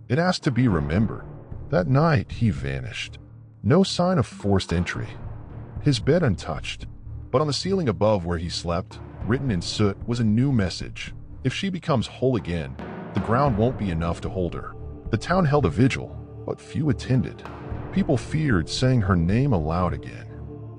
It asked to be remembered." That night, he vanished. No sign of forced entry. His bed untouched, but on the ceiling above where he slept, written in soot, was a new message. If she becomes whole again, the ground won't be enough to hold her. The town held a vigil, but few attended. People feared saying her name aloud again.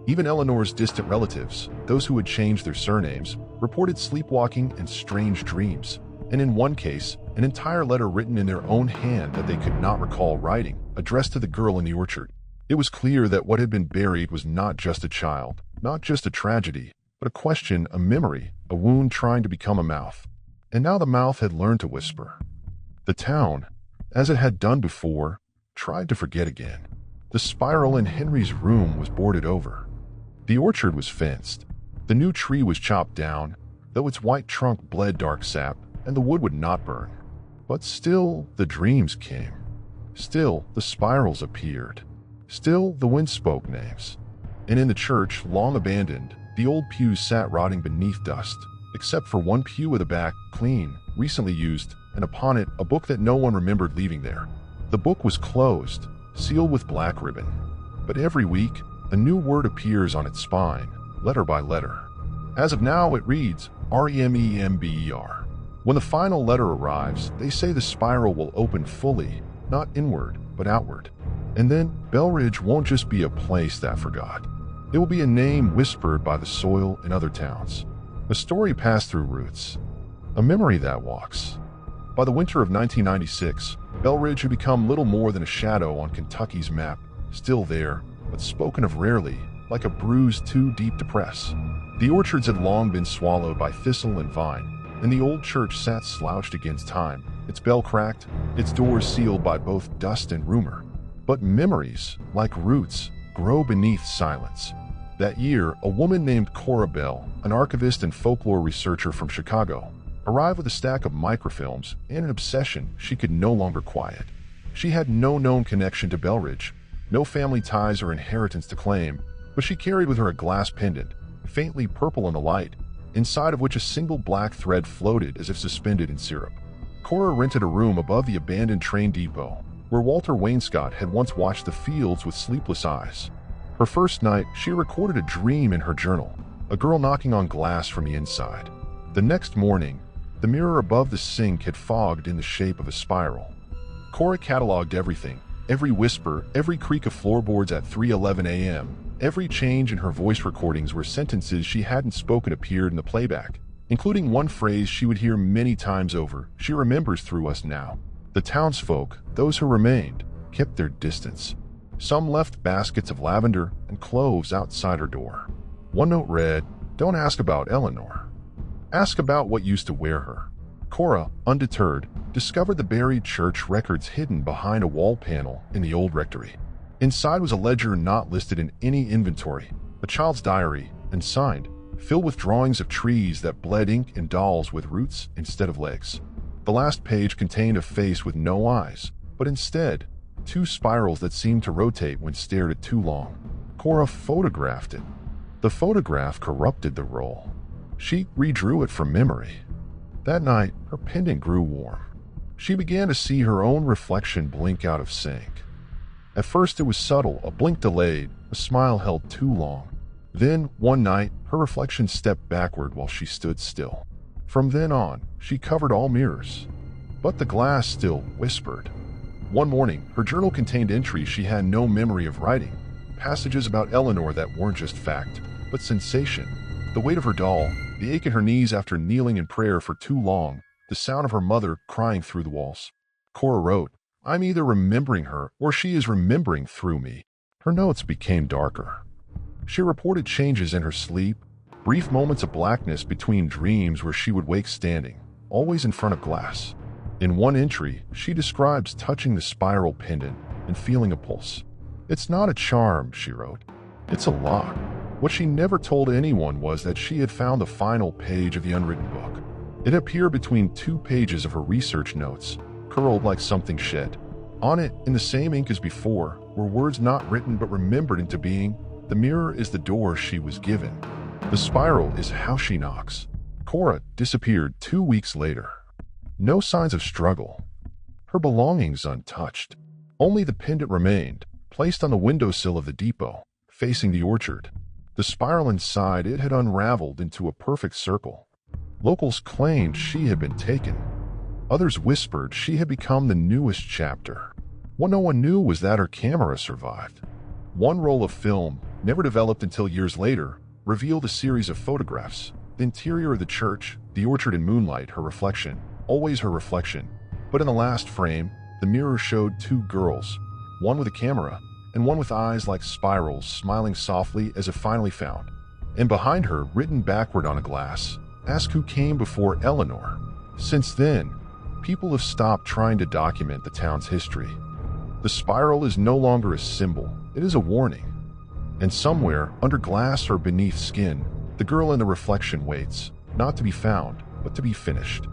Even Eleanor's distant relatives, those who had changed their surnames, reported sleepwalking and strange dreams, and in one case, an entire letter written in their own hand that they could not recall writing, addressed to the girl in the orchard. It was clear that what had been buried was not just a child, not just a tragedy, but a question, a memory, a wound trying to become a mouth. And now the mouth had learned to whisper. The town, as it had done before, tried to forget again. The spiral in Henry's room was boarded over. The orchard was fenced. The new tree was chopped down, though its white trunk bled dark sap, and the wood would not burn. But still the dreams came. Still the spirals appeared. Still the wind spoke names. And in the church, long abandoned, the old pews sat rotting beneath dust, except for one pew with a back, clean, recently used, and upon it a book that no one remembered leaving there. The book was closed, sealed with black ribbon. But every week, a new word appears on its spine, letter by letter. As of now, it reads, REMEMBER. When the final letter arrives, they say the spiral will open fully, not inward, but outward. And then, Belridge won't just be a place that forgot. It will be a name whispered by the soil in other towns. A story passed through roots. A memory that walks. By the winter of 1996, Belridge had become little more than a shadow on Kentucky's map, still there, but spoken of rarely, like a bruise too deep to press. The orchards had long been swallowed by thistle and vine, and the old church sat slouched against time, its bell cracked, its doors sealed by both dust and rumor. But memories, like roots, grow beneath silence. That year, a woman named Cora Bell, an archivist and folklore researcher from Chicago, arrived with a stack of microfilms and an obsession she could no longer quiet. She had no known connection to Belridge, no family ties or inheritance to claim, but she carried with her a glass pendant, faintly purple in the light, inside of which a single black thread floated as if suspended in syrup. Cora rented a room above the abandoned train depot, where Walter Wainscott had once watched the fields with sleepless eyes. Her first night, she recorded a dream in her journal, a girl knocking on glass from the inside. The next morning, the mirror above the sink had fogged in the shape of a spiral. Cora cataloged everything, every whisper, every creak of floorboards at 3:11 a.m., every change in her voice recordings where sentences she hadn't spoken appeared in the playback, including one phrase she would hear many times over, she remembers through us now. The townsfolk, those who remained, kept their distance. Some left baskets of lavender and cloves outside her door. One note read, "Don't ask about Eleanor. Ask about what used to wear her." Cora, undeterred, discovered the buried church records hidden behind a wall panel in the old rectory. Inside was a ledger not listed in any inventory, a child's diary, and signed, filled with drawings of trees that bled ink and dolls with roots instead of legs. The last page contained a face with no eyes, but instead, two spirals that seemed to rotate when stared at too long. Cora photographed it. The photograph corrupted the roll. She redrew it from memory. That night, her pendant grew warm. She began to see her own reflection blink out of sync. At first it was subtle, a blink delayed, a smile held too long. Then, one night, her reflection stepped backward while she stood still. From then on, she covered all mirrors. But the glass still whispered. One morning, her journal contained entries she had no memory of writing, passages about Eleanor that weren't just fact, but sensation. The weight of her doll, the ache in her knees after kneeling in prayer for too long, the sound of her mother crying through the walls. Cora wrote, "I'm either remembering her or she is remembering through me." Her notes became darker. She reported changes in her sleep, brief moments of blackness between dreams where she would wake standing, always in front of glass. In one entry, she describes touching the spiral pendant and feeling a pulse. "It's not a charm," she wrote. "It's a lock." What she never told anyone was that she had found the final page of the unwritten book. It appeared between 2 pages of her research notes, curled like something shed. On it, in the same ink as before, were words not written but remembered into being, "The mirror is the door she was given. The spiral is how she knocks." Cora disappeared 2 weeks later. No signs of struggle. Her belongings untouched. Only the pendant remained, placed on the windowsill of the depot, facing the orchard. The spiral inside it had unraveled into a perfect circle. Locals claimed she had been taken. Others whispered she had become the newest chapter. What no one knew was that her camera survived. One roll of film, never developed until years later, revealed a series of photographs. The interior of the church, the orchard in moonlight, her reflection, always her reflection. But in the last frame, the mirror showed two girls, one with a camera and one with eyes like spirals, smiling softly as if finally found. And behind her, written backward on a glass, "Ask who came before Eleanor." Since then, people have stopped trying to document the town's history. The spiral is no longer a symbol, it is a warning. And somewhere, under glass or beneath skin, the girl in the reflection waits, not to be found, but to be finished.